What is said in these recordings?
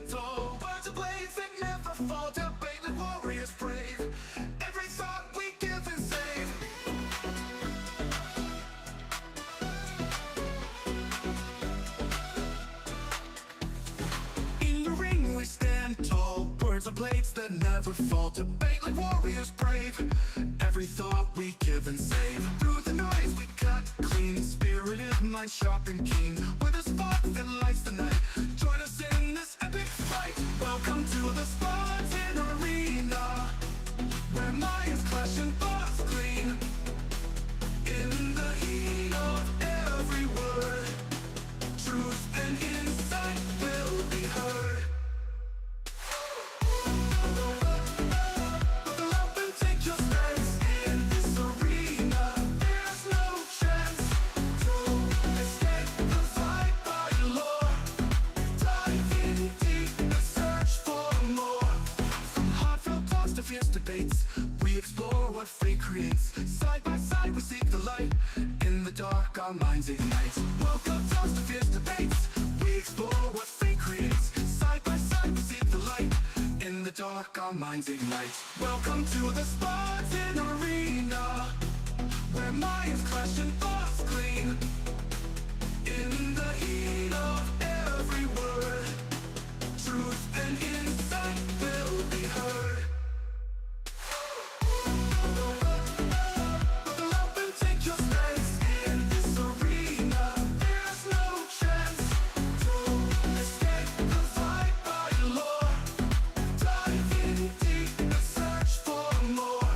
Tall words of blades that never fall, debate like warriors brave. Every thought we give and save. In the ring we stand tall, words of blades that never fall, debate like warriors brave. Every thought we give and save. Through the noise we cut clean, spirited mind sharp and keen. With a spark that lights the night, join us in this epic fight. Welcome to the Spartan Arena, where minds clash and thoughts gleam. In the heat of every word, truth and insight will be heard. Buckle up and take your stance. In this arena, there's no chance to escape the fight by lore. Dive in deep and search for more. From heartfelt talks to fierce debates, we explore what fate creates. Side by side we seek the light. In the dark our minds ignite. Welcome talks to fierce debates, we explore what fate creates. Side by side we seek the light. In the dark our minds ignite. Welcome to the Spartan Arena, where minds clash and thoughts gleam. In the heat of every word, truth and insight will be heard. Buckle up and take your stance. In this arena, there's no chance to escape the fight by lore. Dive in deep and search for more.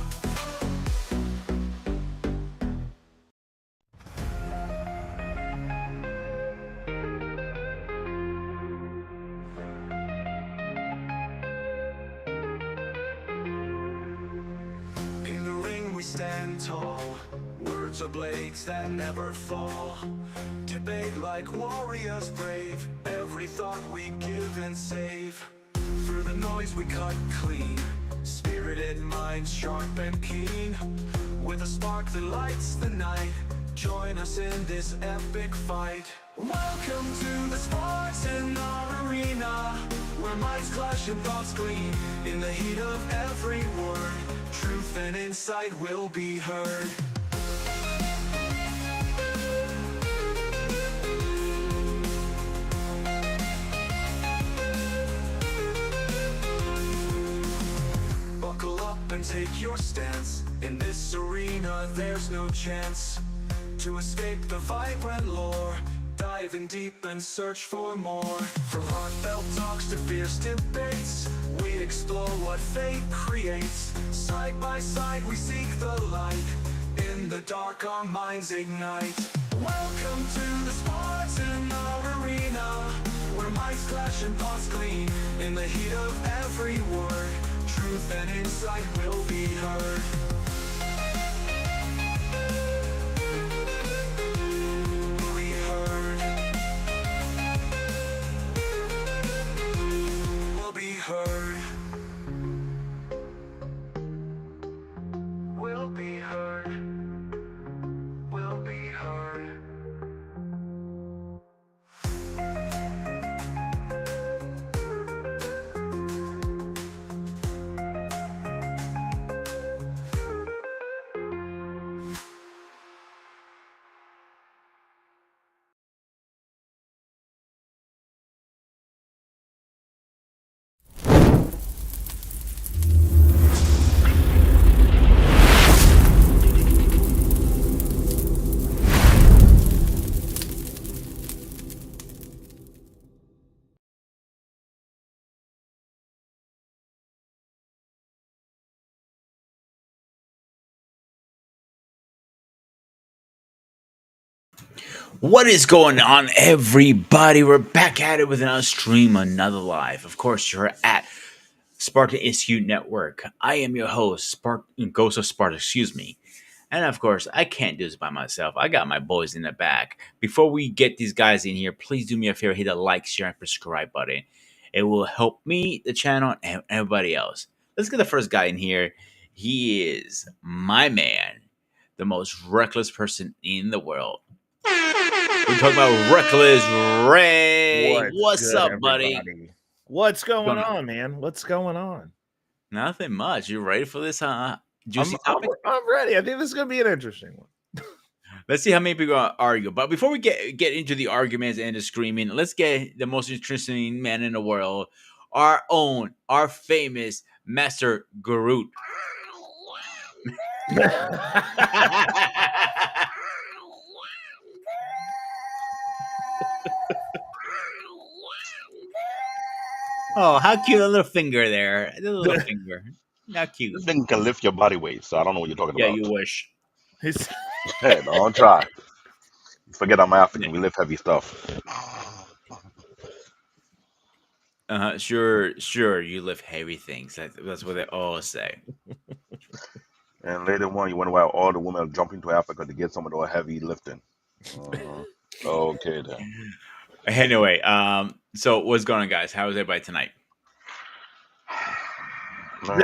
In the ring we stand tall, words are blades that never fall. Debate like warriors brave, every thought we give and save. Through the noise we cut clean, spirited minds sharp and keen. With a spark that lights the night, join us in this epic fight. Welcome to the Spartan Arena, where minds clash and thoughts gleam. In the heat of every word, truth and insight will be heard. Buckle up and take your stance. In this arena there's no chance to escape the vibrant lore. Dive in deep and search for more. From heartfelt talks to fierce debates, we explore what fate creates. Side by side we seek the light. In the dark our minds ignite. Welcome to the Spartan Arena, where minds clash and thoughts gleam. In the heat of every word, truth and insight will be heard. Heard. Will be heard. Will be heard. What is going on, everybody? We're back at it with another stream, another live. Of course, you're at Spartan Institute Network. I am your host, Ghost of Sparta, excuse me. And of course, I can't do this by myself. I got my boys in the back. Before we get these guys in here, please do me a favor, hit the like, share, and subscribe button. It will help me, the channel, and everybody else. Let's get the first guy in here. He is my man, the most reckless person in the world. We're talking about Reckless Ray. Hey, What's what's good, up, buddy? everybody? What's going Going on, man? What's going on? nothing much. You ready for this I'm juicy I'm topic? I'm ready. I think this is gonna be an interesting one. Let's see how many people argue. But before we get into the arguments and the screaming, let's get the most interesting man in the world, our own, our famous Master Garut. Oh, how cute a little finger there. The little finger. How cute. This thing can lift your body weight, so I don't know what you're talking Yeah, about. you wish. He's- Hey, don't try. Forget I'm Yeah. African. We lift heavy stuff. Sure, you lift heavy things. That's what they all say. And later on, you wonder why all the women are jumping to Africa to get some of the heavy lifting. Uh-huh. Okay, then. Anyway, so what's going on, guys? How is everybody tonight? Man,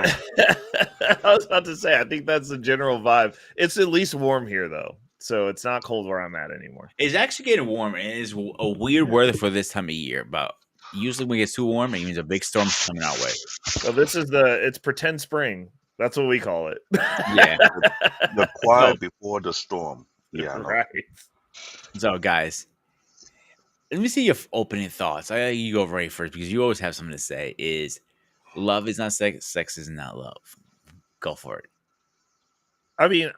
I was about to say, I think that's the general vibe. It's at least warm here, though, so it's not cold where I'm at anymore. It's actually getting warm, and it's a weird weather for this time of year. But usually, when it gets too warm, it means a big storm's coming our way. Well, it's pretend spring. That's what we call it. Yeah. the So, quiet before the storm. Yeah, I know. Right. so guys, let me see your opening thoughts. You go right first because you always have something to say. Is love is not sex, sex is not love. Go for it. I mean,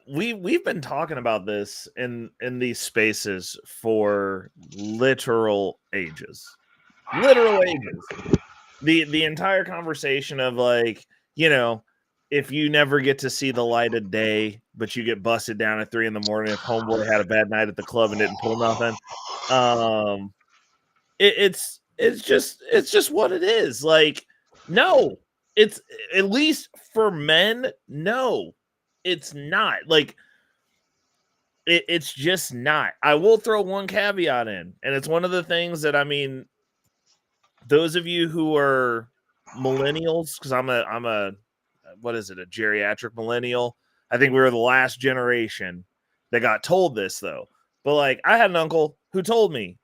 we've been talking about this in these spaces for literal ages. Literal ages. The entire conversation of like, you know, if you never get to see the light of day, but you get busted down at 3 a.m. if homeboy had a bad night at the club and didn't pull nothing. Um it's just what it is. Like, no, it's at least for men, no, it's not. Like it's just not. I will throw one caveat in, and it's one of the things that, I mean, those of you who are millennials, because I'm a what is it, a geriatric millennial? I think we were the last generation that got told this, though. But like, I had an uncle who told me,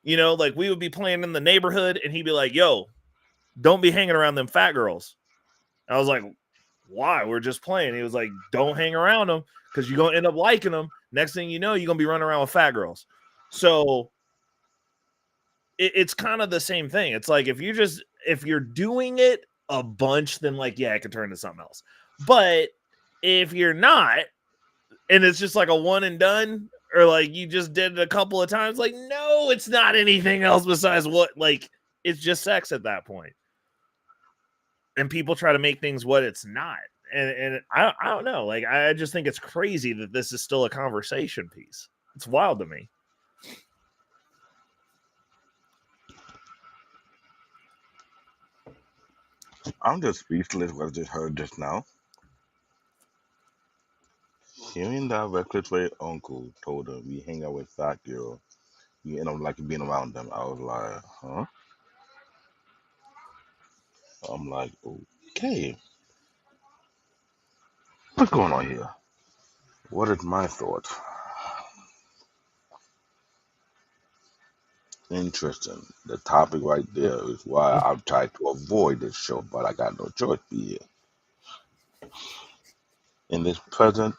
like, we would be playing in the neighborhood and he'd be like, yo, don't be hanging around them fat girls. I was like, why? We're just playing. He was like, don't hang around them because you're gonna end up liking them. Next thing you know, you're gonna be running around with fat girls. So it's kind of the same thing. It's like, if you're doing it a bunch, then like, yeah, it could turn into something else. But if you're not, and it's just like a one and done, or like you just did it a couple of times, like, no, it's not anything else besides what, like, it's just sex at that point. And people try to make things what it's not. And I don't know. Like, I just think it's crazy that this is still a conversation piece. It's wild to me. I'm just speechless what I just heard just now. Hearing that reckless way uncle told him we hang out with fat girl, you end up like being around them. I was like, huh? I'm like, okay, what's going on here? What is my thought? Interesting. The topic right there is why I've tried to avoid this show, but I got no choice. Be here in this present.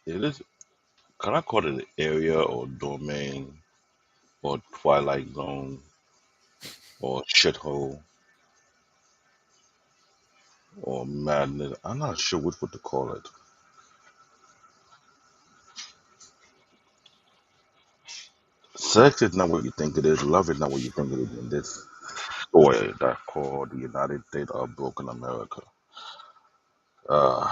It is. Can I call it an area or domain or twilight zone or shithole or madness? I'm not sure what to call it. Sex is not what you think it is. Love is not what you think it is in this story that's called the United States of Broken America. Uh,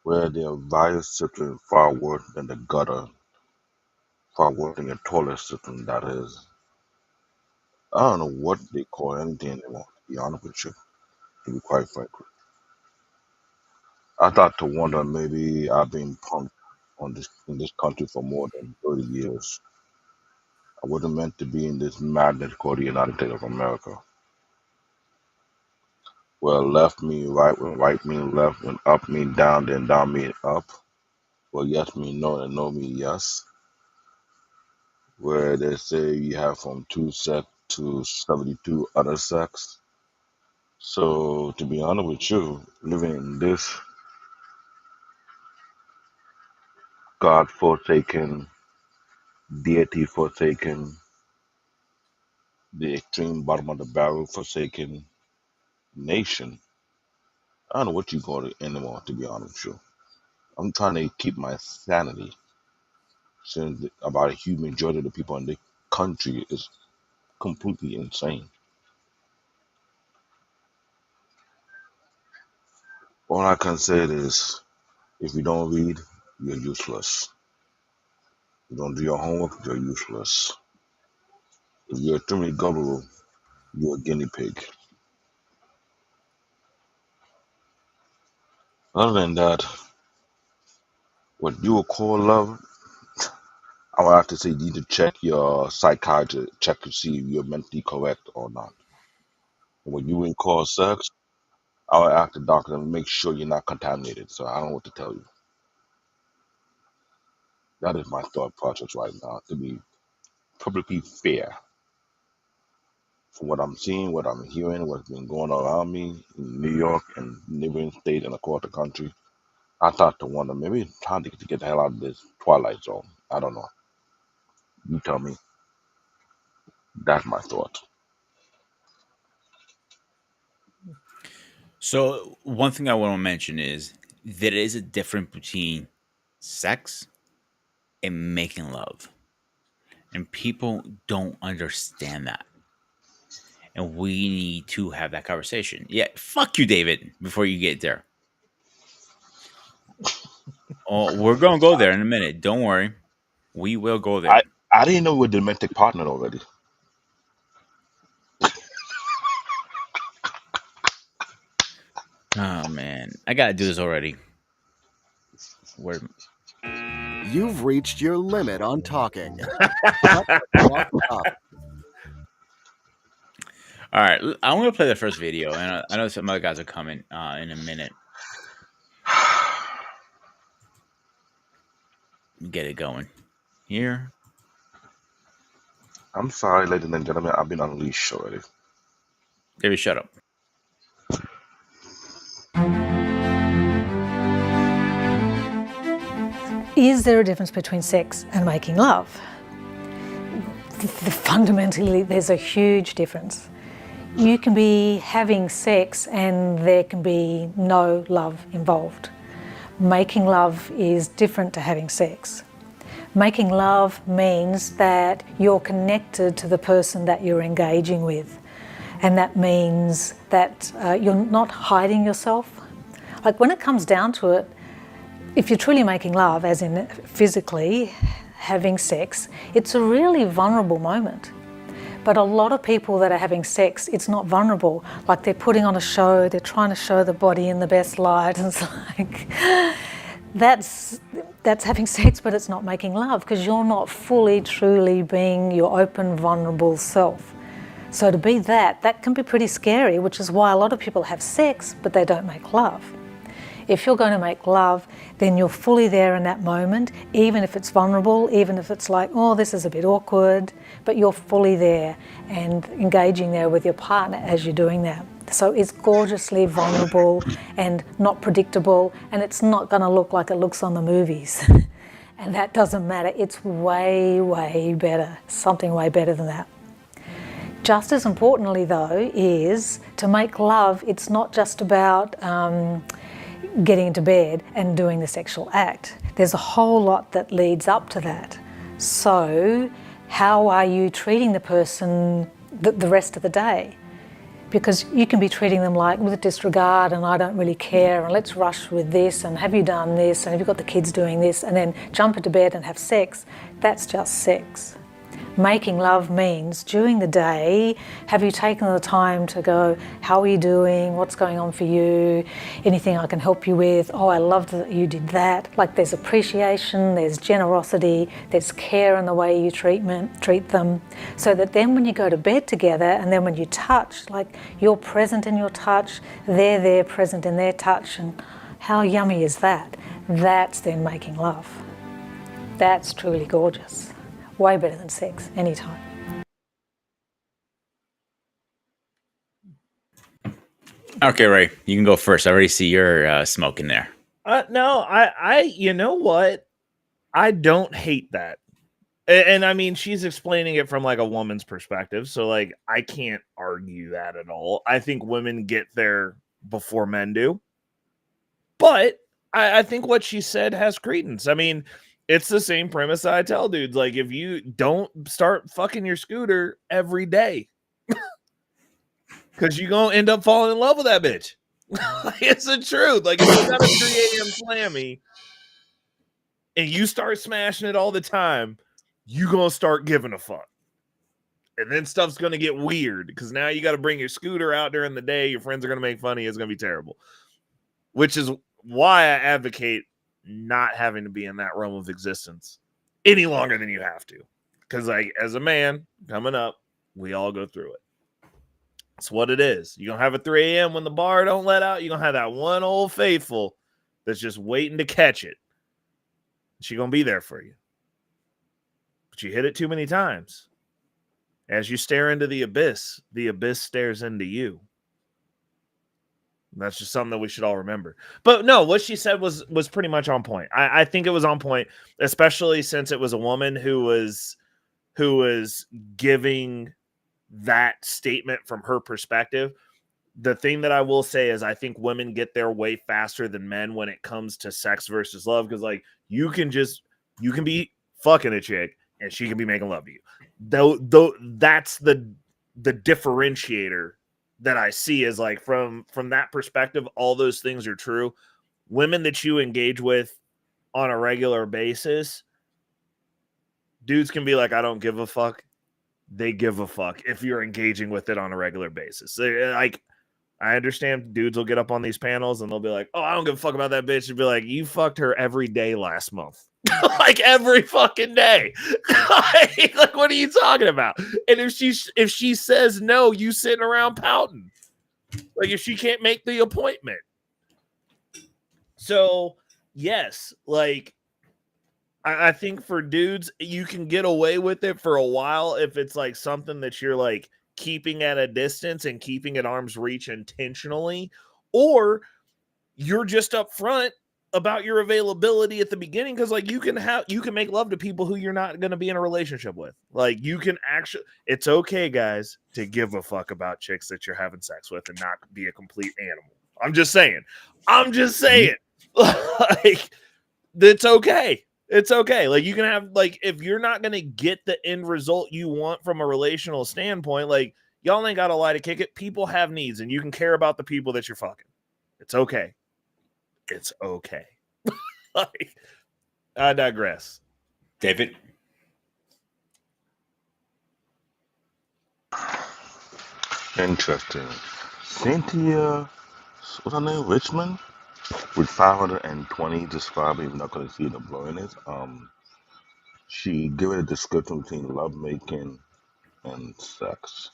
where there are virus systems far worse than the gutter, far worse than the toilet system that is. I don't know what they call anything anymore, to be honest with you, to be quite frank. I thought to wonder maybe I've been punked on this in this country for more than 30 years. I wasn't meant to be in this madness called the United States of America. Well, left me right when right mean left, when up mean down, then down mean up. Well, yes mean no and no mean yes, where they say you have from two sex to 72 other sex. So, to be honest with you, living in this God forsaken, deity forsaken, the extreme bottom of the barrel forsaken nation, I don't know what you call it anymore, to be honest with you. I'm trying to keep my sanity since about a huge majority of the people in the country is completely insane. All I can say is if you don't read, you're useless. If you don't do your homework, you're useless. If you're extremely gullible, you're a guinea pig. Other than that, what you would call love, I would have to say you need to check your psychiatrist, check to see if you're mentally correct or not. What you would call sex, I would ask the doctor to make sure you're not contaminated. So I don't know what to tell you. That is my thought process right now, to be perfectly fair. From what I'm seeing, what I'm hearing, what's been going around me in New York and neighboring states and across the country, I thought to wonder maybe it's time to get the hell out of this twilight zone. I don't know. You tell me. That's my thought. So one thing I want to mention is there is a difference between sex and making love, and people don't understand that. And we need to have that conversation. Yeah, fuck you, David. Before you get there, oh, we're gonna go there in a minute. Don't worry, we will go I there. I didn't know we were domestic partner already. Oh man, I gotta do this already. Where? You've reached your limit on talking. Cut the talk up. All right, I'm gonna play the first video, and I know some other guys are coming in a minute. Get it going here. I'm sorry, ladies and gentlemen, I've been unleashed already. David, shut up. Is there a difference between sex and making love? Fundamentally, there's a huge difference. You can be having sex and there can be no love involved. Making love is different to having sex. Making love means that you're connected to the person that you're engaging with. And that means that you're not hiding yourself. Like when it comes down to it, if you're truly making love, as in physically having sex, it's a really vulnerable moment. But a lot of people that are having sex, it's not vulnerable. Like they're putting on a show, they're trying to show the body in the best light. And it's like, that's having sex, but it's not making love because you're not fully, truly being your open, vulnerable self. So to be that can be pretty scary, which is why a lot of people have sex, but they don't make love. If you're going to make love, then you're fully there in that moment, even if it's vulnerable, even if it's like, oh, this is a bit awkward, but you're fully there and engaging there with your partner as you're doing that. So it's gorgeously vulnerable and not predictable, and it's not going to look like it looks on the movies. And that doesn't matter. It's way, way better, something way better than that. Just as importantly, though, is to make love, it's not just about getting into bed and doing the sexual act. There's a whole lot that leads up to that. So how are you treating the person the rest of the day? Because you can be treating them like with disregard and I don't really care and let's rush with this and have you done this and have you got the kids doing this and then jump into bed and have sex. That's just sex. Making love means during the day, have you taken the time to go, how are you doing? What's going on for you? Anything I can help you with? Oh, I loved that you did that. Like there's appreciation, there's generosity, there's care in the way you treat them. So that then when you go to bed together and then when you touch, like you're present in your touch, they're there present in their touch. And how yummy is that? That's then making love. That's truly gorgeous. Way better than sex, anytime. Okay, Ray, you can go first. I already see your smoking there. No, you know what? I don't hate that. And I mean, she's explaining it from like a woman's perspective. So, like, I can't argue that at all. I think women get there before men do. But I think what she said has credence. I mean, it's the same premise I tell dudes. Like, if you don't start fucking your scooter every day, because you're going to end up falling in love with that bitch. It's the truth. Like, if you got a 3 a.m. slammy and you start smashing it all the time, you going to start giving a fuck. And then stuff's going to get weird because now you got to bring your scooter out during the day. Your friends are going to make fun of you. It's going to be terrible. Which is why I advocate not having to be in that realm of existence any longer than you have to. Because, like, as a man coming up, we all go through it. It's what it is. You're going to have a 3 a.m. when the bar don't let out. You're going to have that one old faithful that's just waiting to catch it. She's going to be there for you. But you hit it too many times. As you stare into the abyss stares into you. And that's just something that we should all remember. But no, what she said was pretty much on point. I think it was on point, especially since it was a woman who was giving that statement from her perspective. The thing that I will say is I think women get there way faster than men when it comes to sex versus love. Because, like, you can be fucking a chick and she can be making love to you. Though that's the differentiator that I see is, like, from that perspective, all those things are true. Women that you engage with on a regular basis, dudes can be like, I don't give a fuck. They give a fuck if you're engaging with it on a regular basis. Like, I understand dudes will get up on these panels and they'll be like, oh, I don't give a fuck about that bitch. And be like, you fucked her every day last month. Like, every fucking day. Like, what are you talking about? And if she says no, you sitting around pouting. Like, if she can't make the appointment. So, yes, like, I think for dudes, you can get away with it for a while if it's like something that you're like keeping at a distance and keeping at arm's reach intentionally, or you're just upfront about your availability at the beginning. Because, like, you can make love to people who you're not going to be in a relationship with. Like, you can actually, it's okay, guys, to give a fuck about chicks that you're having sex with and not be a complete animal. I'm just saying. Like, it's okay. It's okay. Like, you can have, like, if you're not going to get the end result you want from a relational standpoint, like, y'all ain't got to lie to kick it. People have needs, and you can care about the people that you're fucking. It's okay. It's okay. Like, I digress. David? Interesting. Cynthia, what's her name? Richmond? With 520 describing, we're not going to see the blowing it. She gave it a description between lovemaking and sex.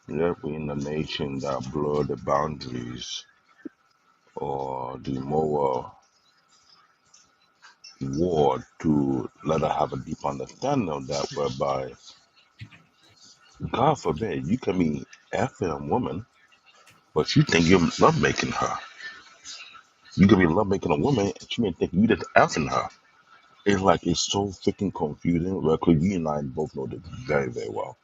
Yet we in a nation that blur the boundaries or the moral war to let her have a deep understanding of that, whereby, God forbid, you can be effing a woman, but you think you're lovemaking her. You can be lovemaking a woman, and she may think you just effing her. It's like, it's so freaking confusing. Well, 'cause you and I both know this very, very well.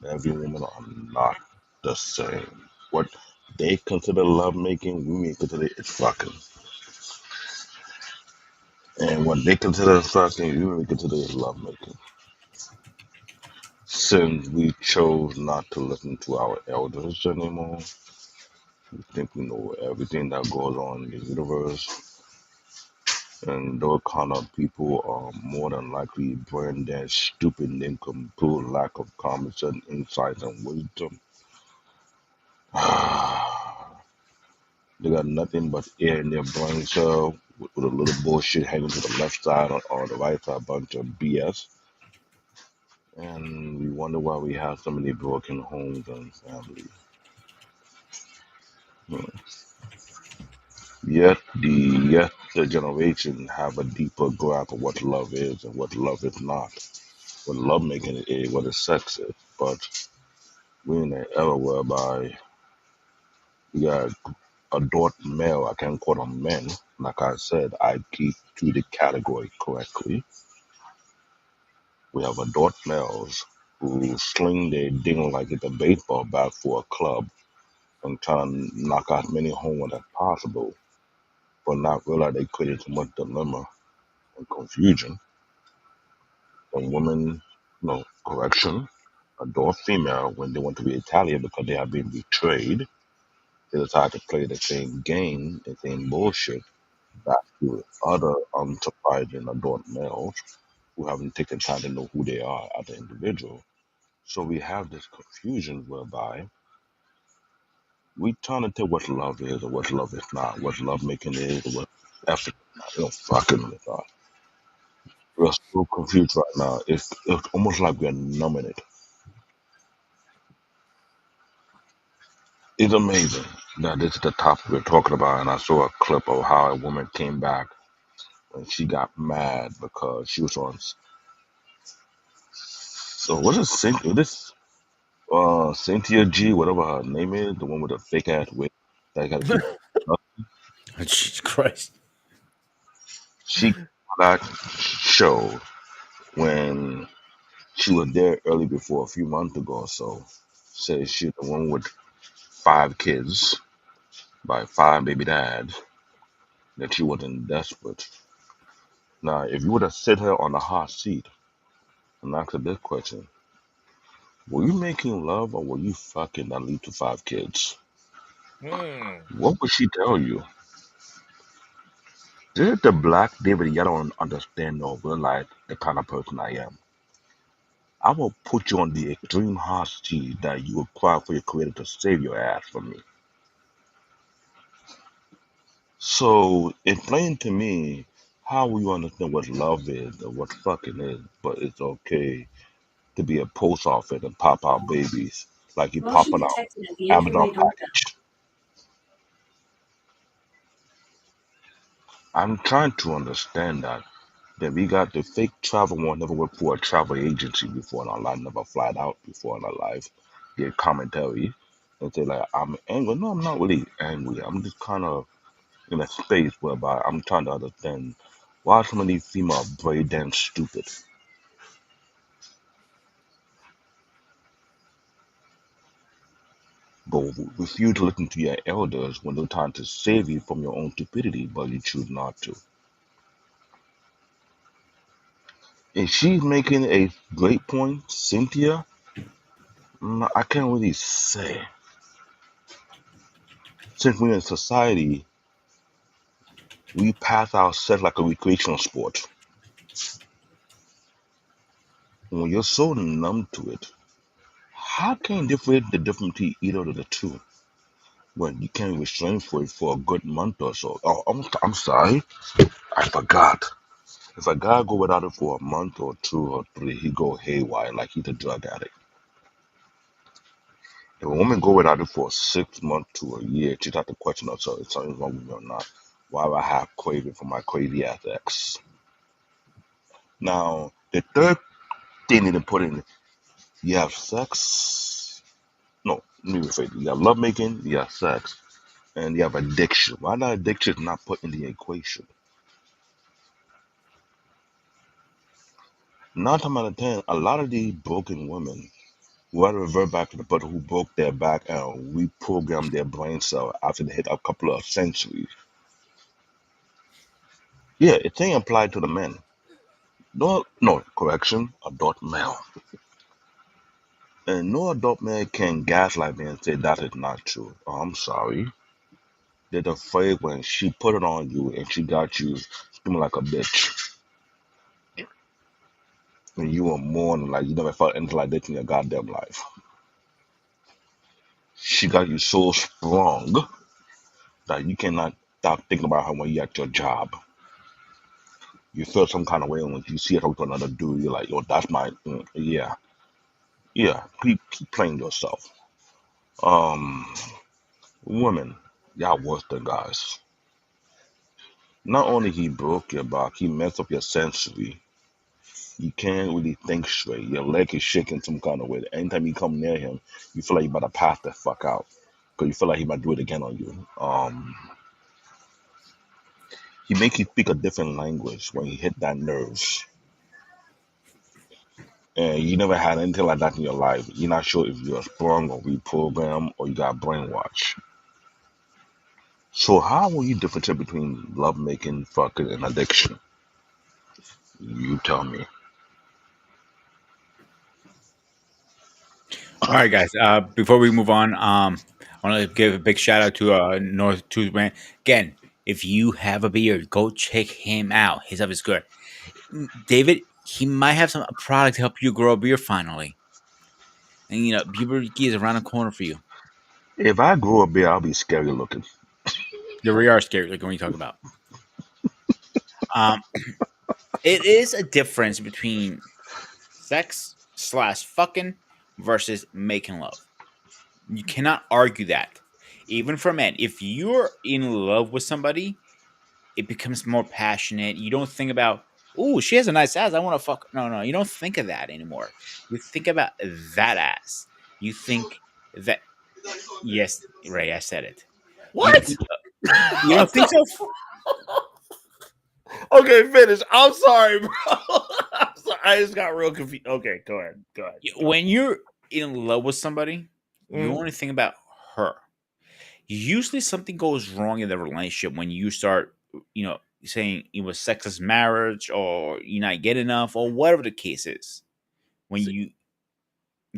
Every woman are not the same. What they consider lovemaking, we may consider it fucking. And what they consider fucking, we may consider it lovemaking. Since we chose not to listen to our elders anymore, we think we know everything that goes on in the universe. And those kind of people are more than likely brain dead, stupid, incomplete, lack of common sense, insight, and wisdom. They got nothing but air in their brain cell with a little bullshit hanging to the left side or the right side, a bunch of BS. And we wonder why we have so many broken homes and families. Yet the generation have a deeper grasp of what love is and what love is not, what love making is, what is sex is. But we're in an era whereby we got adult male, I can't call them men. Like I said, I keep to the category correctly. We have adult males who sling their ding like it's a baseball bat for a club and try to knock out many home runs as possible, but not realize they created too much dilemma and confusion. And women, correction, adult female, when they want to be Italian because they have been betrayed, they decide to play the same game, the same bullshit back to other unsurprising adult males who haven't taken time to know who they are as an individual. So we have this confusion whereby we trying to tell what love is or what love is not, what love making is or what effort is not. Fucking with us. We're so confused right now. It's almost like we're numbing it. It's amazing that this is the topic we're talking about, and I saw a clip of how a woman came back and she got mad because she was on. So what is Cynthia? This Cynthia G, whatever her name is, the one with the fake ass wig that got to keep. Jesus Christ. She got show when she was there early before a few months ago or so. Said she the one with 5 kids by 5 baby dads that she wasn't desperate. Now, if you would have sit her on the hot seat and asked her this question, were you making love or were you fucking that lead to 5 kids? Hmm. What would she tell you? Did the black David Yellow understand or realize the kind of person I am? I will put you on the extreme hot seat that you require for your creator to save your ass from me. So explain to me how will you understand what love is or what fucking is, but it's okay to be a post office and pop out babies like you Motion popping out detected at the Amazon entryway doorbell. package. I'm trying to understand that we got the fake travel one never worked for a travel agency before in our life, never flied out before in our life, get commentary and say like I'm angry. No, I'm not really angry. I'm just kind of in a space whereby I'm trying to understand why so many female very damn stupid, but refuse to listen to your elders when they're trying to save you from your own stupidity, but you choose not to. And she's making a great point, Cynthia. I can't really say. Since we're in society, we pass our sex like a recreational sport. When you're so numb to it, how can you differentiate the difference between either of the two when you can't restrain for it for a good month or so? Oh, I'm sorry, I forgot. If a guy go without it for a month or 2 or 3, he go haywire like he's a drug addict. If a woman go without it for 6 months to a year, she have to question herself if something's wrong with me or not. Why do I have craving for my crazy ass ex? Now, the third thing to put in, you have sex. No, let me rephrase it. You have lovemaking, you have sex, and you have addiction. Why not addiction not put in the equation? 9 times out of 10, a lot of these broken women rather revert back to the person who broke their back and reprogram their brain cell after they hit a couple of centuries. Yeah, it ain't applied to the men. No, no, correction, adult male. And no adult male can gaslight me and say that is not true. Oh, I'm sorry. They're afraid when she put it on you and she got you screaming like a bitch. And you were mourning like you never felt anything like this in your goddamn life. She got you so strong that you cannot stop thinking about her when you're at your job. You feel some kind of way when you see her talking to another dude. You're like, yo, that's my, yeah, yeah. Keep playing yourself. Um, Women, y'all worse than guys. Not only he broke your back, he messed up your sensory. You can't really think straight. Your leg is shaking some kind of way. Anytime you come near him, you feel like you about to pass the fuck out because you feel like he might do it again on you. He make you speak a different language when he hit that nerve. And you never had anything like that in your life. You're not sure if you're sprung or reprogrammed or you got brainwashed. So how will you differentiate between love making, fucking, and addiction? You tell me. All right, guys. Before we move on, I want to give a big shout out to North Tooth Man. Again, if you have a beard, go check him out. His stuff is good. David, he might have some product to help you grow a beard finally. And puberty is around the corner for you. If I grow a beard, I'll be scary looking. The really are scary, like when you talk about. Um, it is a difference between sex slash fucking versus making love. You cannot argue that. Even for men, if you're in love with somebody, it becomes more passionate. You don't think about, oh, she has a nice ass. I want to fuck. No, no, you don't think of that anymore. You think about that ass. You think that, yes, Ray, I said it. What? You don't think so? Okay, finish. I'm sorry, bro. I'm sorry. I just got real confused. Okay, go ahead. Go ahead. When you're in love with somebody, you only think about her. Usually something goes wrong in the relationship when you start, saying it was sexless marriage or you're not getting enough or whatever the case is when you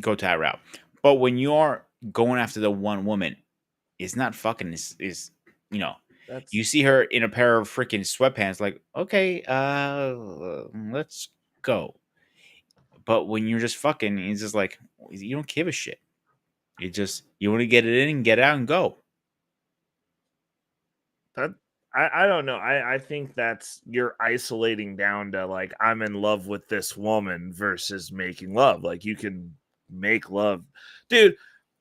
go to that route. But when you are going after the one woman, it's not fucking, is That's you see her in a pair of freaking sweatpants, like, okay, let's go. But when you're just fucking, it's just like, you don't give a shit. You want to get it in and get out and go. that. I don't know. I think that's you're isolating down to like I'm in love with this woman versus making love. Like you can make love, dude.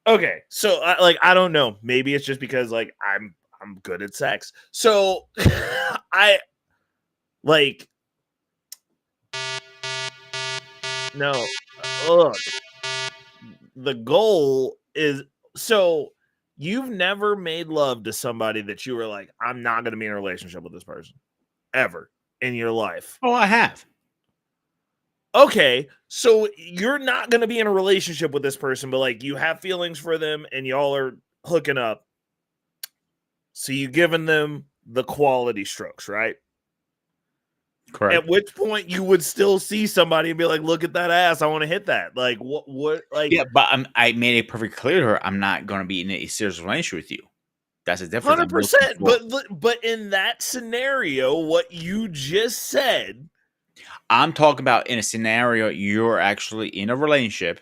Okay, so I don't know. Maybe it's just because like I'm good at sex. So I like no. Look, the goal is so you've never made love to somebody that you were like, I'm not going to be in a relationship with this person ever in your life. Oh, I have. Okay, so you're not going to be in a relationship with this person, but like you have feelings for them and y'all are hooking up. So you giving them the quality strokes, right? Correct. At which point you would still see somebody and be like, look at that ass. I want to hit that. Like, what, like, Yeah, but I made it perfectly clear to her I'm not going to be in a serious relationship with you. That's the difference. 100%. But in that scenario, what you just said. I'm talking about in a scenario you're actually in a relationship.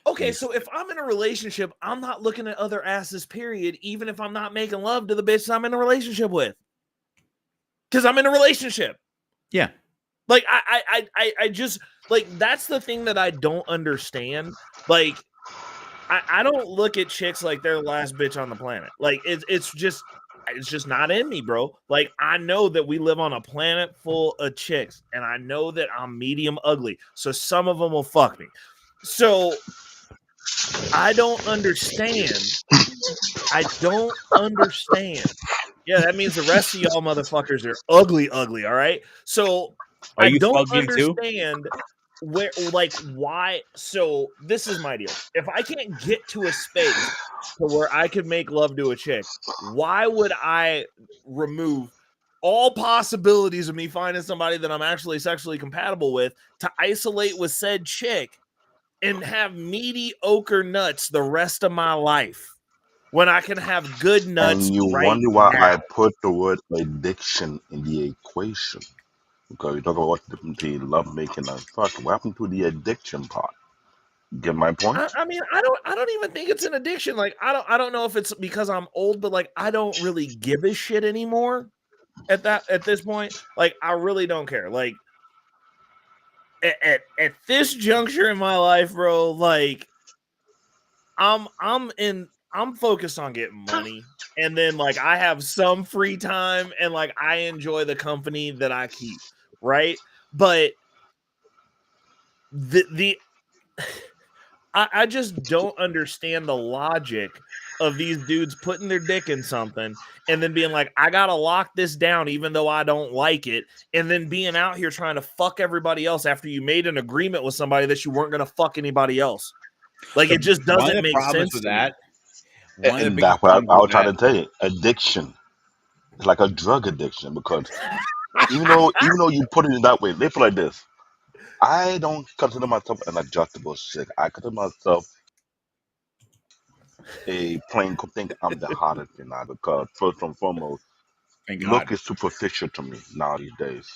Okay, so if I'm in a relationship, I'm not looking at other asses, period, even if I'm not making love to the bitch I'm in a relationship with. Because I'm in a relationship. Yeah. Like, I just, like, that's the thing that I don't understand. Like, I don't look at chicks like they're the last bitch on the planet. Like, it's just not in me, bro. Like, I know that we live on a planet full of chicks, and I know that I'm medium ugly. So some of them will fuck me. So I don't understand. I don't understand. Yeah, that means the rest of y'all motherfuckers are ugly, ugly. All right. So Are I you don't fucking too? understand where, like, why. So this is my deal. If I can't get to a space to where I could make love to a chick, why would I remove all possibilities of me finding somebody that I'm actually sexually compatible with to isolate with said chick and have mediocre nuts the rest of my life when I can have good nuts And you right wonder why now? I put the word addiction in the equation. Because we talk about what's the difference between love making and fucking. What happened to the addiction part? Get my point? I mean, I don't even think it's an addiction. Like, I don't know if it's because I'm old, but like, I don't really give a shit anymore at this point. Like, I really don't care. Like, at this juncture in my life, bro, like, I'm in I'm focused on getting money, and then like I have some free time, and like I enjoy the company that I keep, right? But the I just don't understand the logic of these dudes putting their dick in something and then being like, I gotta lock this down even though I don't like it, and then being out here trying to fuck everybody else after you made an agreement with somebody that you weren't gonna fuck anybody else. Like it just One of doesn't the make problems sense with to me. that, one of the And biggest that's what problems I with was trying that, to tell you. Addiction. It's like a drug addiction because even though you put it in that way, they feel like this. I don't consider myself an adjustable chick. I consider myself a plain cook. Think I'm the hottest thing now because first and foremost, thank look God. is superficial to me now these days.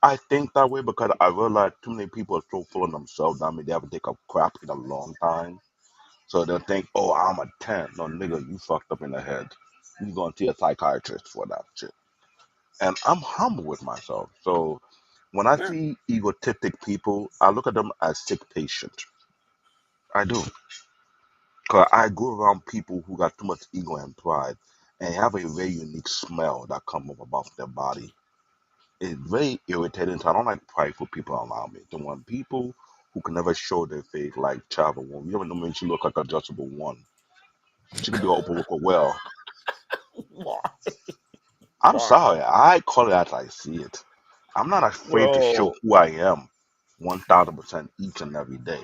I think that way because I realize too many people are so full of themselves. I mean, they haven't taken a crap in a long time. So they'll think, oh, I'm a 10. No, nigga, you fucked up in the head. You going to see a psychiatrist for that shit. And I'm humble with myself. So when I Yeah. see egotistic people, I look at them as sick patients. I do. Because I go around people who got too much ego and pride and have a very unique smell that comes up above their body. It's very irritating. So I don't like prideful people around me. The one people who can never show their face, like Chava One. You ever know when she look like adjustable one? She could be an open worker well. Why? I'm Why? sorry. I call it as I see it. I'm not afraid to show Bro. who I am 1000% each and every day.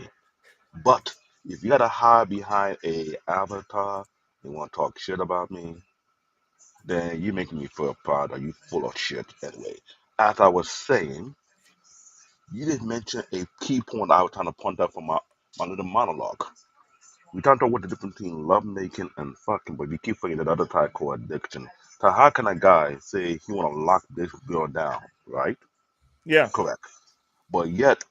But if you gotta hide behind a avatar and want to talk shit about me, then you making me feel proud or you full of shit anyway. As I was saying, you didn't mention a key point I was trying to point out from my little monologue. We talked about what the difference between love making and fucking, but we keep forgetting that other type called addiction. So how can a guy say he wanna lock this girl down, right? Yeah. Correct. But yet,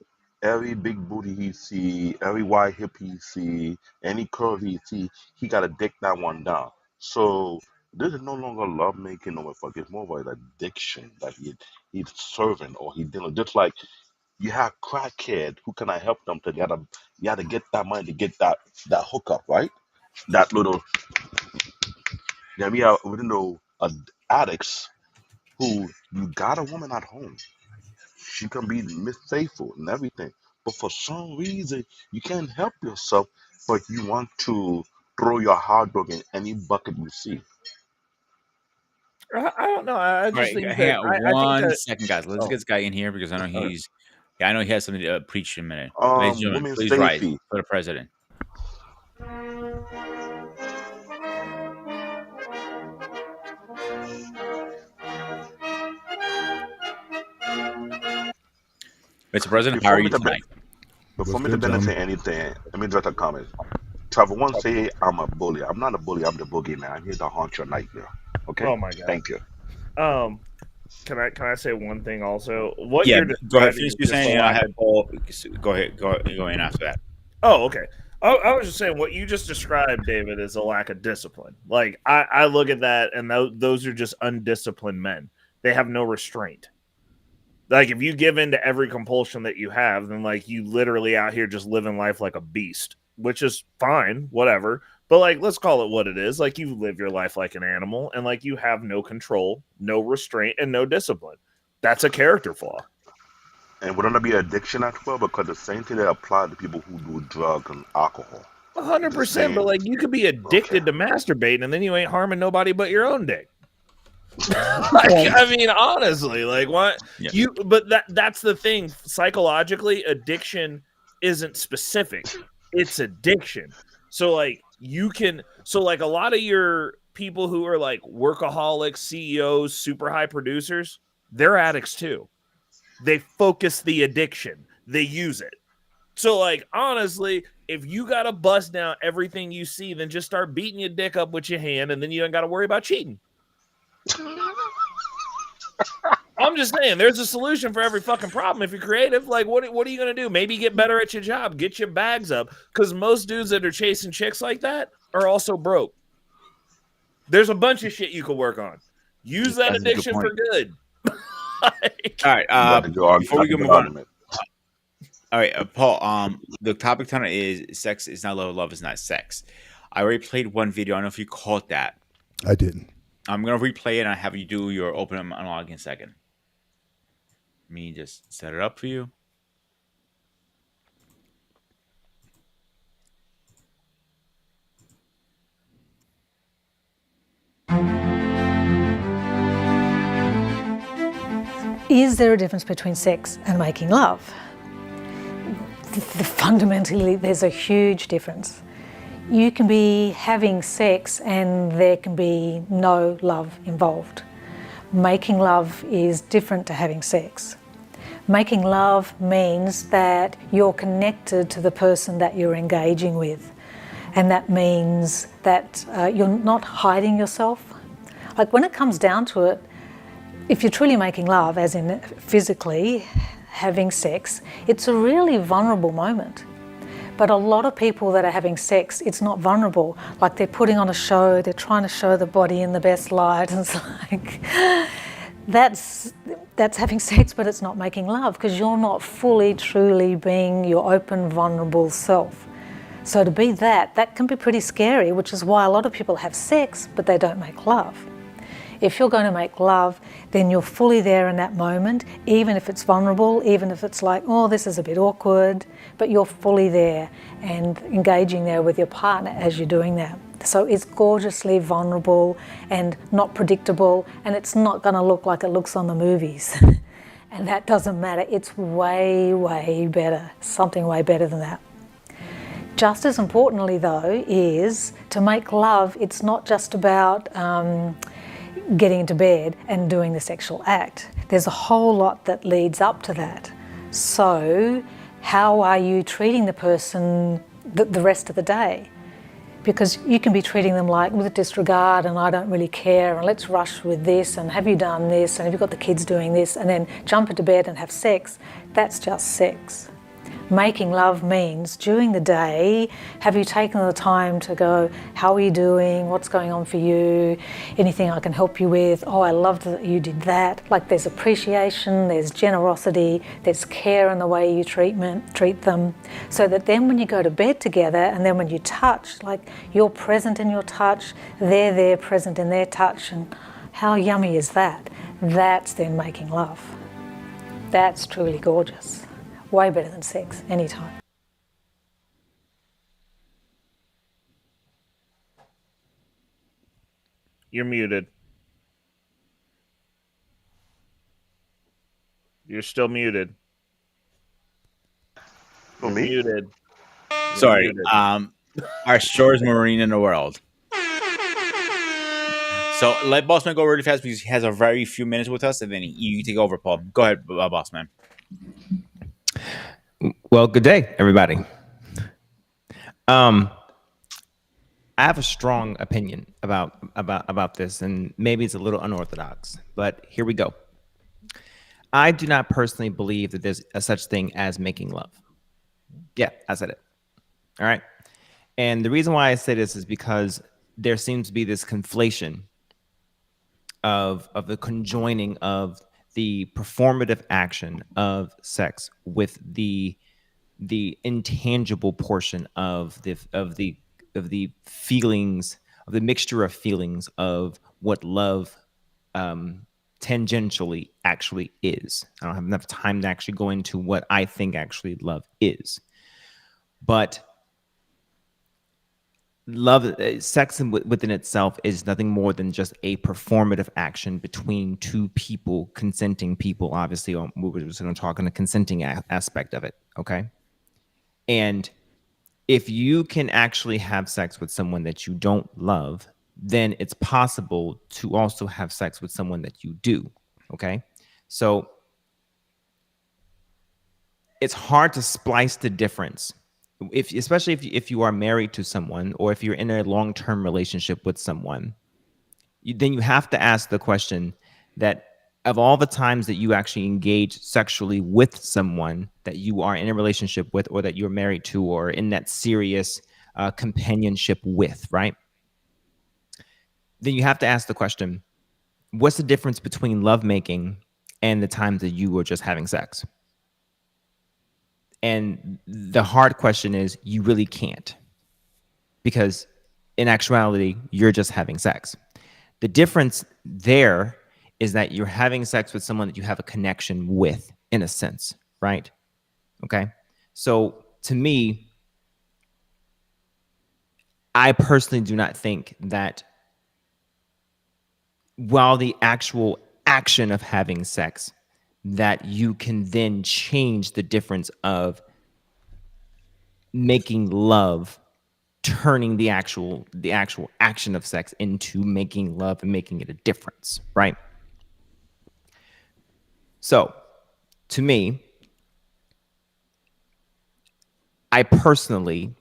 every big booty he see, every wide hip he see, any curve he see, he got to dick that one down. So this is no longer love making no fuck. It's more of an addiction that he's serving or he dealing. Just like you have crackhead, who can I help them to you gotta get that money to get that hookup, right? That little then we know addicts who you got a woman at home. She can be misfaithful and everything. But for some reason, you can't help yourself, but you want to throw your hard work in any bucket you see. I don't know. I All just right, think hang that on I think one that second, guys. Let's get oh, this guy in here because I know all right. I know he has something to preach in a minute. Ladies and gentlemen, Women please rise safety. for the president. Mr. President, how are Before you me to be, tonight? before What's me to good, benefit gentlemen? anything, let me drop a comment. Trevor one say I'm a bully. I'm not a bully. I'm the boogeyman. I'm here to haunt your nightmare. Okay? Oh my god. Thank you. Um, can I say one thing also? What Yeah, you're go ahead. describing Finish is what you're just a saying, and I lack. had Paul. Go ahead. Go in after that. Oh, okay. I was just saying what you just described, David, is a lack of discipline. Like I look at that, and those are just undisciplined men. They have no restraint. Like if you give in to every compulsion that you have, then like you literally out here just living life like a beast, which is fine, whatever. But like let's call it what it is. Like you live your life like an animal, and like you have no control, no restraint, and no discipline. That's a character flaw. And wouldn't it be addiction as well? Because the same thing that applies to people who do drugs and alcohol. The 100%. But same. like you could be Okay. addicted to masturbating, and then you ain't harming nobody but your own dick. Like I mean honestly, like what Yeah. you but that's the thing. Psychologically, addiction isn't specific. It's addiction. So like you can so like a lot of your people who are like workaholics, CEOs, super high producers, they're addicts too. They focus the addiction. They use it. So like honestly, if you got to bust down everything you see, then just start beating your dick up with your hand and then you don't got to worry about cheating. I'm just saying, there's a solution for every fucking problem. If you're creative, like, what are you gonna do? Maybe get better at your job, get your bags up, because most dudes that are chasing chicks like that are also broke. There's a bunch of shit you could work on. Use that That's a good addiction for point. good. Like, All right. That's a good, Before we that's a go good move on. argument. All right, Paul. The topic tonight is sex is not love. Love is not sex. I already played one video. I don't know if you caught that. I didn't. I'm gonna replay it and I have you do your open and unlock in a second. Let me just set it up for you. Is there a difference between sex and making love? Fundamentally, there's a huge difference. You can be having sex and there can be no love involved. Making love is different to having sex. Making love means that you're connected to the person that you're engaging with. And that means that you're not hiding yourself. Like when it comes down to it, if you're truly making love, as in physically having sex, it's a really vulnerable moment. But a lot of people that are having sex, it's not vulnerable. Like they're putting on a show, they're trying to show the body in the best light. And it's like, that's having sex, but it's not making love because you're not fully, truly being your open, vulnerable self. So to be that can be pretty scary, which is why a lot of people have sex, but they don't make love. If you're going to make love, then you're fully there in that moment, even if it's vulnerable, even if it's like, oh, this is a bit awkward, but you're fully there and engaging there with your partner as you're doing that. So it's gorgeously vulnerable and not predictable, and it's not going to look like it looks on the movies. And that doesn't matter. It's way, way better, something way better than that. Just as importantly, though, is to make love, it's not just about getting into bed and doing the sexual act. There's a whole lot that leads up to that. So how are you treating the person the rest of the day? Because you can be treating them like with disregard and I don't really care and let's rush with this and have you done this and have you got the kids doing this and then jump into bed and have sex. That's just sex. Making love means during the day, have you taken the time to go, how are you doing? What's going on for you? Anything I can help you with? Oh, I loved that you did that. Like there's appreciation, there's generosity, there's care in the way you treat them. So that then when you go to bed together and then when you touch, like you're present in your touch, they're there present in their touch. And how yummy is that? That's then making love. That's truly gorgeous. Way better than sex, anytime. You're muted. You're still muted. For You're me? muted. Sorry. muted. Our shortest marine in the world. So let Bossman go really fast because he has a very few minutes with us, and then you take over, Paul. Go ahead, Bossman. Well, good day, everybody. I have a strong opinion about this, and maybe it's a little unorthodox, but here we go. I do not personally believe that there's a such thing as making love. Yeah, I said it. All right. And the reason why I say this is because there seems to be this conflation of the conjoining of the performative action of sex with the intangible portion of the feelings, of the mixture of feelings of what love tangentially actually is. I don't have enough time to actually go into what I think actually love is, but love, sex within itself is nothing more than just a performative action between two people, consenting people. Obviously, we're just going to talk on the consenting aspect of it. Okay. And if you can actually have sex with someone that you don't love, then it's possible to also have sex with someone that you do. Okay. So it's hard to splice the difference. Especially if you are married to someone or if you're in a long-term relationship with someone, then you have to ask the question that of all the times that you actually engage sexually with someone that you are in a relationship with or that you're married to or in that serious companionship with, right? Then you have to ask the question, what's the difference between lovemaking and the times that you were just having sex? And the hard question is, you really can't, because in actuality, you're just having sex. The difference there is that you're having sex with someone that you have a connection with, in a sense, right? Okay. So to me, I personally do not think that while the actual action of having sex, that you can then change the difference of making love, turning the actual action of sex into making love and making it a difference, right? So to me, I personally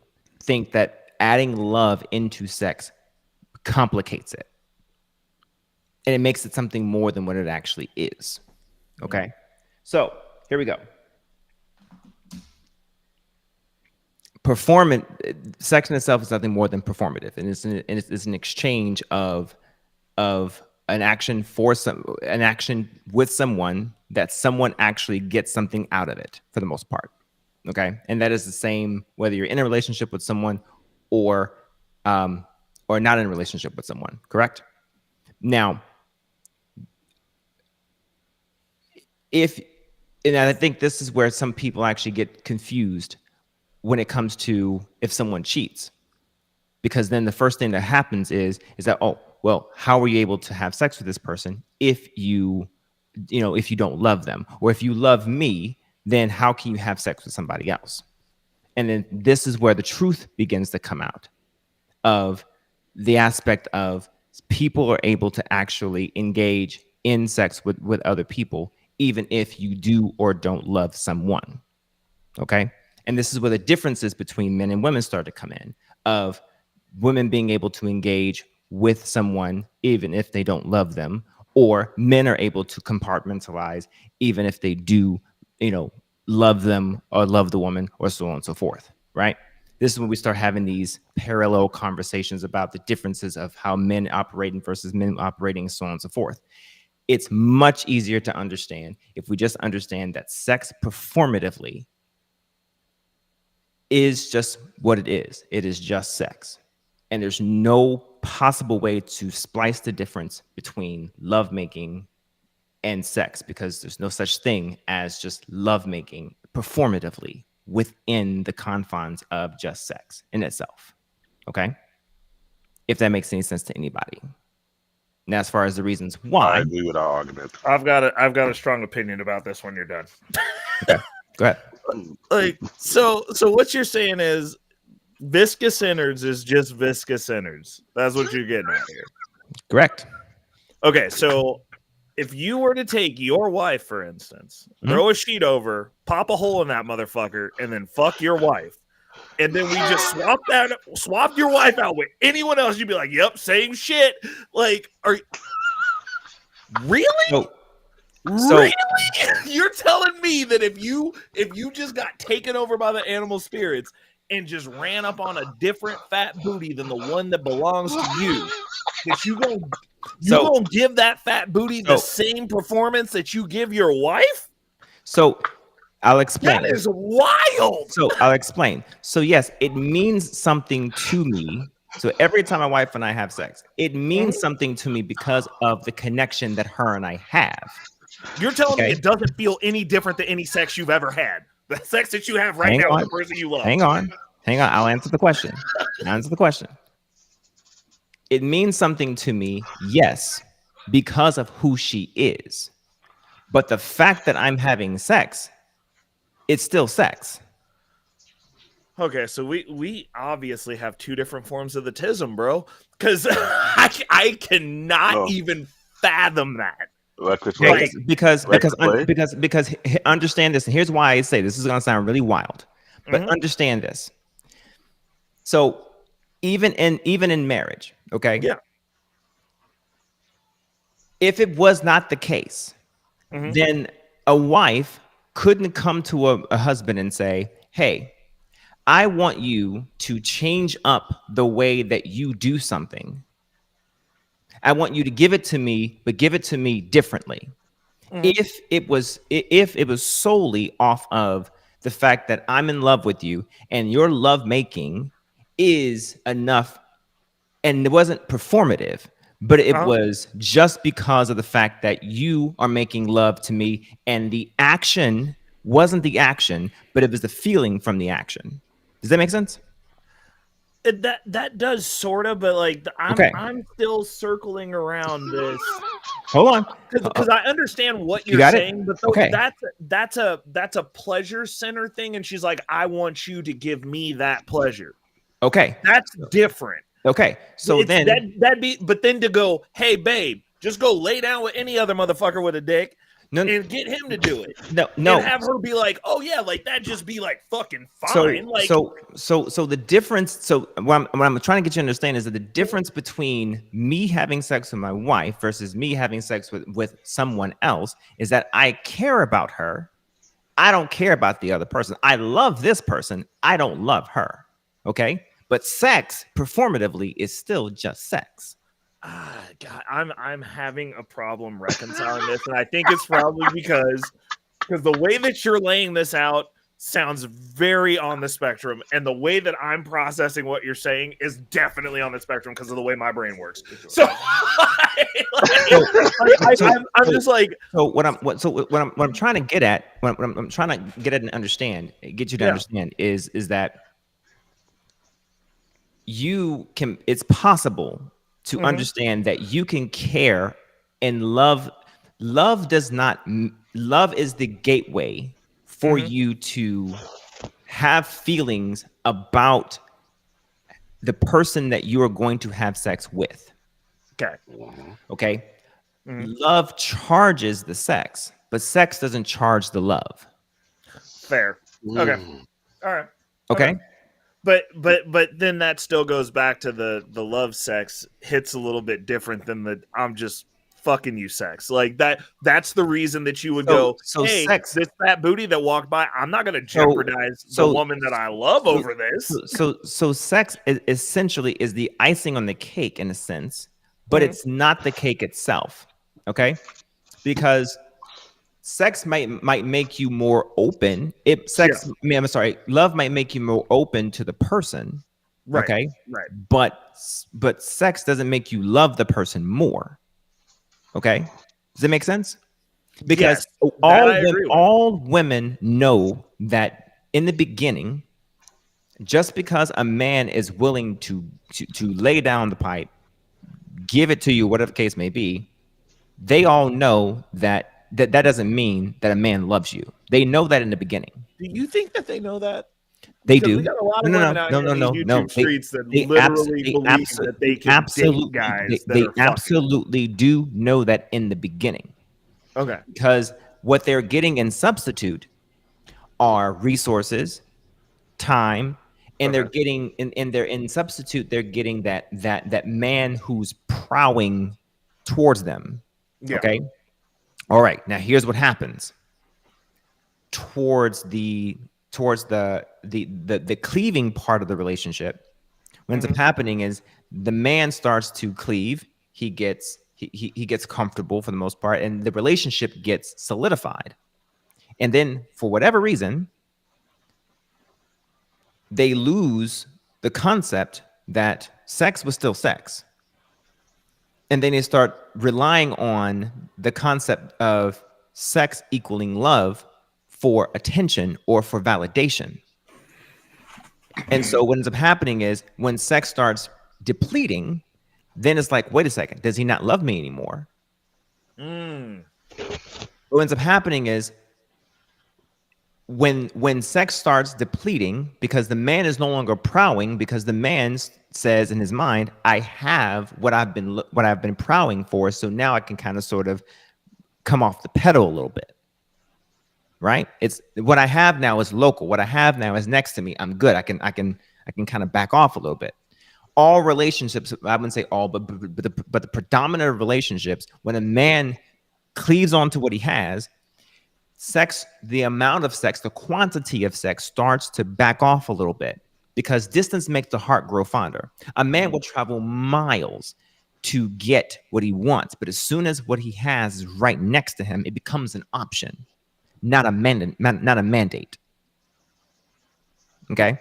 think that adding love into sex complicates it, and it makes it something more than what it actually is. Okay. So here we go. Sex in itself is nothing more than performative, and it's an exchange of an action with someone that someone actually gets something out of it for the most part. Okay. And that is the same whether you're in a relationship with someone or not in a relationship with someone. Correct. Now, and I think this is where some people actually get confused when it comes to if someone cheats, because then the first thing that happens is that, oh, well, how are you able to have sex with this person if you don't love them? Or if you love me, then how can you have sex with somebody else? And then this is where the truth begins to come out of the aspect of people are able to actually engage in sex with other people, even if you do or don't love someone. Okay. And this is where the differences between men and women start to come in, of women being able to engage with someone even if they don't love them, or men are able to compartmentalize even if they do, love them or love the woman, or so on and so forth, right? This is when we start having these parallel conversations about the differences of how men operating versus men operating, and so on and so forth. It's much easier to understand if we just understand that sex performatively is just what it is. It is just sex. And there's no possible way to splice the difference between lovemaking and sex, because there's no such thing as just lovemaking performatively within the confines of just sex in itself. Okay? If that makes any sense to anybody. Now, as far as the reasons I why, agree with our argument. I've got a strong opinion about this when you're done. okay, go ahead. Like, so what you're saying is viscous innards is just viscous innards. That's what you're getting at here. Correct. Okay, so if you were to take your wife, for instance, throw a sheet over, pop a hole in that motherfucker, and then fuck your wife, and then we just swap your wife out with anyone else, you'd be like, yep, same shit. Like, really? So Really? You're telling me that if you just got taken over by the animal spirits and just ran up on a different fat booty than the one that belongs to you, that you gonna give that fat booty the same performance that you give your wife? So I'll explain. That is wild. So I'll explain. So yes, it means something to me. So every time my wife and I have sex, it means something to me because of the connection that her and I have. You're telling me it doesn't feel any different than any sex you've ever had. The sex that you have right now with the person you love. Hang on. I'll answer the question. It means something to me, yes, because of who she is. But the fact that I'm having sex, it's still sex. Okay, so we obviously have two different forms of the tism, bro. Because I cannot even fathom that. Because understand this, and here's why I say this is going to sound really wild, but understand this. So even in marriage, okay? Yeah. If it was not the case, then a wife couldn't come to a husband and say, hey, I want you to change up the way that you do something. I want you to give it to me, but give it to me differently. If it was solely off of the fact that I'm in love with you and your love making is enough and it wasn't performative, but it Uh-huh. was just because of the fact that you are making love to me, and the action wasn't the action, but it was the feeling from the action. Does that make sense? That does sort of, but like Okay. I'm still circling around this Hold on. because I understand what You you're got it? saying, but Okay. that's a pleasure center thing, and she's like, I want you to give me that pleasure. Okay. That's different. Okay. So It's then that'd be, but then to go, hey babe, just go lay down with any other motherfucker with a dick no, and get him to do it. no. And have her be like, oh yeah, like that just be like fucking So fine. Like so the difference. So what I'm trying to get you to understand is that the difference between me having sex with my wife versus me having sex with someone else is that I care about her. I don't care about the other person. I love this person. I don't love her. Okay. But sex performatively is still just sex. God, I'm having a problem reconciling this, and I think it's probably because the way that you're laying this out sounds very on the spectrum, and the way that I'm processing what you're saying is definitely on the spectrum because of the way my brain works. So, I'm just like, So what I'm trying to get at, what I'm trying to get at and understand, get you to Yeah. understand is that it's possible to understand that you can care and love. Love is the gateway for you to have feelings about the person that you are going to have sex with. okay, Okay. Love charges the sex, but sex doesn't charge the love. fair, okay, all right, Okay. But then that still goes back to the love sex hits a little bit different than the I'm just fucking you sex. Like that's the reason that you would go, hey, sex. this fat booty that walked by, I'm not gonna jeopardize the woman that I love over this. So sex essentially is the icing on the cake in a sense, but it's not the cake itself. Okay. Because sex might make you more open. I'm sorry, love might make you more open to the person. Right. Okay. Right. But sex doesn't make you love the person more. Okay. Does it make sense? Because Yes, all women know that in the beginning, just because a man is willing to lay down the pipe, give it to you, whatever the case may be, they all know that doesn't mean that a man loves you. They know that in the beginning. Do you think that they know that? They Because do. we got a lot of women out here in these YouTube streets that literally believe that they can date guys that they are fucking. absolutely do know that in the beginning. Okay. Because what they're getting in substitute are resources, time, and they're getting in substitute, they're getting that man who's prowling towards them. Yeah. Okay. All right. Now here's what happens towards the cleaving part of the relationship. What ends up happening is the man starts to cleave. He gets comfortable for the most part, and the relationship gets solidified. And then for whatever reason, they lose the concept that sex was still sex. And then they start relying on the concept of sex equaling love for attention or for validation. And so what ends up happening is when sex starts depleting, then it's like, wait a second, does he not love me anymore? What ends up happening is when sex starts depleting, because the man is no longer prowling, because the man says in his mind, I have what I've been prowling for, so now I can kind of sort of come off the pedal a little bit. Right? It's what I have now is local. What I have now is next to me. I'm good. I can kind of back off a little bit. All relationships, I wouldn't say all, but the predominant relationships, when a man cleaves onto what he has, sex, the amount of sex, the quantity of sex starts to back off a little bit, because distance makes the heart grow fonder. A man will travel miles to get what he wants, but as soon as what he has is right next to him, it becomes an option, not a mandate. Okay?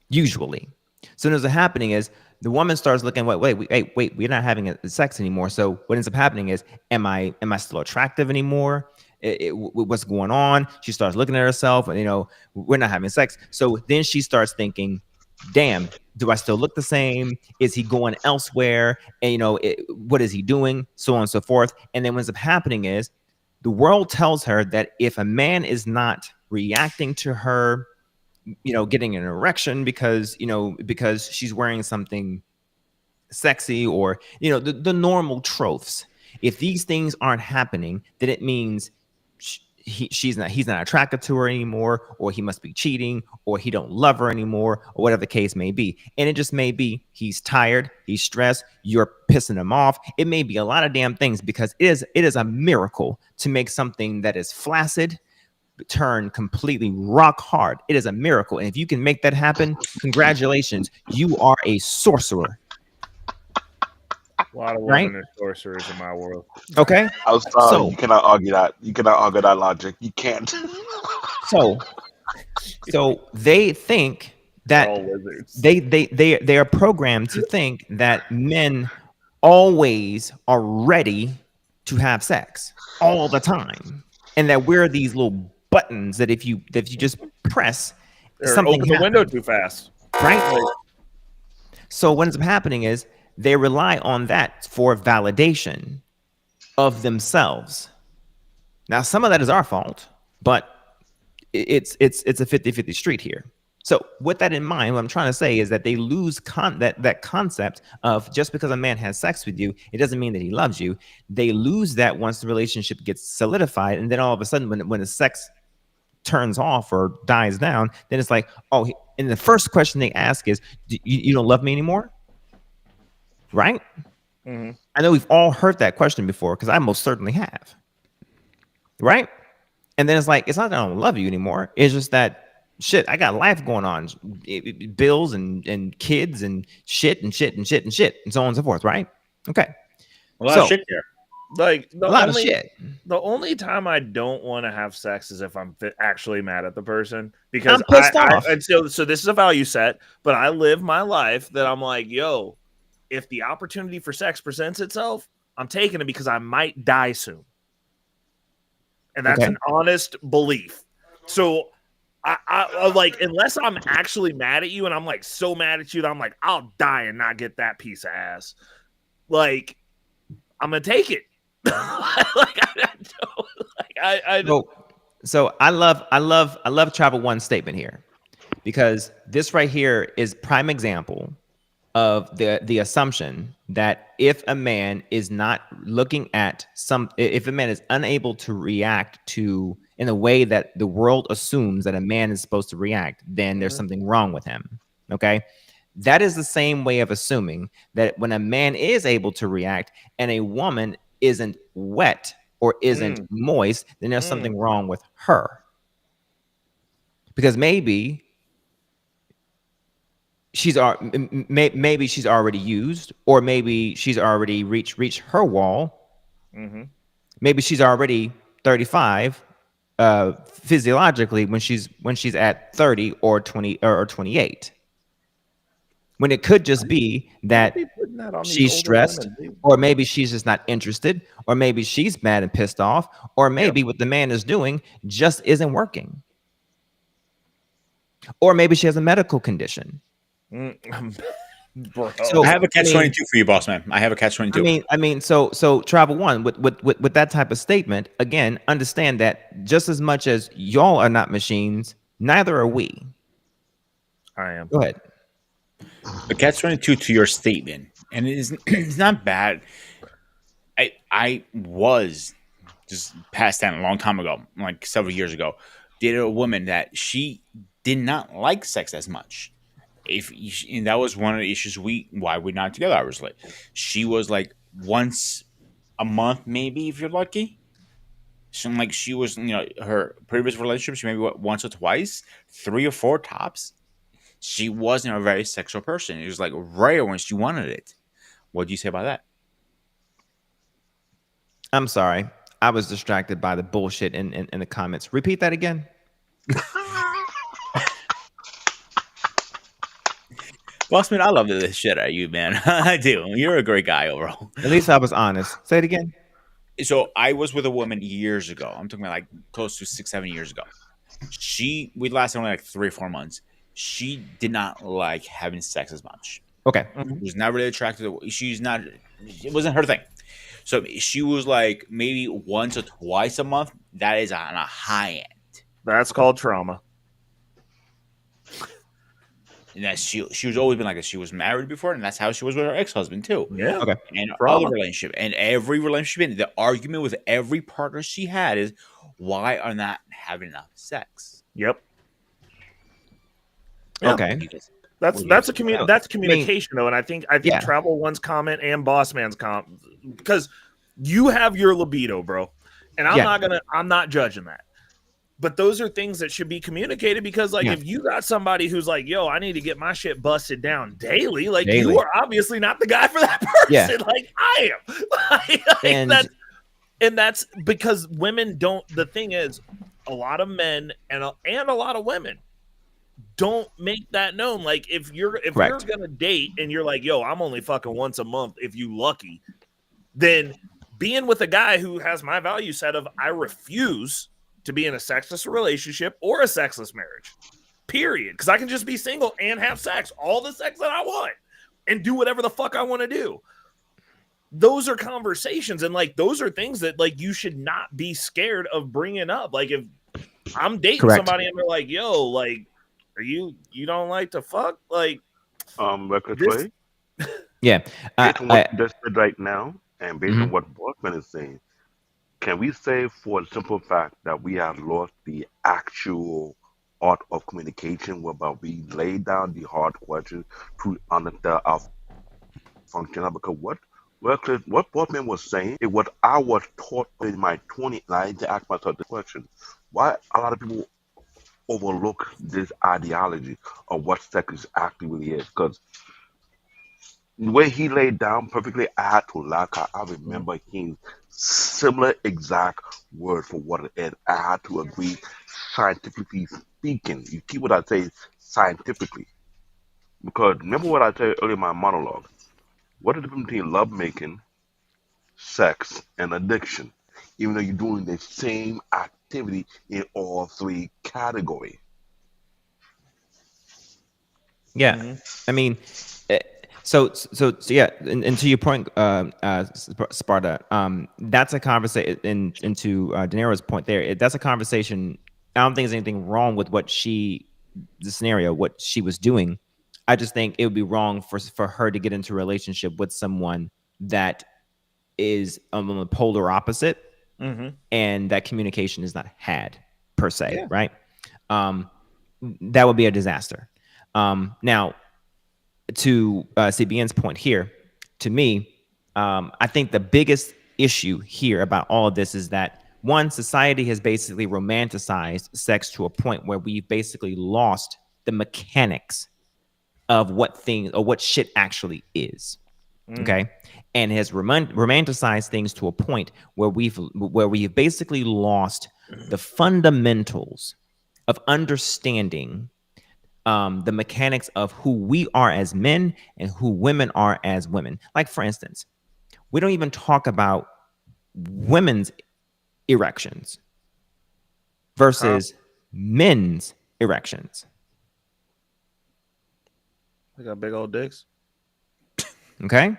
Usually. So what's happening is the woman starts looking, wait, we're not having sex anymore. So what ends up happening is, am I still attractive anymore? What's going on? She starts looking at herself, and we're not having sex. So then she starts thinking, damn, do I still look the same? Is he going elsewhere? And what is he doing? So on and so forth. And then what ends up happening is, the world tells her that if a man is not reacting to her, getting an erection because she's wearing something sexy, or the normal tropes, if these things aren't happening, then it means he's not attracted to her anymore, or he must be cheating, or he don't love her anymore, or whatever the case may be. And it just may be he's tired, he's stressed, you're pissing him off. It may be a lot of damn things, because it is a miracle to make something that is flaccid turn completely rock hard. It is a miracle. And if you can make that happen, congratulations, you are a sorcerer. A lot of Right? women are sorcerers in my world. Okay. I'm sorry, So- you cannot argue that. You cannot argue that logic. You can't. So they think that All wizards. they are programmed to think that men always are ready to have sex all the time, and that we're these little buttons that if you just press, Or something open the happens, window too fast. right? So what ends up happening is they rely on that for validation of themselves. Now, some of that is our fault, but it's a 50-50 street here. So with that in mind, what I'm trying to say is that they lose that concept of, just because a man has sex with you, it doesn't mean that he loves you. They lose that once the relationship gets solidified, and then all of a sudden, when the sex turns off or dies down, then it's like, oh, and the first question they ask is, you don't love me anymore? Right? Mm-hmm. I know we've all heard that question before, because I most certainly have. Right? And then it's like, it's not that I don't love you anymore. It's just that, shit, I got life going on, bills and kids and shit and so on and so forth. Right? Okay. A lot of shit there. Like A lot of shit. The only time I don't want to have sex is if I'm actually mad at the person, because I'm pissed off. and so this is a value set, but I live my life that I'm like, yo, if the opportunity for sex presents itself, I'm taking it, because I might die soon. And that's Okay. an honest belief. So I like, unless I'm actually mad at you, and I'm like so mad at you that I'm like, I'll die and not get that piece of ass, like, I'm gonna take it. So I love Travel One's statement here, because this right here is prime example of the assumption that if a man is not looking at if a man is unable to react to in a way that the world assumes that a man is supposed to react, then there's something wrong with him. Okay. That is the same way of assuming that when a man is able to react and a woman isn't wet or isn't moist, then there's something wrong with her. Because maybe maybe she's already used, or maybe she's already reached her wall. Mm-hmm. Maybe she's already 35 physiologically when she's at 30 or 20 or 28. When it could just be that she's stressed, or maybe she's just not interested, or maybe she's mad and pissed off, or maybe what the man is doing just isn't working. Or maybe she has a medical condition. Bro. So I have a catch-22 for you, boss man. I have a catch-22. I mean, so Travel One, with that type of statement, again, understand that just as much as y'all are not machines, neither are we. I am. Go ahead. A catch-22 to your statement, and it's not bad. I was just past that a long time ago, like several years ago, dated a woman that she did not like sex as much. And that was one of the issues why we're not together. Obviously, she was like once a month, maybe if you're lucky. So like she was, her previous relationships, maybe once or twice, 3 or 4 tops. She wasn't a very sexual person. It was like rare when she wanted it. What do you say about that? I'm sorry, I was distracted by the bullshit in the comments. Repeat that again. Bossman, I love this shit out of you, man. I do. You're a great guy overall. At least I was honest. Say it again. So I was with a woman years ago. I'm talking about like close to 6, 7 years ago. We lasted only like 3 or 4 months. She did not like having sex as much. Okay. She was not really attracted to. She's not. It wasn't her thing. So she was like maybe once or twice a month. That is on a high end. That's called trauma. And that she was always been like this. She was married before, and that's how she was with her ex-husband too. Yeah. Okay. And Trauma. other relationship, and every relationship, the argument with every partner she had is, why are not having enough sex? Yep. Yeah. Okay. Because That's Well, that's yeah. a that's communication though, and I think Yeah. Travel One's comment and Boss Man's comment, because you have your libido, bro, and I'm not judging that, but those are things that should be communicated, because like Yeah. if you got somebody who's like, yo, I need to get my shit busted down daily, like Daily. you are obviously not the guy for that person. Yeah. Like I am. And- that's because women don't. The thing is, a lot of men and a lot of women don't make that known. Like if you're Correct. gonna date and you're like, yo, I'm only fucking once a month if you lucky, then being with a guy who has my value set of I refuse to be in a sexless relationship or a sexless marriage, period, because I can just be single and have sex, all the sex that I want, and do whatever the fuck I want to do. Those are conversations, and like those are things that like you should not be scared of bringing up. Like if I'm dating Correct. somebody and they're like, yo, like, are you don't like to fuck? Like Record This- play. Yeah. Based on what you just said right now, and based Mhm. on what Bossman is saying, can we say for the simple fact that we have lost the actual art of communication, whereby we lay down the hard questions to understand our function? Because what Bossman was saying is what I was taught in my 20s, and I had to ask myself the question: why a lot of people overlook this ideology of what sex actually really is? Because the way he laid down perfectly, I had to laugh. I remember hearing similar exact word for what it is. I had to agree, scientifically speaking. You keep what I say, scientifically. Because remember what I said earlier in my monologue. What is the difference between love making, sex, and addiction? Even though you're doing the same activity in all three categories. Yeah. I mean, eh, so yeah, and to your point, Sparta, that's a conversation. Into De Niro's point there, that's a conversation. I don't think there's anything wrong with what the scenario, what she was doing. I just think it would be wrong for her to get into a relationship with someone that is on the polar opposite, and that communication is not had per se, right? That would be a disaster. Now, to CBN's point here, to me, I think the biggest issue here about all of this is that one, society has basically romanticized sex to a point where we've basically lost the mechanics of what things or what shit actually is. Okay, and has romanticized things to a point where we've basically lost the fundamentals of understanding the mechanics of who we are as men and who women are as women. Like, for instance, we don't even talk about women's erections versus men's erections. They got big old dicks. Okay.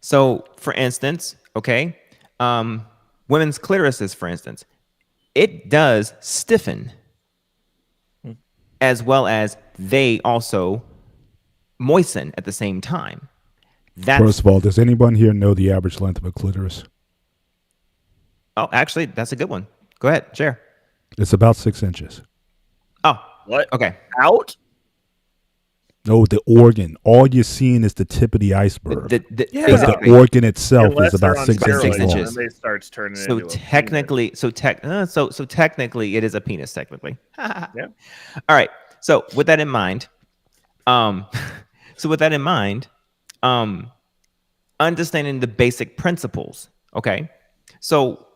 So, for instance, okay, women's clitorises, for instance, it does stiffen, as well as they also moisten at the same time. First of all, does anyone here know the average length of a clitoris? Oh, actually, that's a good one. Go ahead, share. It's about 6 inches. Oh, What? okay. Out? No, the organ. All you're seeing is the tip of the iceberg. Yeah. But Exactly. the organ itself Unless is they're about on 6 steroids, inches long. inches. and they starts turning So into a technically, so technically, it is a penis. Technically. Yeah. All right. So with that in mind, understanding the basic principles. Okay. So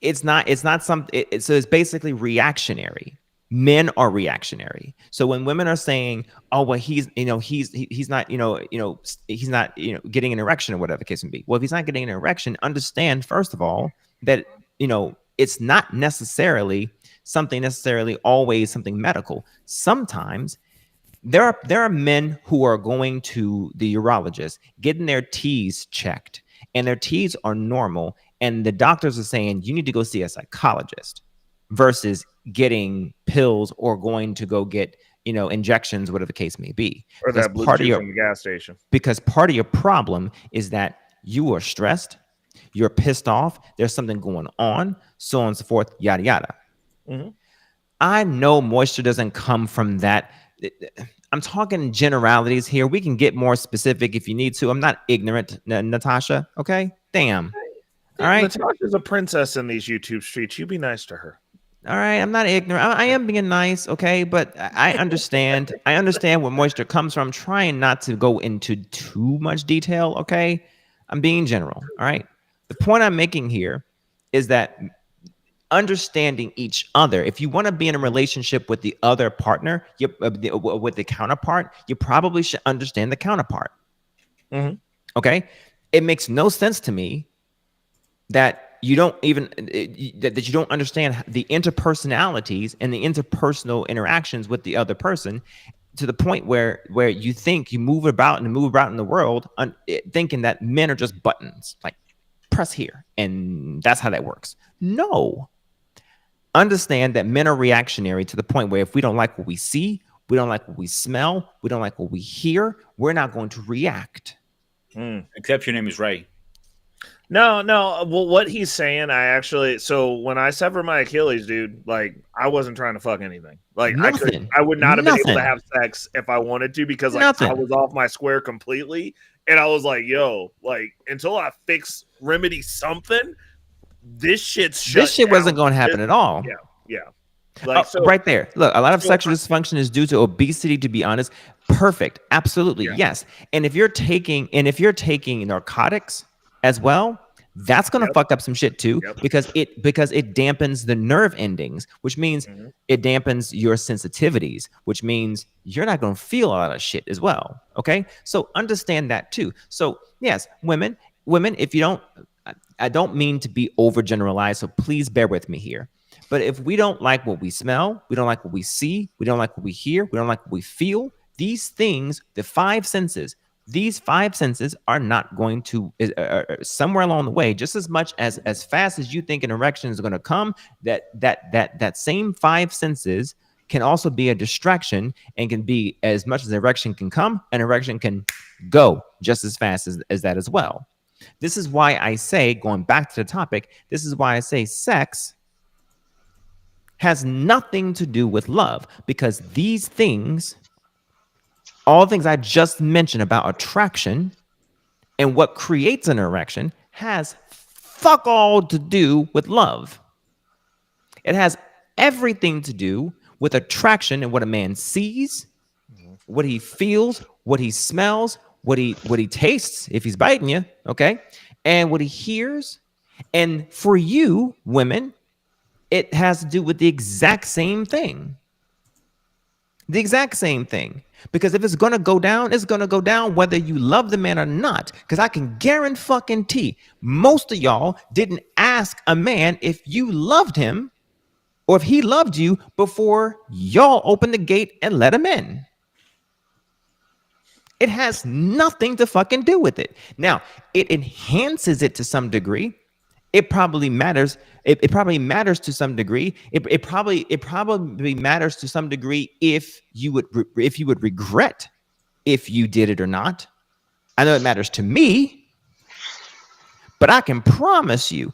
it's not so it's basically reactionary. Men are reactionary. So when women are saying, "Oh, well, he's not he's not getting an erection or whatever the case may be," well, if he's not getting an erection, understand first of all that it's not necessarily always something medical. Sometimes there are men who are going to the urologist, getting their T's checked, and their T's are normal, and the doctors are saying you need to go see a psychologist versus getting pills or going to go get injections, whatever the case may be. Or that Bluetooth from the gas station. Because part of your problem is that you are stressed, you're pissed off, there's something going on, so on and so forth, yada yada. Mhm. I know moisture doesn't come from that. I'm talking generalities here. We can get more specific if you need to. I'm not ignorant, Natasha. Okay? Damn. All right. Natasha's a princess in these YouTube streets. You be nice to her. All right. I'm not ignorant. I am being nice. Okay. But I understand. I understand where moisture comes from. I'm trying not to go into too much detail. Okay. I'm being general. All right. The point I'm making here is that understanding each other. If you want to be in a relationship with the other partner, with the counterpart, you probably should understand the counterpart. Mm-hmm. Okay, it makes no sense to me that you don't even that you don't understand the interpersonalities and the interpersonal interactions with the other person, to the point where you think you move about in the world thinking that men are just buttons, like press here and that's how that works. No. Understand that men are reactionary to the point where if we don't like what we see, we don't like what we smell, we don't like what we hear, we're not going to react. Except your name is Ray. No. Well, what he's saying, so when I severed my Achilles, dude, like I wasn't trying to fuck anything. Like I would not have been able to have sex if I wanted to, because like I was off my square completely. And I was like, yo, like until I remedy something, this shit wasn't going to happen at all. Yeah. Like, right there. Look, a lot of sexual dysfunction is due to obesity, to be honest. Perfect. Absolutely. Yes. And if you're taking narcotics as well, that's going to fuck up some shit too, because it dampens the nerve endings, which means it dampens your sensitivities, which means you're not going to feel a lot of shit as well. Okay. So understand that too. So yes, women, if you don't, I don't mean to be overgeneralized, so please bear with me here. But if we don't like what we smell, we don't like what we see, we don't like what we hear, we don't like what we feel, these things, the five senses are not going to, somewhere along the way, just as much as fast as you think an erection is going to come, that same five senses can also be a distraction, and can be, as much as an erection can come, an erection can go just as fast as that as well. This is why I say, going back to the topic, this is why I say sex has nothing to do with love, because these things, all the things I just mentioned about attraction and what creates an erection, has fuck all to do with love. It has everything to do with attraction and what a man sees, what he feels, what he smells, what he tastes if he's biting you, okay, and what he hears. And for you women, it has to do with the exact same thing. The exact same thing. Because if it's going to go down, it's going to go down whether you love the man or not. Because I can guarantee most of y'all didn't ask a man if you loved him or if he loved you before y'all opened the gate and let him in. It has nothing to fucking do with it. Now, it enhances it to some degree. It probably matters. It probably matters to some degree. It probably matters to some degree if you would regret if you did it or not. I know it matters to me, but I can promise you,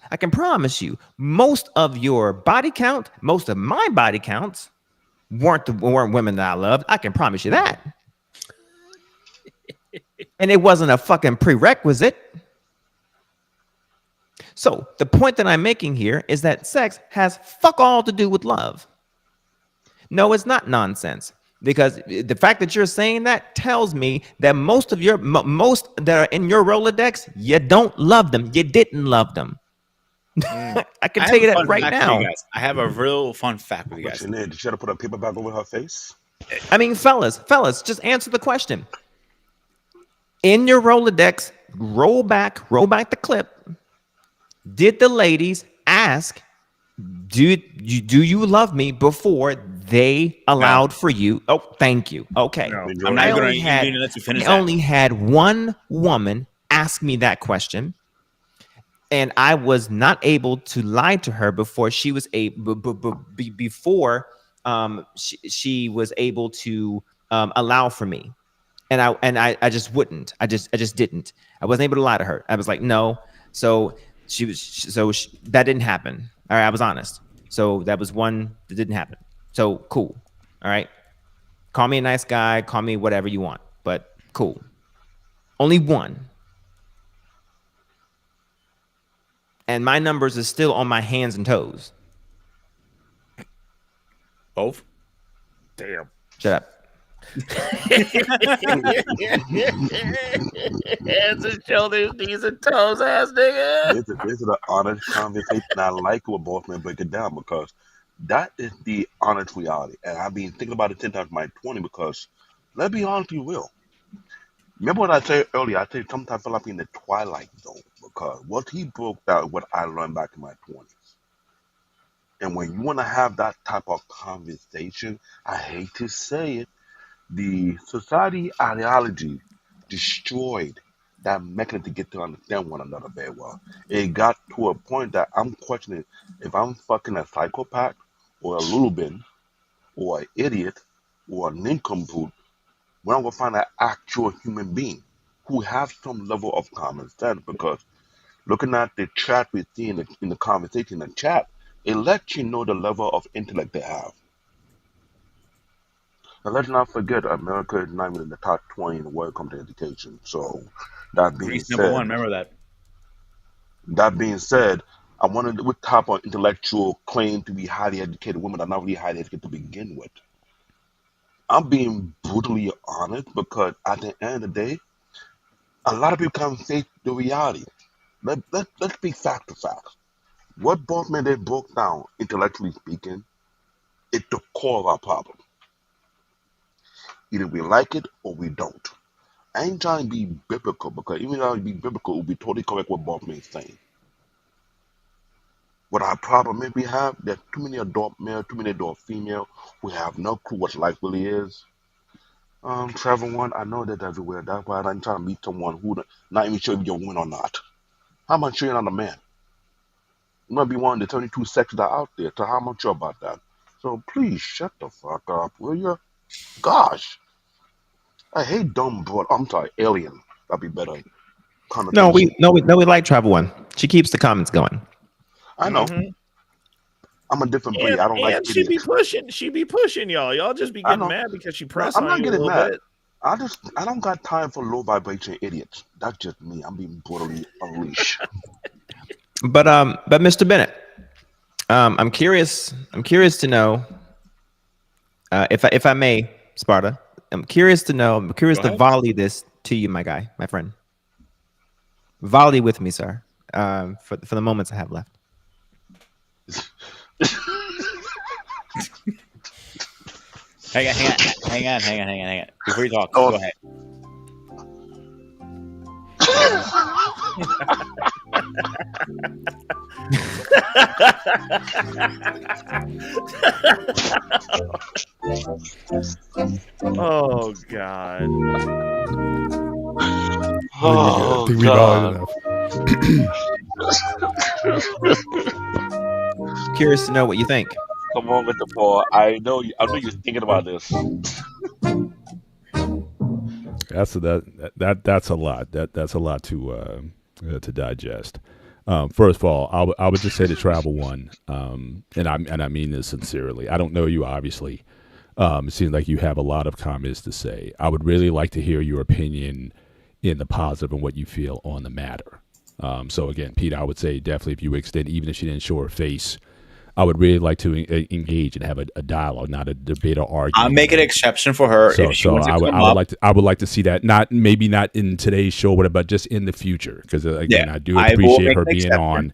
most of your body count, most of my body counts weren't women that I loved. I can promise you that. And it wasn't a fucking prerequisite. So the point that I'm making here is that sex has fuck all to do with love. No, it's not nonsense, because the fact that you're saying that tells me that most that are in your Rolodex, you don't love them. You didn't love them. I can I tell have you a that fun right fact for now. you guys. I have a real fun fact with you What guys. she did? Did she have to put a paper bag over her face? I mean, fellas, just answer the question. In your Rolodex, roll back the clip. Did the ladies ask, do you love me before they allowed for you? Oh, thank you. Okay. No. I'm not even going to let you finish I that. only had one woman ask me that question, and I was not able to lie to her before she was before she was able to allow for me. And I just wouldn't. I just didn't. I wasn't able to lie to her. I was like, no. So that didn't happen. All right, I was honest. So that was one that didn't happen. So cool. All right. Call me a nice guy. Call me whatever you want. But cool. Only one. And my numbers is still on my hands and toes. Both? Damn. Shut up. Hands and shoulders, knees and toes, ass nigga. This is an honest conversation. I like what both men break it down because that is the honest reality. And I've been thinking about it 10 times my 20 because let's be honest, you will. Remember what I said earlier? I said sometimes I feel like I'm in the twilight zone because what he broke down, what I learned back in my 20s. And when you want to have that type of conversation, I hate to say it, the society ideology destroyed that mechanism to get to understand one another very well. It got to a point that I'm questioning if I'm fucking a psychopath or a lulubin or an idiot or a nincompoop, when I'm gonna find an actual human being who has some level of common sense. Because looking at the chat we see in the conversation in the chat, it lets you know the level of intellect they have. And let's not forget, America is not even in the top 20 in the world when it comes to education. So, that being Greece number said, one. Remember that. that being said, I wanted what type of intellectual claim to be highly educated women are not really highly educated to begin with. I'm being brutally honest because at the end of the day, a lot of people can't face the reality. Let's be fact to fact. What both men they broke down, intellectually speaking, it's the core of our problem. Either we like it or we don't. I ain't trying to be biblical because even though it be biblical, it would be totally correct what both men saying. What our problem is we have, there's too many adult male, too many adult female who have no clue what life really is. Travel one, I know that everywhere. That's why I'm trying to meet someone who not even sure if you're a woman or not. How much sure you're not a man? You might be one of the 32 sexes that are out there. So how much sure about that? So please shut the fuck up, will you? Gosh, I hate dumb broad. I'm sorry, alien. That'd be better. No, we Connotation. like Travel One. She keeps the comments going. I know. Mhm. I'm a different breed. I don't like And she be idiots. pushing y'all. Y'all just be I getting know. mad because she No, press I'm on not you a getting little mad. bit. I don't got time for low vibration idiots. That's just me. I'm being brutally unleashed. But Mr. Bennett, I'm curious to know if I may, Sparta. I'm curious to volley this to you, my guy, my friend. Volley with me, sir. For the moments I have left. Hang on. Before you talk, Oh. go ahead. Oh God. Oh, I think we God. enough. Curious to know what you think. Come on, Mr. Paul. I know you're thinking about this. That's a lot. That's a lot to digest. First of all, I would just say to Travel One, and I mean this sincerely. I don't know you, obviously. It seems like you have a lot of comments to say. I would really like to hear your opinion in the positive and what you feel on the matter. So again, Pete, I would say definitely if you extend, even if she didn't show her face, I would really like to engage and have a dialogue, not a debate or argument. I'll make an exception for her. So, if she wants to I come up. would like to see that, not in today's show, but just in the future, because again, Yeah, I do I will appreciate make her an being exception. on,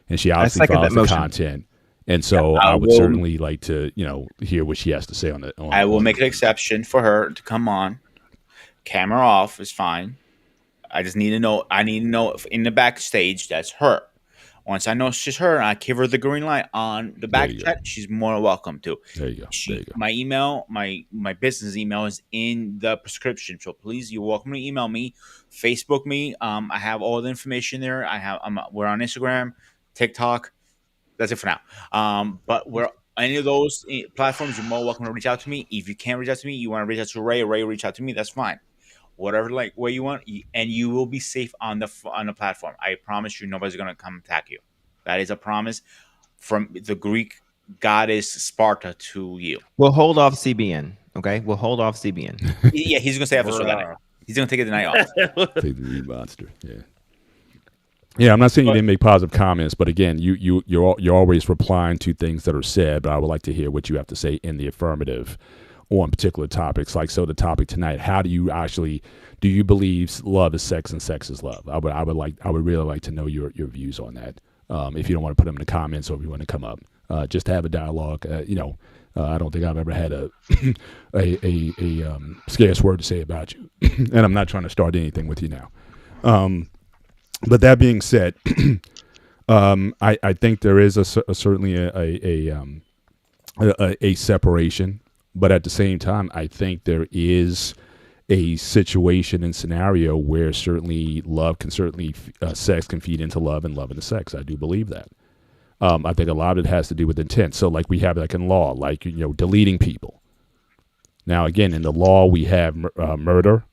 and she obviously second follows that the motion. content. And so I I would will- certainly like to, hear what she has to say on it. I will make an exception for her to come on. Camera off is fine. I just need to know. I need to know if in the backstage that's her. Once I know she's her, and I give her the green light on the back you go. chat, she's more than welcome to. There you go. There you go. My email, my business email is in the prescription. So please, you're welcome to email me, Facebook me. I have all the information there. We're on Instagram, TikTok. That's it for now. But we're any of those platforms, you're more welcome to reach out to me. If you can't reach out to me, you want to reach out to Ray, or Ray reach out to me, that's fine. Whatever, like where you want, and you will be safe on the platform. I promise you, nobody's gonna come attack you. That is a promise from the Greek goddess Sparta to you. We'll hold off CBN. Okay, we'll hold off CBN. Yeah, he's gonna stay after that night. He's gonna take it the night off. Take the meat monster. Yeah. Yeah, I'm not saying you didn't make positive comments, but again, you're always replying to things that are said. But I would like to hear what you have to say in the affirmative on particular topics. Like, so the topic tonight: how do you believe love is sex and sex is love? I would really like to know your views on that. If you don't want to put them in the comments, or if you want to come up, just to have a dialogue. I don't think I've ever had a scarce word to say about you, and I'm not trying to start anything with you now. But that being said, I think there is certainly a separation, but at the same time, I think there is a situation and scenario where certainly sex can feed into love and love into sex. I do believe that. I think a lot of it has to do with intent. So like we have like in law, like, deleting people. Now, again, in the law, we have murder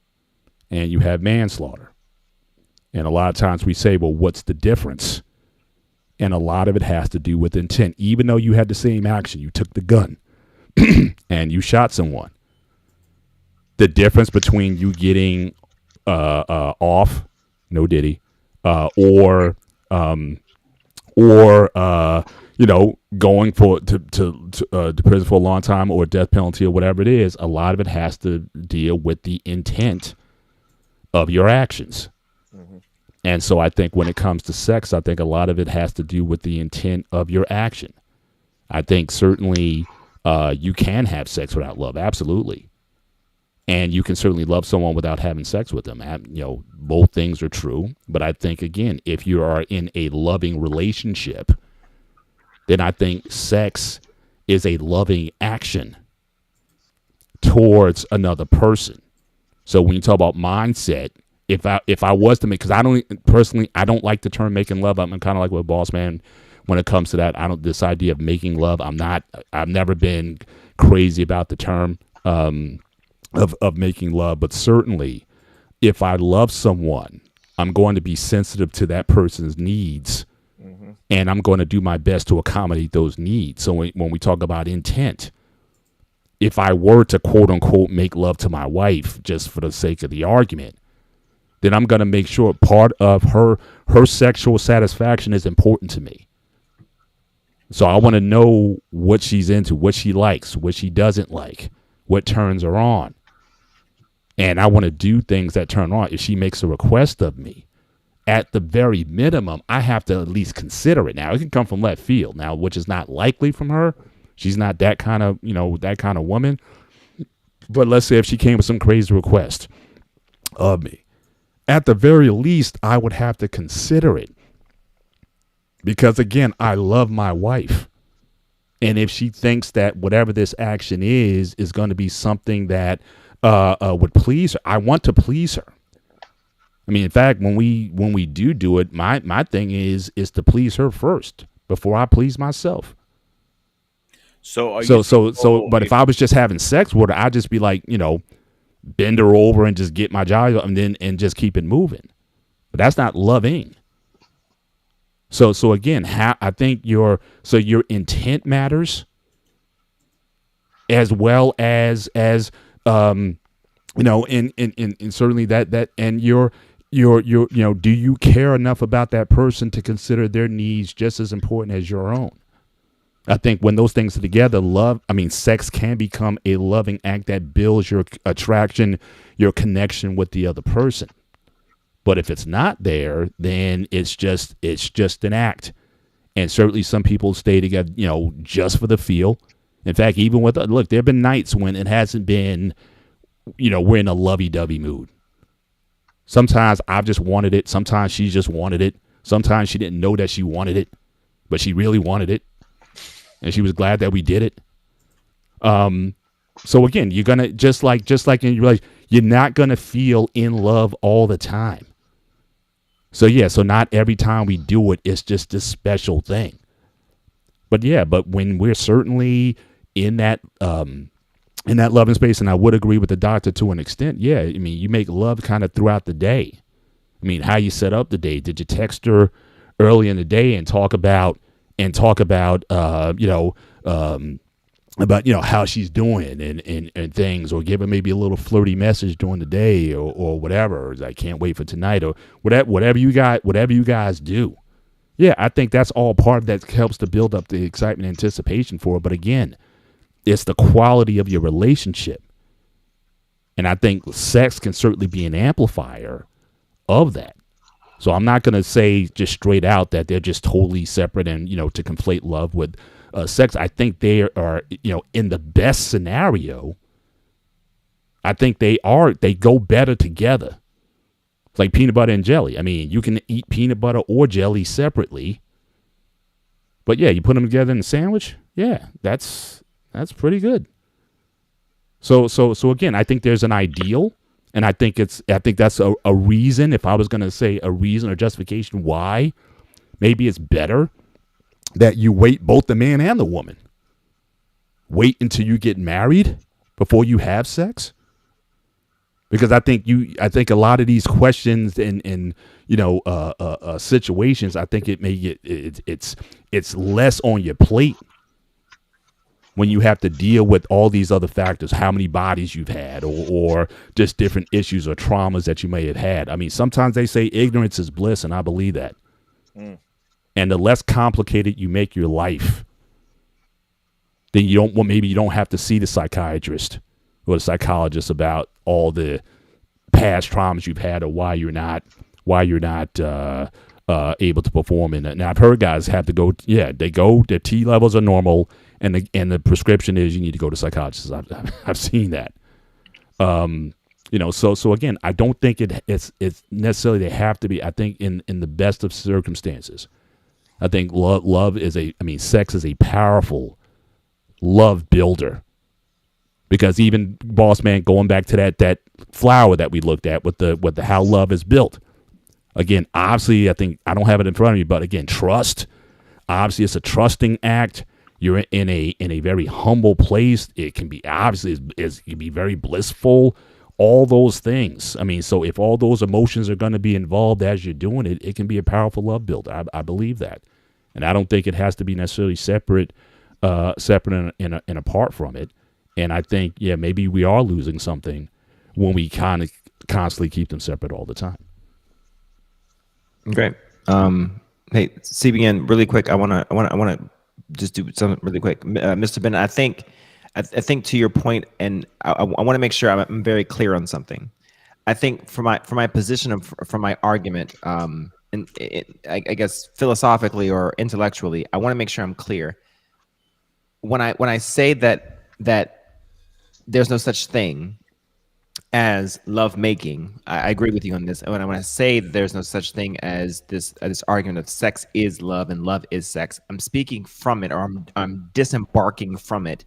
and you have manslaughter. And a lot of times we say, well, what's the difference? And a lot of it has to do with intent. Even though you had the same action, you took the gun and you shot someone. The difference between you getting off, no diddy, or going to prison for a long time or death penalty or whatever it is, a lot of it has to deal with the intent of your actions. Mm-hmm. And so I think when it comes to sex, I think a lot of it has to do with the intent of your action. I think certainly you can have sex without love, absolutely. And you can certainly love someone without having sex with them. Both things are true. But I think, again, if you are in a loving relationship, then I think sex is a loving action towards another person. So when you talk about mindset, if I was to make, because I don't like the term making love. I'm kind of like with Boss Man when it comes to that. This idea of making love. I've never been crazy about the term of making love, but certainly if I love someone, I'm going to be sensitive to that person's needs, mm-hmm. and I'm going to do my best to accommodate those needs. So when we talk about intent, if I were to quote unquote make love to my wife just for the sake of the argument, then I'm going to make sure part of her sexual satisfaction is important to me. So I want to know what she's into, what she likes, what she doesn't like, what turns her on. And I want to do things that turn her on. If she makes a request of me, at the very minimum, I have to at least consider it. Now, it can come from left field now, which is not likely from her. She's not that kind of woman. But let's say if she came with some crazy request of me, at the very least, I would have to consider it. Because, again, I love my wife. And if she thinks that whatever this action is going to be something that would please her, I want to please her. I mean, in fact, when we do it, my thing is to please her first before I please myself. But if I was just having sex with her, I'd just be like, bend her over and just get my job and just keep it moving. But that's not loving. So again, I think your intent matters, as well as and certainly that and your do you care enough about that person to consider their needs just as important as your own? I think when those things are together, sex can become a loving act that builds your attraction, your connection with the other person. But if it's not there, then it's just an act. And certainly some people stay together, just for the feel. In fact, even with, look, there have been nights when it hasn't been, we're in a lovey-dovey mood. Sometimes I've just wanted it. Sometimes she just wanted it. Sometimes she didn't know that she wanted it, but she really wanted it. And she was glad that we did it. So again, you're going to, just like in your life, you're not going to feel in love all the time. So yeah, so not every time we do it, it's just this special thing. But yeah, but when we're certainly in that loving space, and I would agree with the doctor to an extent. Yeah, I mean, you make love kind of throughout the day. I mean, how you set up the day. Did you text her early in the day and talk about how she's doing and things, or give her maybe a little flirty message during the day or whatever. I can't wait for tonight, or whatever you guys do. Yeah, I think that's all part of that helps to build up the excitement and anticipation for it. But again, it's the quality of your relationship. And I think sex can certainly be an amplifier of that. So I'm not going to say just straight out that they're just totally separate and, to conflate love with sex. I think they are, in the best scenario, I think they go better together. It's like peanut butter and jelly. I mean, you can eat peanut butter or jelly separately. But yeah, you put them together in a sandwich. Yeah, that's pretty good. So again, I think there's an ideal, and I think that's a reason. If I was going to say a reason or justification why, maybe it's better that you wait, both the man and the woman. Wait until you get married before you have sex. Because I think a lot of these questions and situations, I think it's less on your plate when you have to deal with all these other factors, how many bodies you've had, or just different issues or traumas that you may have had. I mean, sometimes they say ignorance is bliss, and I believe that. And the less complicated you make your life, then maybe you don't have to see the psychiatrist or the psychologist about all the past traumas you've had, or why you're not able to perform in it. Now, I've heard guys have to go. Yeah, their T levels are normal, and the prescription is you need to go to psychologists. I've seen that. So again, I don't think it's necessarily they have to be. I think in the best of circumstances, I think sex is a powerful love builder. Because even boss man, going back to that flower that we looked at with the how love is built. Again, obviously, I think I don't have it in front of me, but again, trust. Obviously, it's a trusting act. You're in a very humble place. It can be obviously it can be very blissful. All those things. I mean, so if all those emotions are going to be involved as you're doing it, it can be a powerful love builder. I believe that, and I don't think it has to be necessarily separate and apart from it. And I think, yeah, maybe we are losing something when we kind of constantly keep them separate all the time. Great. Hey, CBN, really quick. I want to just do something really quick, Mr. Bennett. I think to your point, and I want to make sure I'm very clear on something. I think for my position from my argument, and I guess philosophically or intellectually, I want to make sure I'm clear. When I say that there's no such thing as love making, I agree with you on this. And when I say that there's no such thing as this argument of sex is love and love is sex, I'm speaking from it, or I'm disembarking from it,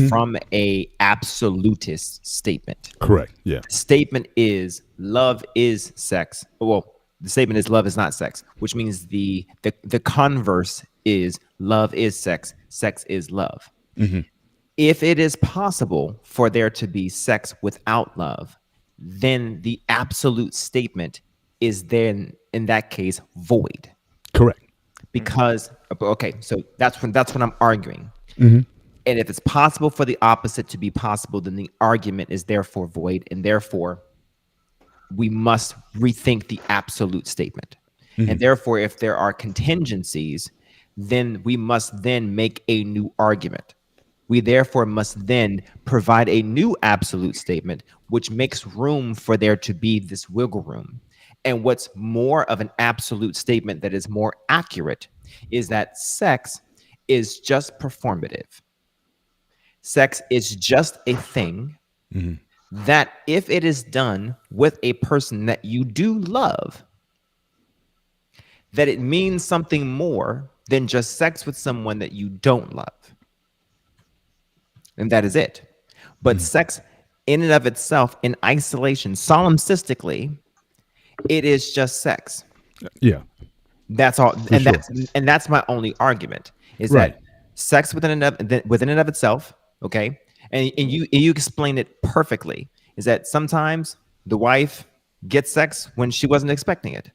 from a absolutist statement. Correct. Yeah. The statement is love is sex. Well, the statement is love is not sex, which means the converse is love is sex. Sex is love. If it is possible for there to be sex without love, then the absolute statement is then, in that case, void. Correct. Because, okay, so that's when I'm arguing. And if it's possible for the opposite to be possible, then the argument is therefore void, and therefore we must rethink the absolute statement. And therefore, if there are contingencies, then we must then make a new argument. We therefore must then provide a new absolute statement, which makes room for there to be this wiggle room. And what's more of an absolute statement that is more accurate is that sex is just performative. Sex is just a thing that if it is done with a person that you do love, that it means something more than just sex with someone that you don't love. And that is it. But sex in and of itself, in isolation, solipsistically, it is just sex. Yeah. That's all. For And sure. that's my only argument is Right. that sex within and of itself, okay? And you explain it perfectly, is that sometimes the wife gets sex when she wasn't expecting it.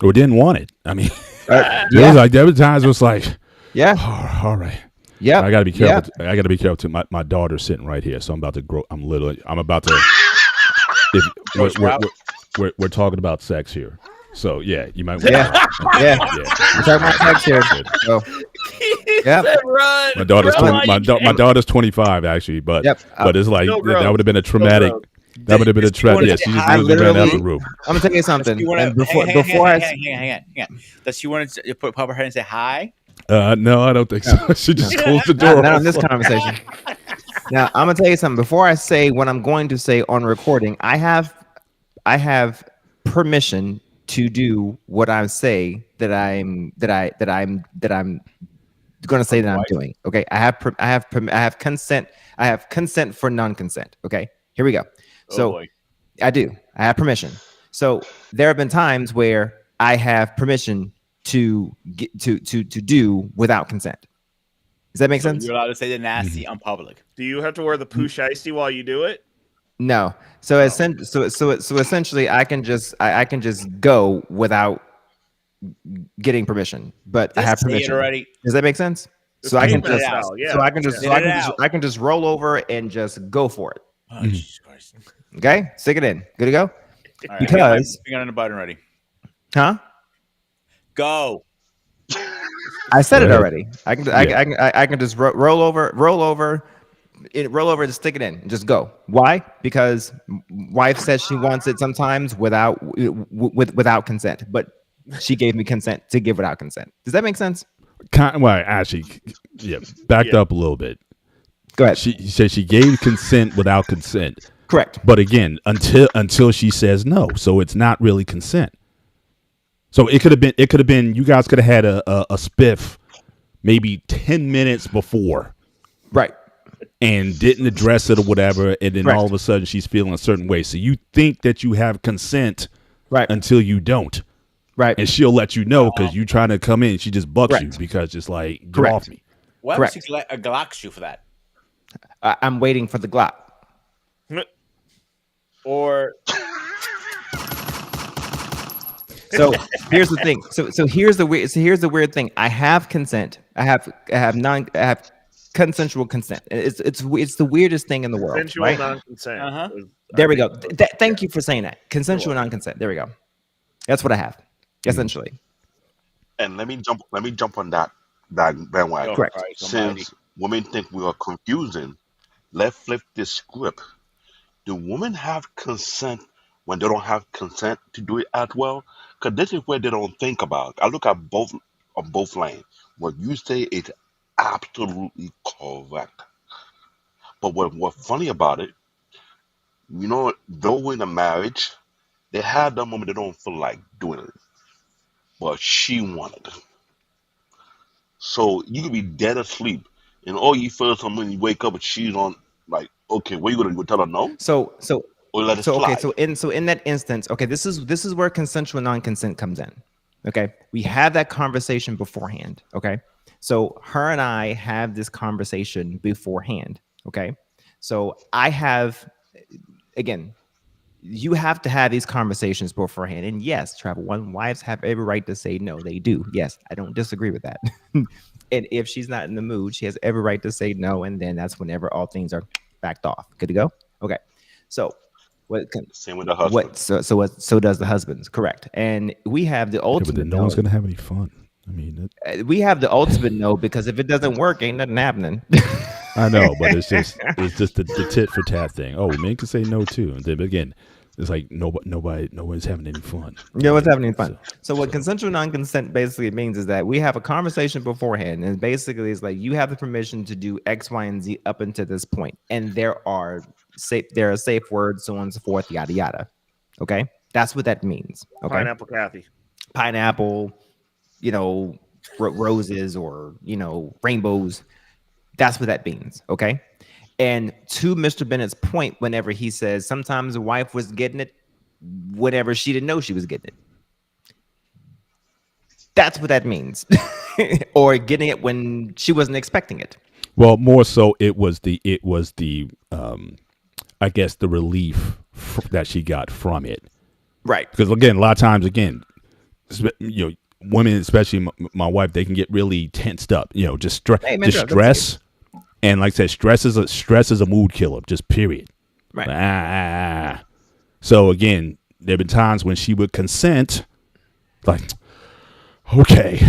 Or didn't want it. I mean, Yeah. there were times it was like, Yeah. oh, all right. Yeah. I got to be careful. I got to be careful too. My daughter's sitting right here, so I'm about to grow. I'm about to. We're talking about sex here, so yeah, you might. Yeah. Yeah. We're talking about sex here. So, yeah. Run. My daughter's Run. 20, my daughter's 25 actually, but Yep. but it's like No that growth. would have been a traumatic. growth. That would have been a Does she wanna tragedy. Yeah, say she just hi? moved ran out Literally- the roof. I'm gonna tell you something. You wanna, And before hang I on. Does she want to pop her head and say hi? No, I don't think so. She just closed the door. not on this conversation. Now I'm gonna tell you something. Before I say what I'm going to say on recording, I have permission to do what I say that I'm going to say that I'm doing. Okay, I have consent. I have consent for non-consent. Okay, here we go. So boy. I do. I have permission. So there have been times where I have permission to get to do without consent. Does that make sense? You're allowed to say the nasty on public. Do you have to wear the poo shiesty while you do it? No. So essentially, I can just go without getting permission, but I have Just say it permission. already. Does that make sense? So It's I can Get it just out. Yeah. so I can just Get it out. I can just roll over and just go for it. Oh, Jesus Christ. Okay, stick it in. Good to go. All right, Because- I got my finger on the button ready. Huh? Go. I said it Go ahead. already. I can just roll over and stick it in and just go. Why? Because wife says she wants it sometimes without consent, but she gave me consent to give without consent. Does that make sense? Well, actually, yeah, backed up a little bit. Go ahead. She said she gave consent without consent. Correct. But again, until she says no, so it's not really consent. So it could have been you guys could have had a spiff maybe 10 minutes before Right. and didn't address it or whatever, and then Correct. all of a sudden she's feeling a certain way. So you think that you have consent Right. until you don't. Right. And she'll let you know because you trying to come in. She just bucks you Correct. because it's like, get Correct. off me. Why Correct. would she a Glock you for that? I'm waiting for the Glock. Or So here's the thing. So here's the weird thing. I have consent. I have consensual consent. It's the weirdest thing in the world. Consensual Right? non-consent. Uh-huh. There we go. Thank you for saying that. Consensual non-consent. There we go. That's what I have. Essentially. And let me jump on that bandwagon. Correct. Christ almighty. Since women think we are confusing, let's flip this script. Do women have consent when they don't have consent to do it as well? Because this is where they don't think about. I look at both on both lanes. What you say is absolutely correct. But what's funny about it, though in a marriage, they have that moment they don't feel like doing it. But she wanted it. So you could be dead asleep, and all you feel is when you wake up and she's on, like, okay, what you gonna do? Tell her no, So or let it So slide? okay, so in that instance, okay, this is where consensual non-consent comes in. Okay, we have that conversation beforehand. Okay, so her and I have this conversation beforehand. Okay, so I have, again, you have to have these conversations beforehand. And yes, Travel One, wives have every right to say no. They do. Yes, I don't disagree with that. And if she's not in the mood, she has every right to say no. And then that's whenever all things are backed off. Good to go. Okay, so. Same with the husband. So does the husbands, correct? And we have the Yeah, but ultimate then no no. one's gonna have any fun. I mean, We have the ultimate no, because if it doesn't work, ain't nothing happening. I know, but it's just the tit for tat thing. Oh, men can say no too. And then again, it's like nobody's having any fun. Yeah, what's happening fun. So, So what consensual non-consent basically means is that we have a conversation beforehand, and basically it's like you have the permission to do X, Y, and Z up until this point, and there are safe words, so on and so forth, yada yada. Okay, that's what that means. Okay, Pineapple Kathy. pineapple, roses or rainbows. That's what that means. Okay. And to Mr. Bennett's point, whenever he says sometimes the wife was getting it whenever she didn't know she was getting it. That's what that means. Or getting it when she wasn't expecting it. well, more so, it was the I guess the relief that she got from it. Right. Because again, a lot of times, women, especially my wife, they can get really tensed up. Just stress, and like I said, stress is a mood killer. Just period. Right. So again, there've been times when she would consent, like, okay,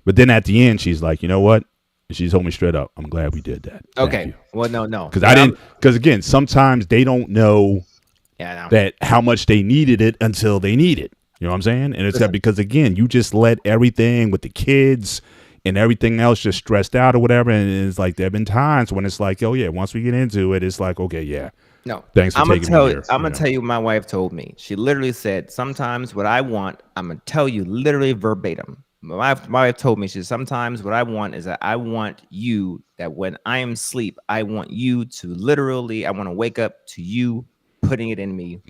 but then at the end, she's like, you know what? She told me straight up, I'm glad we did that. Thank Okay. you. Well, no. Because again, sometimes they don't know that how much they needed it until they need it. You know what I'm saying? And it's because again, you just let everything with the kids and everything else just stressed out or whatever. And it's like there have been times when it's like, oh yeah, once we get into it, it's like, okay, yeah. No. Thanks for taking me here. I'm gonna tell you what my wife told me. She literally said, sometimes what I want, I'm gonna tell you literally verbatim. My wife told me, she said, sometimes what I want is that I want you, that when I am asleep, I want you to literally, I want to wake up to you putting it in me,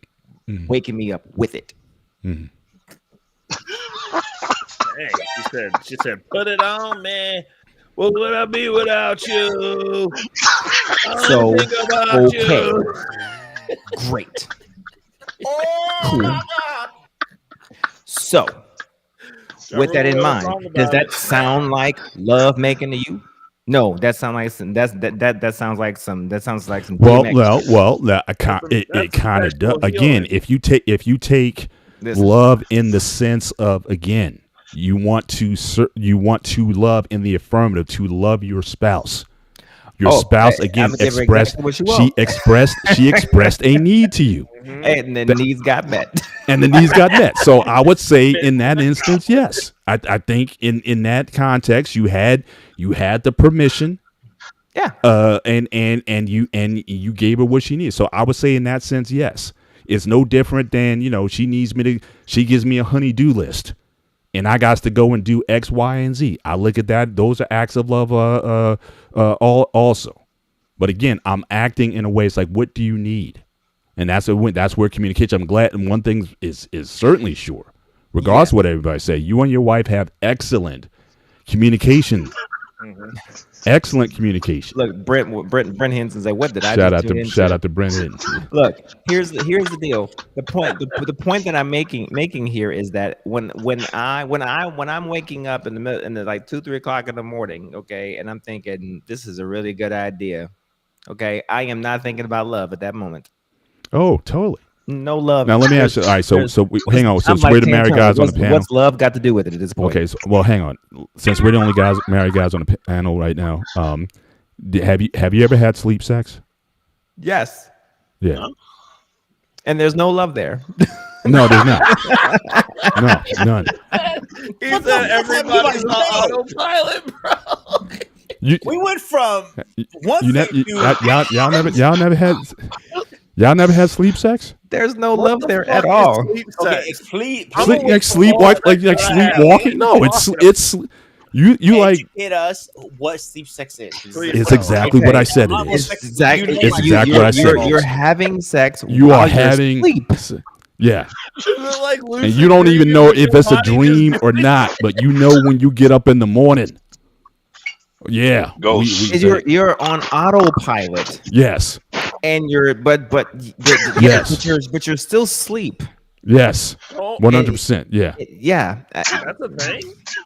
waking me up with it. Mhm. Dang, she said, put it on, man. What would I be without you? I So, think about okay. you. Great. Oh, Cool. my God. So, with that in mind, does that sound like love making to you? No, that sounds like some. That sounds like some. That sounds like some. Well, DMX. it kind of does. sexual Again, healing. if you take Listen. love in the sense of, again, you want to love in the affirmative, to love your spouse. Your spouse again expressed she expressed a need to you, and the needs got met. and the needs got met. So I would say in that instance, yes, I think in that context you had the permission, Yeah. and you gave her what she needs. So I would say in that sense, yes, it's no different than she gives me a honey-do list. And I got to go and do X, Y, and Z. I look at that; those are acts of love, also. But again, I'm acting in a way. It's like, what do you need? And that's where communication. I'm glad, and one thing is certainly sure, regardless of what everybody say, you and your wife have excellent communication. Excellent communication. Look, Brent Henson said, "What did I Shout just out tune to into?" shout out to Brent Hinton. Look, here's the deal. The point that I'm making here is that when I'm waking up in the like 2-3 o'clock in the morning, okay, and I'm thinking this is a really good idea, okay, I am not thinking about love at that moment. Oh, totally. No love. Now let me ask you. All right, so hang on. Since I'm we're like the married Santana. guys on the panel, What's love got to do with it at this point? okay. So, well, hang on. Since we're the only married guys on the panel right now, have you ever had sleep sex? Yes. Yeah. And there's no love there. No, there's not. No, none. He said everybody's on autopilot, bro. We went from one thing to Y'all never had sleep sex? There's no love there at all. okay, sleep. Sleepwalking? No, it's you like educate us what sleep sex is. it's exactly what I said it is. It's exactly what I said. You're having sex. You while are you're having asleep. Yeah. Like And you don't even know if it's a dream or not, but you know when you get up in the morning. Yeah. You're on autopilot. Yes. And you're Yes. but you're still asleep. Yes. 100%. Yeah. Yeah. That's a thing.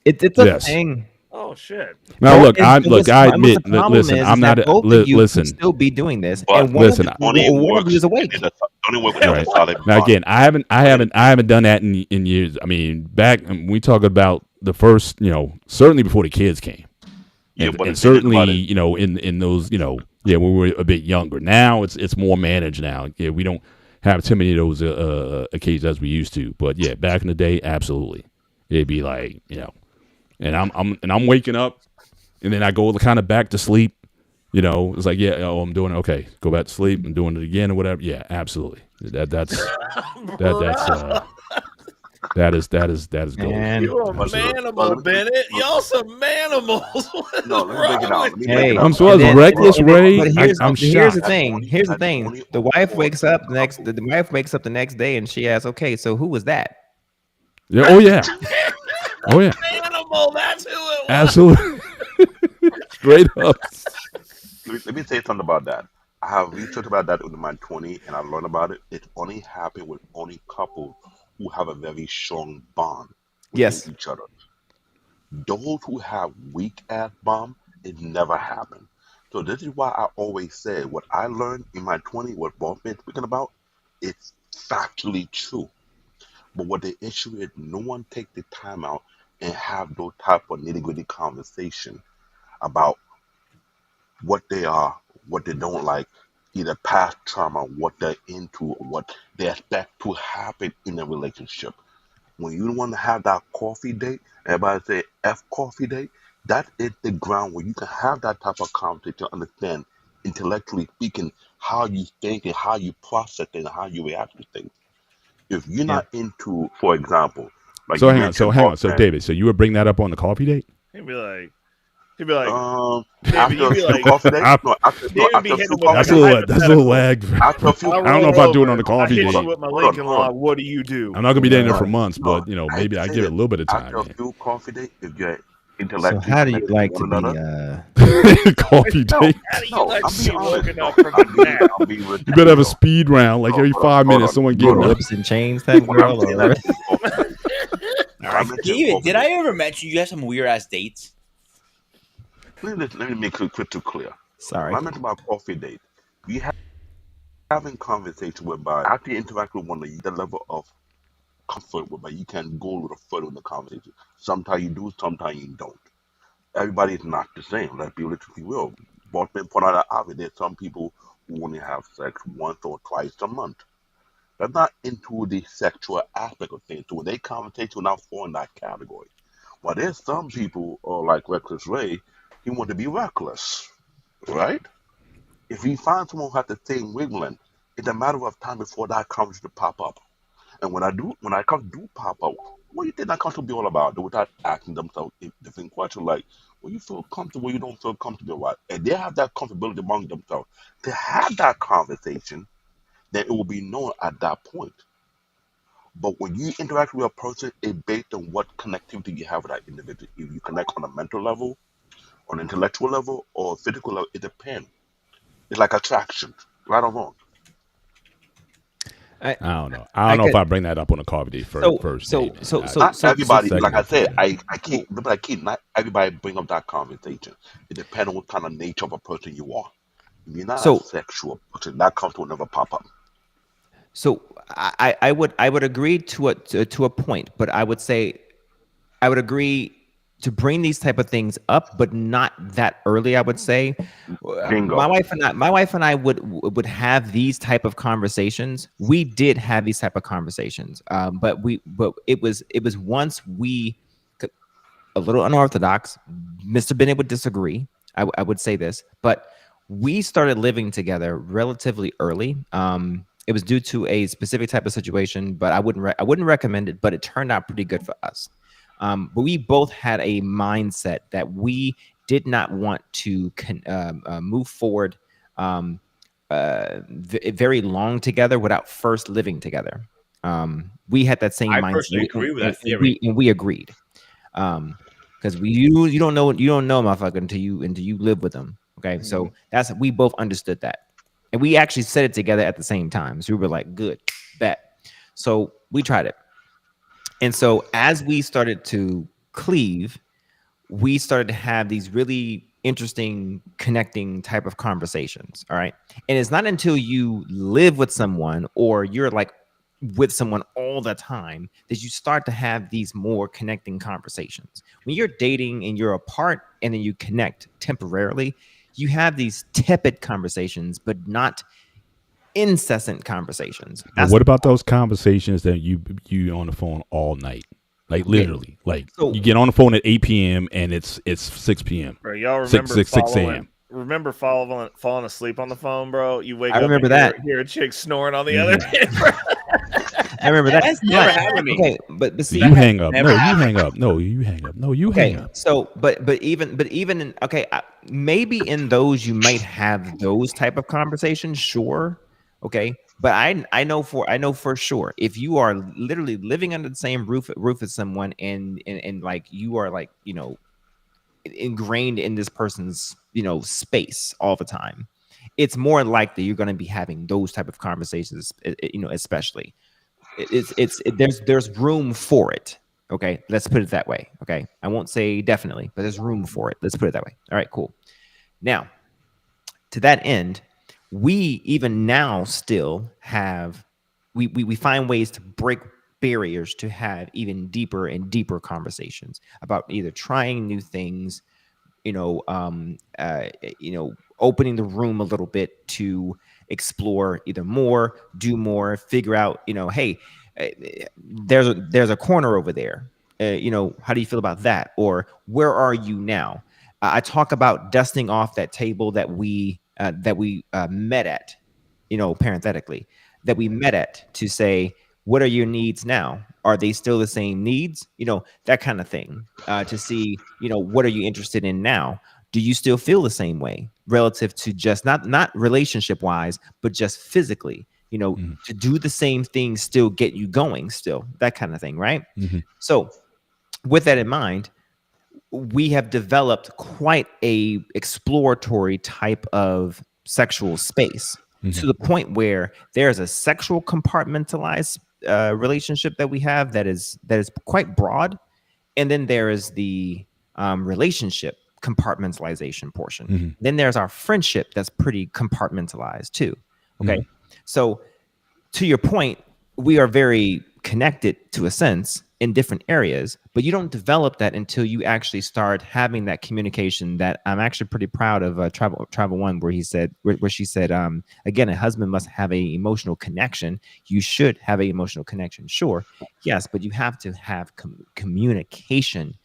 It's a Yes. thing. Oh shit. Now look, I The admit. problem Listen, is I'm that not. both of you Listen. can still be doing this, But and one listen, of you is awake. Right. Now again, I haven't done that in years. I mean, back we talk about the first, certainly before the kids came. Yeah, And certainly, in those, when we were a bit younger. Now it's more managed now. Yeah, we don't have too many of those occasions as we used to. But yeah, back in the day, absolutely, it'd be like, and I'm waking up, and then I go kind of back to sleep. It's like, yeah, oh, I'm doing it. Okay, go back to sleep. I'm doing it again or whatever. Yeah, absolutely. That's gold. Man, You a But look, manimal, Bennett. Y'all some manimals. What's no, let me break it wrong down. with Let me you? break it hey, down. I'm so and as then, reckless, and then- Ray. but I'm here's the shocked. thing. Here's the That's thing. only The wife for wakes up a the next. couple. The wife wakes up the next day and she asks, "Okay, so who was that?" Yeah. Oh yeah. Oh yeah. Animal. That's who it was. Absolutely. Straight up. Let me say something about that. I have researched about that in my 20, and I learned about it. It only happened with only couples who have a very strong bond within Yes. each other. Those who have weak ass bond, it never happened. So this is why I always say what I learned in my 20, what both been speaking about, it's factually true. But what the issue is, no one take the time out and have those type of nitty gritty conversation about what they are, what they don't like, either past trauma, what they're into, what they expect to happen in a relationship. When you want to have that coffee date, everybody say F coffee date, that is the ground where you can have that type of conversation to understand, intellectually speaking, how you think and how you process and how you react to things. If you're Yeah. not into, for example, like So you hang on. So mentioned, hang on. boss So man, David, so you would bring that up on the coffee date? He'd be like, um, David, after you'd a be few like, coffee dates, I- no, after, no, David be after a hitting few him with coffee like a dates, that's a little hypothetical. lag. after a few, I I don't know roll if I'd do it over, on the I coffee hit hold you on, date. with my hold on, Lincoln hold on. log. What do you do? I'm not gonna be dating her No, for months, no, but I maybe I say give it a this. little bit of time. After a Yeah. few coffee dates, if you're So intellectually how do you connected to like one to be? another, coffee no, date. How do you no, like I'm to being be honest. woken No, up from I'm a nap? being real You better have a real. speed round, like every Hold on, 5 minutes, someone You getting up. whips and chains type When I'm girl, saying I or do coffee dates, All when I right, mention David, coffee did I dates, ever mention you have some weird ass dates? let me make it crystal clear. When sorry. I mention about coffee dates, we having conversation whereby after you interact with one another, you get a level of comfort whereby you can go a little further in the conversation. Sometimes you do, sometimes you don't. Everybody is not the same. Let's be literally real. Both been put out of obvious. There's some people who only have sex once or twice a month. They're not into the sexual aspect of things. So when they conversation will not fall in that category. But there's some people, like Reckless Ray, he want to be reckless, right? If he finds someone who has the same wavelength, it's a matter of time before that comes to pop up. And when I come do pop up, what do you think that comes to be all about? Without asking themselves a different question like, well, you feel comfortable, you don't feel comfortable, right? And they have that comfortability among themselves. To have that conversation, then it will be known at that point. But when you interact with a person, it's based on what connectivity you have with that individual. If you connect on a mental level, on an intellectual level, or physical level, it depends. It's like attraction, right or wrong. I I don't know. I don't I know if could. I bring that up on a coffee date So first so date, man. so so Not so so. everybody, Second like I date for said, sure. I keep, remember, I keep, not everybody bring up that conversation. It depends on what kind of nature of a person you are. If you're not a So sexual person, that comes will never pop up. so I would agree to a point, but I would say I would agree to bring these type of things up, but not that early. I would say, Bingo. my wife and I would have these type of conversations. We did have these type of conversations, but it was once we a little unorthodox. Mr. Bennett would disagree. I would say this, but we started living together relatively early. It was due to a specific type of situation, but I wouldn't recommend it. But it turned out pretty good for us. But we both had a mindset that we did not want to move forward very long together without first living together. We had that same I mindset, personally agree with that theory. and we agreed. Because you don't know motherfucker until you live with them. Okay, so that's we both understood that, and we actually said it together at the same time. So we were like, good, bet. So we tried it, and so as we started to cleave, we started to have these really interesting connecting type of conversations. All right. And it's not until you live with someone or you're like with someone all the time that you start to have these more connecting conversations. When you're dating and you're apart and then you connect temporarily, you have these tepid conversations, but not incessant conversations. But That's what about those conversations that you on the phone all night? Like Okay. literally, like So- you get on the phone at 8 p.m. and it's 6 p.m. Bro, y'all 6 remember 6 following? a.m. Remember falling asleep on the phone, bro? You wake I up remember and that. hear a chick snoring on the Mhm. other end, bro. I remember that. That's never But- happened to me. Okay, but see, You hang up. never No, you happened. hang up. No, you hang up. No, you okay, hang up. so but even in, okay, maybe in those you might have those type of conversations, sure, okay, but I know for sure if you are literally living under the same roof as someone and like you are like ingrained in this person's space all the time, it's more likely you're going to be having those type of conversations, especially there's room for it. Okay, let's put it that way. Okay, I won't say definitely, but there's room for it. Let's put it that way. All right, cool. Now, to that end, we even now still have we find ways to break barriers to have even deeper and deeper conversations about either trying new things, opening the room a little bit to explore either more, do more, figure out, hey, there's a corner over there. How do you feel about that? Or where are you now? I talk about dusting off that table that we met at, parenthetically, that we met at to say, what are your needs now? Are they still the same needs? That kind of thing, to see, what are you interested in now? Do you still feel the same way relative to just not relationship wise, but just physically, to do the same thing, still get you going, still that kind of thing. Right. Mhm. So with that in mind, we have developed quite a exploratory type of sexual space to the point where there's a sexual compartmentalized relationship that we have that is quite broad, and then there is the relationship compartmentalization portion. Then there's our friendship that's pretty compartmentalized too. Okay, so to your point, we are very connected to a sense in different areas, but you don't develop that until you actually start having that communication that I'm actually pretty proud of. Travel One, where she said, again, a husband must have a emotional connection. You should have a emotional connection. Sure. Yes. But you have to have communication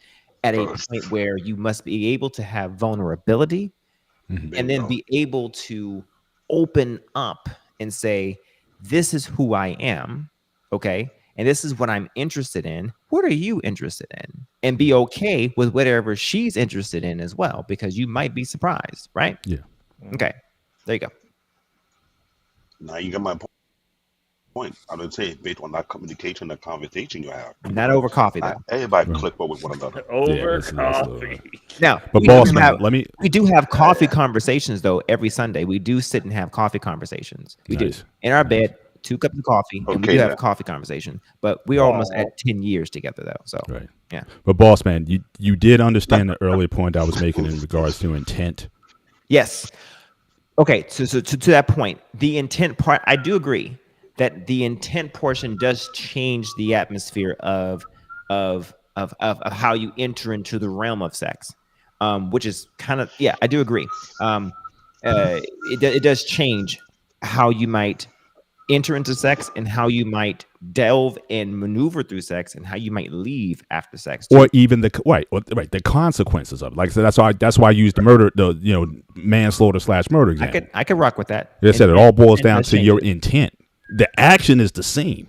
at a point where you must be able to have vulnerability and then be able to open up and say, this is who I am. Okay. And this is what I'm interested in. What are you interested in? And be okay with whatever she's interested in as well, because you might be surprised, right? Yeah. Okay. There you go. Now you get my point. I would say based on that communication, the conversation you have. Not over coffee, though. Everybody click with one another. Over that's coffee. Now, But we boss do man, have- let me. we do have coffee conversations, though, every Sunday. We do sit and have coffee conversations. We Nice. do. In our bed, 2 cups of coffee, and we Okay, do have now. a coffee conversation. But we're almost at 10 years together, though. So, Right. yeah. But boss man, you did understand the earlier point I was making in regards to intent. Yes. Okay. So to that point, the intent part, I do agree that the intent portion does change the atmosphere of how you enter into the realm of sex, which is kind of, yeah, I do agree. It does change how you might enter into sex and how you might delve and maneuver through sex and how you might leave after sex too. Or even the the consequences of it. Like I said, that's why I used the manslaughter/murder example. I could rock with that. They said it all boils and down does to change your it. intent. The action is the same,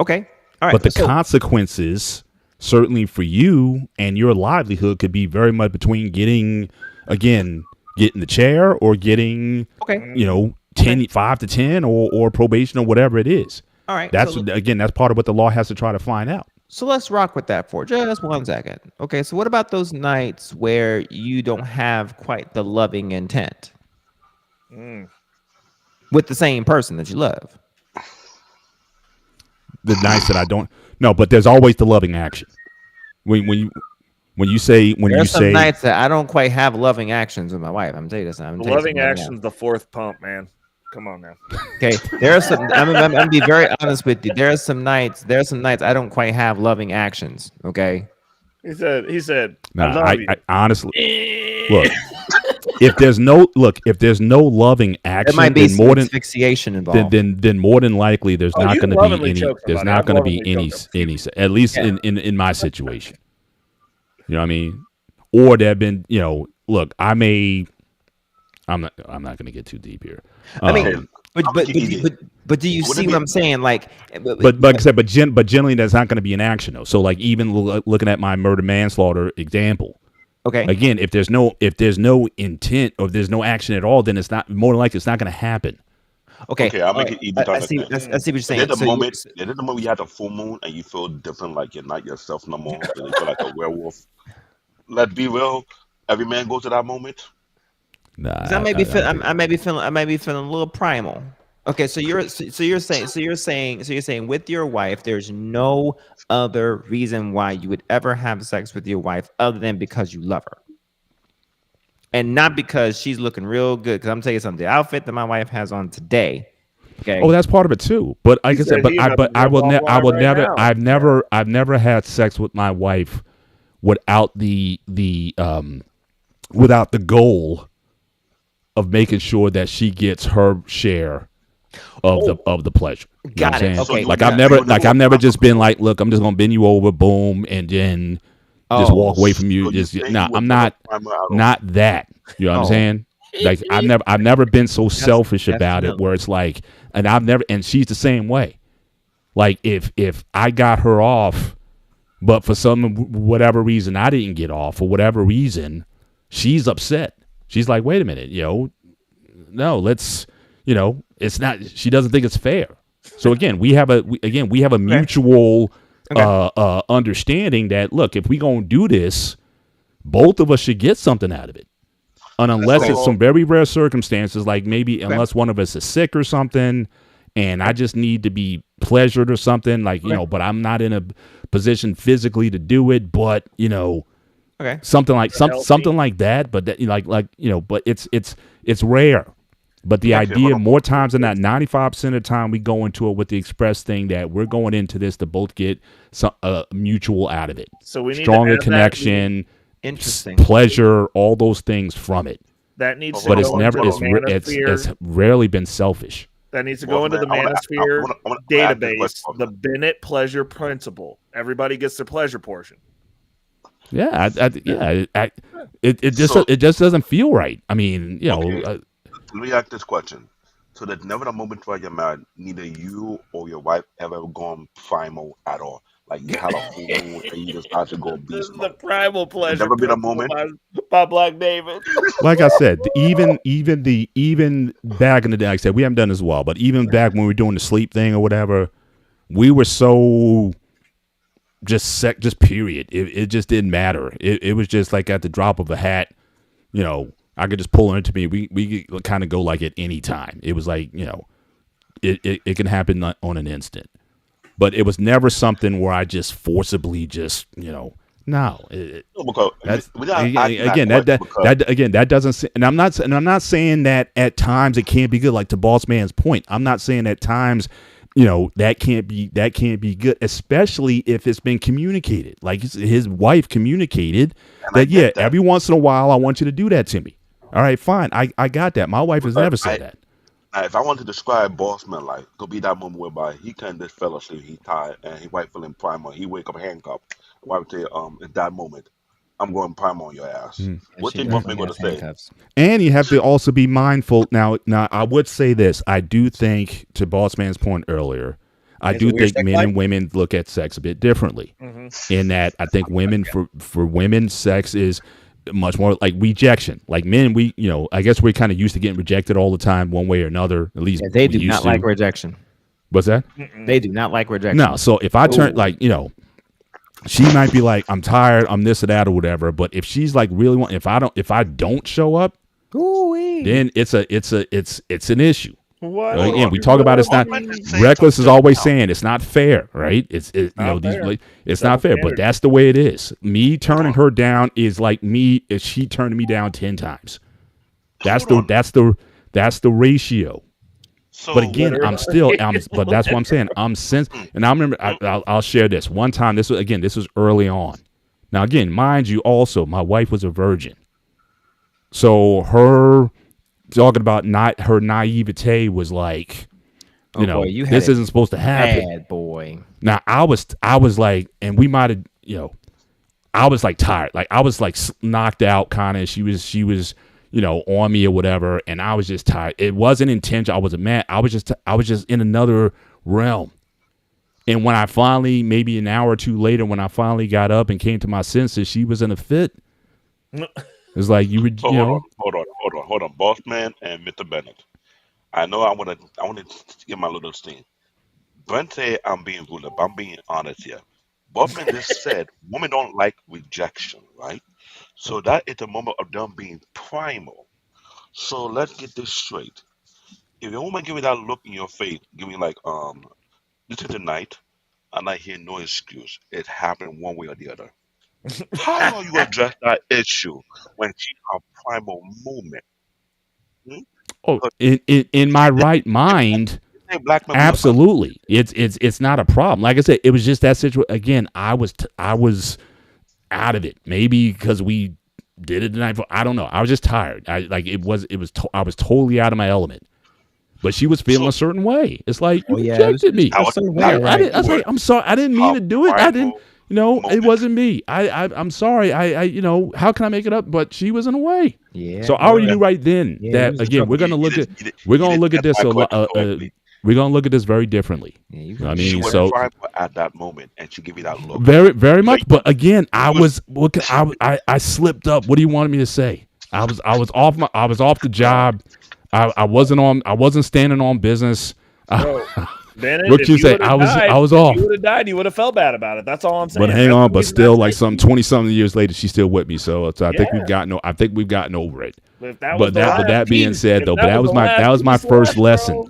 Okay. All right. but the so- consequences, certainly for you and your livelihood, could be very much between getting the chair or getting okay. 5 to 10 or probation or whatever it is. All right. That's so- that's part of what the law has to try to find out. So let's rock with that for just 1 second. Okay, so what about those nights where you don't have quite the loving intent with the same person that you love? The nights that I don't but there's always the loving action. When you say There's some nights that I don't quite have loving actions with my wife. I'm telling you this. I'm The telling you loving something right action's the fourth pump, man. Come on now. now. Okay, there are some. I'm gonna be very honest with you. There are some nights I don't quite have loving actions. Okay. He said, Nah, I love you. I honestly look. if there's no loving There action, might be then some asphyxiation involved. then more than likely there's Oh, not you going can to be lovingly any choke there's somebody. not I've going to be lovingly choked them. any at least Yeah. in my situation. You know what I mean? Or there have been, look, I'm not going to get too deep here. I mean, Okay, but I'll but, make it easy. but do you Would it see be- what I'm saying? Like, But like I said, but generally that's not going to be an action though. So like even looking at my murder manslaughter example, okay, again, if there's no intent or if there's no action at all, then it's not more than likely it's not going to happen. okay, I'll all make right. it easy. I see. I see what you're Is saying. it the So you- moment? Is it the moment you have the full moon and you feel different, like you're not yourself no more? You feel like a werewolf. Let's be real. Every man goes to that moment. Nah, 'cause I may be I may be feeling a little primal. Okay, so you're saying with your wife, there's no other reason why you would ever have sex with your wife other than because you love her, and not because she's looking real good. Because I'm telling you something, the outfit that my wife has on today. Okay. Oh, that's part of it too. But like I said said, but he I about but to I jump will offline I will right never now. I've never had sex with my wife without the without the goal of making sure that she gets her share of the pleasure. You know Got what I'm it. saying? Okay. Like So I've never just been like, look, I'm just gonna bend you over, boom, and then just walk away from you. So you Just think nah, you would I'm never not climb her out of- not that. You know what I'm Oh. saying? Like I've never been so selfish about it definitely. where it's like, and she's the same way. Like if I got her off, but for whatever reason I didn't get off, for whatever reason, she's upset. She's like, wait a minute, no, let's, it's not. She doesn't think it's fair. So again, we have a mutual understanding that look, if we gonna do this, both of us should get something out of it. And unless it's some very rare circumstances, like maybe unless one of us is sick or something, and I just need to be pleasured or something, like, but I'm not in a position physically to do it, but, Okay. something like something like that, but that, but it's rare. But the Okay, hold idea, on. more times than not, 95% of the time we go into it with the express thing that we're going into this to both get some mutual out of it. So we need to Stronger add that- connection, Interesting. pleasure, all those things from it. That needs to But go it's never into the it's manosphere. rarely been selfish. That needs to Well, go into the man, I manosphere wanna ask this database, question. the Bennett pleasure principle. Everybody gets their pleasure portion. Yeah, it just So- it just doesn't feel right. I mean, Okay. Let me ask this question. So there's never a moment while you're married, neither you or your wife ever gone primal at all. Like you had a full moon and you decide to go This beast is the mode. primal pleasure never been a principle moment? by Black David. like I said, even back in the day, like I said, we haven't done this well, but even back when we were doing the sleep thing or whatever, we were so just period. It just didn't matter. It was just like at the drop of a hat, I could just pull her into me. We could kind of go like at any time. It was like, it can happen on an instant. But it was never something where I just forcibly just, no. No, because That's without again that doesn't and I'm not saying that at times it can't be good, like to Boss Man's point. I'm not saying at times that can't be good, especially if it's been communicated, like his wife communicated that every once in a while I want you to do that to me. All right, fine, I got that. My wife has never said that. Now, if I want to describe boss man, like could be that moment whereby he can just fell asleep, he tired, and his wife feeling primal, he wake up handcuffed. The wife say, at that moment, I'm going primal on your ass. What She they both definitely going to has say? handcuffs. And you have to also be mindful. Now, I would say this. I do think, to Boss Man's point earlier, I It's do a weird think sex men life? and women look at sex a bit differently. In that, I think women, for women, sex is much more like rejection. Like men, I guess we're kind of used to getting rejected all the time, one way or another. At least Yeah, they we do used not to. like rejection. What's that? They do not like rejection. No. So if I turn she might be like, I'm tired, I'm this or that or whatever. But if she's like really if I don't show up, then it's an issue. What? Again, we talk about it's not reckless is always saying it's not fair, right? It's it's not fair, but that's the way it is. Me turning her down is like me if she turning me down 10 times. That's the ratio. So, But again, but that's what I'm saying. And I remember I'll share this one time. This was early on. Now again, mind you, also my wife was a virgin. So her talking about not her naivete was like, you know, boy, you had this it isn't supposed to happen. bad boy. Now I was like, and we might have, you know, I was like tired, like I was like knocked out, kind of. She was, you know, on me or whatever, and I was just tired. It wasn't intentional. I wasn't mad. I was just in another realm. And when I finally, maybe an hour or two later, when I finally got up and came to my senses, she was in a fit. It's like you would, So you know. hold on, boss man and Mr. Bennett. I know I want to get my little thing. Brent say I'm being rude, but I'm being honest here. Bossman just said women don't like rejection, right? So that is a moment of them being primal. So let's get this straight. If a woman give you that look in your face, give me like, this is the night, and I hear no excuse. It happened one way or the other. How are you address that issue when she's a primal moment? Hmm? Oh, 'Cause in my right mind, say black men we don't come. absolutely. It's not a problem. Like I said, it was just that situation. Again, I was out of it. Maybe because we did it the night before. I don't know. I was just tired. I was totally out of my element. But she was feeling So a certain way. It's like you Oh yeah, it was rejected me. how so how weird, I right? was like, I'm sorry. I didn't mean a to do it. I didn't. primal You know, it moment. wasn't me. I'm sorry. You know, how can I make it up? But she was in a way. Yeah. So I already yeah. knew right then Yeah, it that was again trouble. we're gonna look at we're gonna look at this a lot. We're gonna look at this very differently. Yeah, you You know what I She mean, was so primal at that moment, and she give you that look. very much. Like But again, I you was was I slipped up. What do you want me to say? I was off the job. I wasn't standing on business. Bro, Bennett, What if you you say? would have I was died, off. if you would have died, you would have felt bad about it. That's all I'm saying. But hang That's on, the but reason still, I like said some you- 20-something years later, she's still with me. So I think Yeah. we've gotten over it. If that was But the that last being piece, said, if though, but that was the my last piece first left, lesson. bro,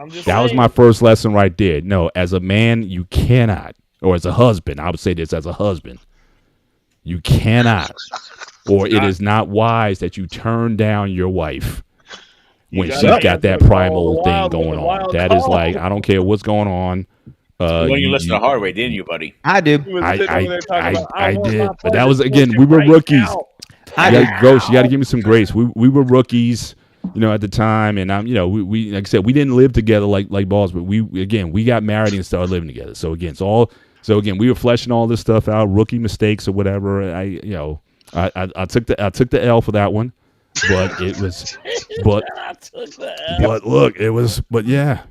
I'm just That was saying. my first lesson right there. No, as a man, you cannot, or as a husband, I would say this as a husband, you cannot, or it is not wise that you turn down your wife when gotta she's got answer that the call primal of the thing wild with going a on. wild That is like, call. I don't care what's going on. You learned your You, lesson the hard way, didn't you, buddy? I do. He was sitting over there talking about, I want did, my but that pleasure was again, portion we were right rookies. now. I You do. gotta, Ghost, you got to give me some grace. We were rookies, you know, at the time, and I'm, you know, we like I said, we didn't live together like balls, but we got married and started living together. So again, we were fleshing all this stuff out, rookie mistakes or whatever. I took the L for that one, but it was, but I took that. but look, it was, but yeah.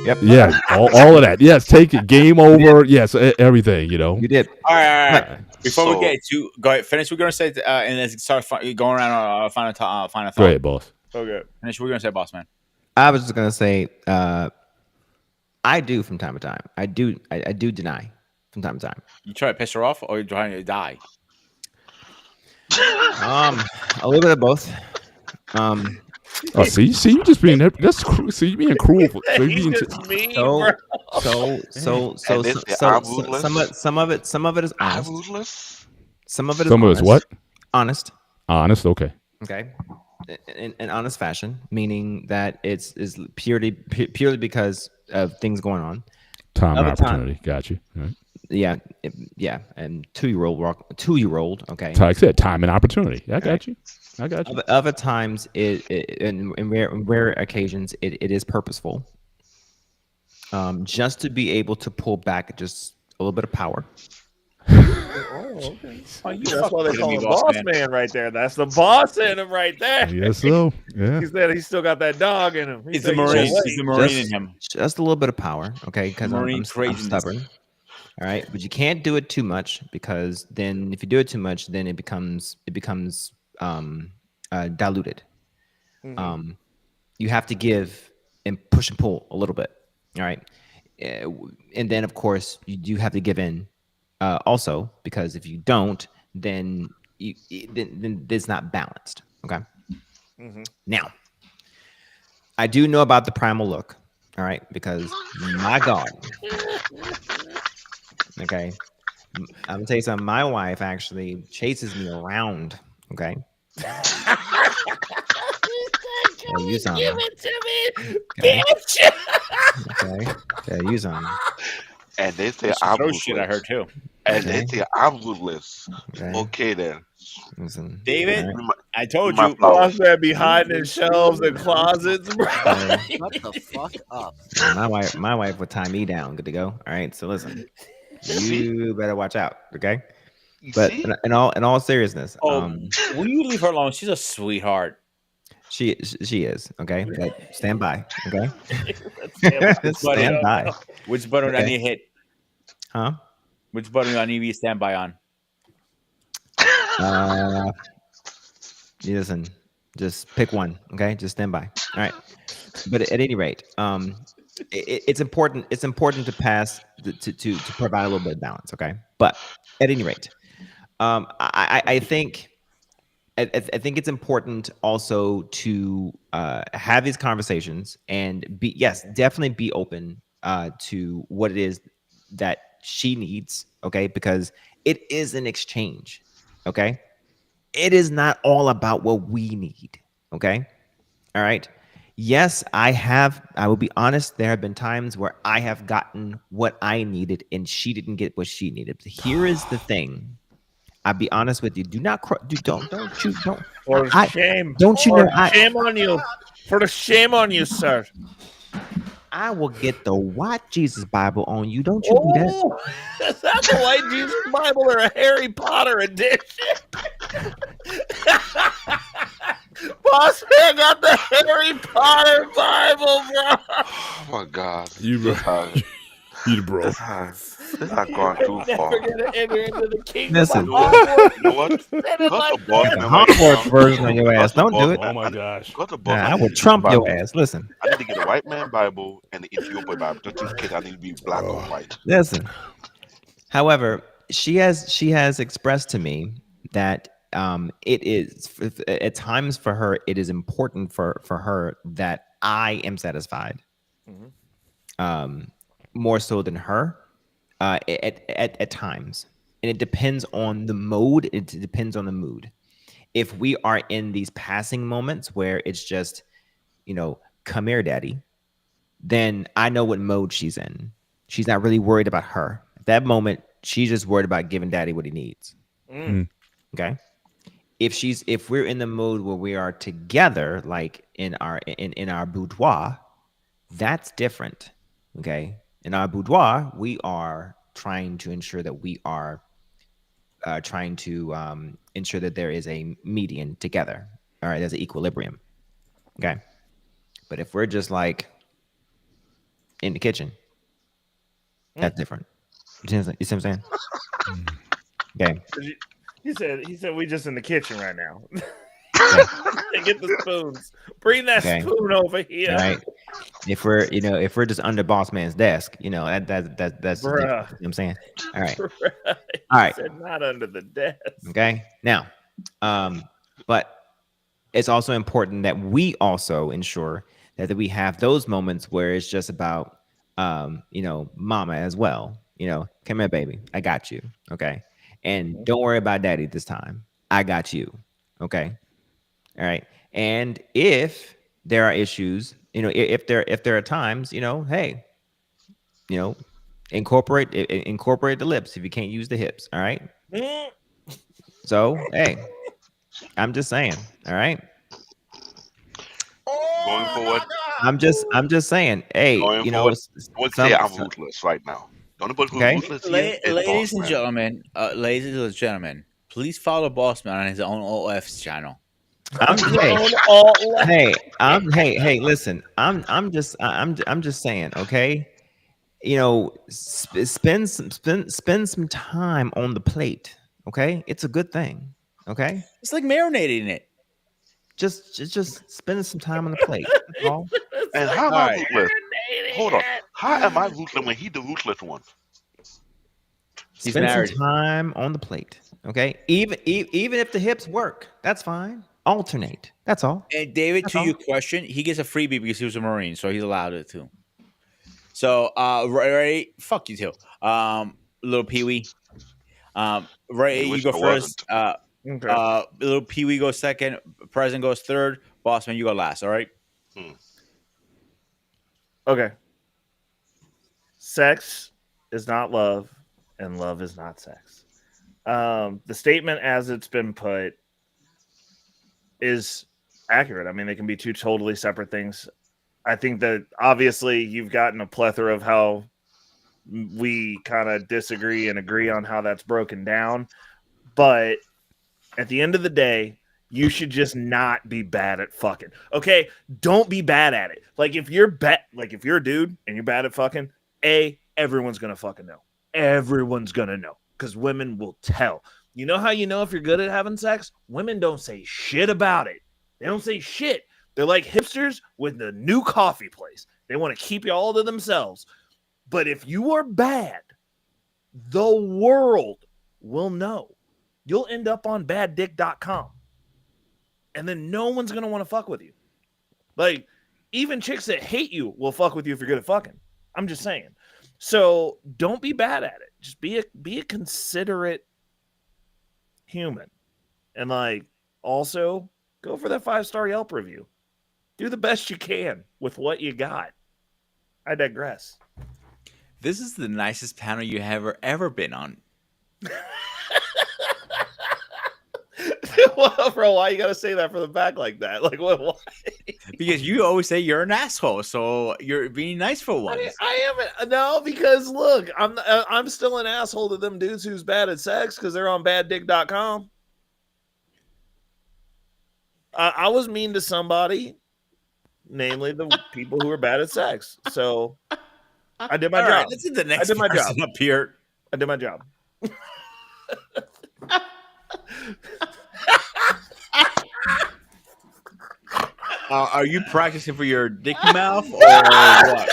Yep. Yeah, all of that. Yes, take it. Game over. Yes, everything. You know. You did. All right. But Before we So- get to go ahead, finish. We're gonna say, and let's start going around our final thought. Go ahead, boss. Okay. Finish. We're gonna say, boss man. I was just gonna say, I do from time to time. I do deny from time to time. You try to piss her off, or you're trying to die. A little bit of both. Oh, see, you just being that's see you being cruel. So you He's being just mean, So bro. so And this is some ruthless. of it is I'm honest. ruthless. Some of it is some of us honest. what? Honest. Honest. Okay. Okay. In honest fashion, meaning that it's is purely because of things going on. Time and Other time. opportunity. Got you. All right. Yeah, and 2-year-old. Okay. So like I said, time and opportunity. I got you. Other times, in rare occasions, it is purposeful. Just to be able to pull back just a little bit of power. Oh, okay. That's why they with call me, him boss boss man. man right there. That's the boss in him right there. Yes, so yeah. He said he's still got that dog in him. He He's said the Marine. can't He's the wait. Marine in him. Just a little bit of power, okay? Because I'm Marine craziness. stubborn. All right, but you can't do it too much because then if you do it too much, then it becomes diluted. You have to give and push and pull a little bit. All right, and then of course you do have to give in also because if you don't, then then it's not balanced. Okay. Now, I do know about the primal look. All right, because my God. Okay. I'm gonna tell you something. My wife actually chases me around. Okay. Yeah, you something. Give it to me, Okay. bitch. Okay. Yeah, you something. And they say That's I'm some shit I ruthless. heard too. And they say I'm ruthless. Okay. Okay then. Listen. David, all right. I told my you. flowers. Boss man be hiding in shelves and closets, bro. Okay. Shut the fuck up. My wife would tie me down. Good to go. All right. So listen, See, you better watch out. Okay. you But see. in all seriousness, Oh, will you leave her alone? She's a sweetheart. she is okay. But stand by. Okay. Button. Stand by. Which button do I Okay. need to hit? Huh? Which button do I need to be stand by on? Listen, just pick one. Okay. Just stand by. All right. But at any rate, it's important. It's important to pass to provide a little bit of balance. Okay. But at any rate, I think I think it's important also to have these conversations and be definitely be open to what it is that she needs. Okay, because it is an exchange. Okay, it is not all about what we need. Okay, all right. Yes, I will be honest. There have been times where I have gotten what I needed and she didn't get what she needed. But here is the thing. I'll be honest with you. Do not don't you don't For I shame. don't you For know shame on you. For the shame on you, sir. I will get the White Jesus Bible on you. Don't you do that. Oh, is that the White Jesus Bible or a Harry Potter edition? Boss man got the Harry Potter Bible, bro. Oh my God. You This has, you bro. this has gone too Never far. gonna enter into the kingdom. Listen. You know what? You know what? Cut the boss The man right Hogwarts now. version of your Cut ass. the Don't do boss it. man. Oh my gosh. Cut the boss Nah, man. I the would English trump your Bible. ass. Listen. I need to get a white man Bible and the Ethiopian Bible just in case I need to be black or white. Listen. However, she has expressed to me that it is at times for her it is important for her that I am satisfied more so than her at times, and it depends on the mode. It depends on the mood. If we are in these passing moments where it's just come here daddy, then I know what mode she's in. She's not really worried about her at that moment. She's just worried about giving daddy what he needs. Okay. If we're in the mode where we are together, like in our boudoir, that's different. Okay. In our boudoir, we are trying to ensure that we are trying to ensure that there is a median together. All right. There's an equilibrium. Okay. But if we're just like in the kitchen, that's different. You see what I'm saying? Okay. He said we just in the kitchen right now. Get the spoons. Bring that Okay. spoon over here. All right. If we're just under boss man's desk, that's Bruh. you know what I'm saying. All right. Right. All right. He said not under the desk. Okay. Now, but it's also important that we also ensure that we have those moments where it's just about mama as well. Come here, baby. I got you. Okay. And don't worry about daddy this time. I got you. Okay. All right. And if there are issues, if there are times, hey, incorporate the lips if you can't use the hips. All right. So hey, I'm just saying. All right. Going forward, I'm just saying. Hey, going forward, I would say I'm ruthless right now. The only person Okay. who's ruthless here is Ladies boss and man. ladies and gentlemen, please follow Bossman on his own OF's channel. Hey, listen. I'm just saying, okay? Spend some time on the plate, okay? It's a good thing, okay? It's like marinating it. Just spend some time on the plate. That's all. And how am I Alright. ruthless? Hold on. How am I ruthless when he the ruthless one? He's Spend married. some time on the plate, okay? Even if the hips work, that's fine. Alternate. That's all. And David, That's to all. your question, he gets a freebie because he was a Marine, so he's allowed it too. So, Ray, fuck you too. Little Pee Wee. Ray, I you wish go I first. Okay. Little Pee Wee goes second. President goes third. Bossman, you go last. All right. Okay. Sex is not love, and love is not sex. The statement, as it's been put, is accurate. I mean, they can be two totally separate things. I think that obviously you've gotten a plethora of how we kind of disagree and agree on how that's broken down. But at the end of the day, you should just not be bad at fucking. Okay? Don't be bad at it. Like if you're if you're a dude and you're bad at fucking, everyone's gonna fucking know. Everyone's gonna know. Because women will tell. You know how you know if you're good at having sex? Women don't say shit about it. They don't say shit. They're like hipsters with the new coffee place. They want to keep you all to themselves. But if you are bad, the world will know. You'll end up on baddick.com. And then no one's going to want to fuck with you. Like, even chicks that hate you will fuck with you if you're good at fucking. I'm just saying. So don't be bad at it. Just be a considerate human. And like, also go for that 5-star Yelp review. Do the best you can with what you got. I digress. This is the nicest panel you have ever been on. Well, bro, why you gotta say that for the back like that? Like, what? Why? Because you always say you're an asshole, so you're being nice for once. I am no, because look, I'm still an asshole to them dudes who's bad at sex because they're on baddick.com. I was mean to somebody, namely the people who are bad at sex. So I did my All job. right, let's see the next did my person job. up here. I did my job. Are you practicing for your dick mouth or what?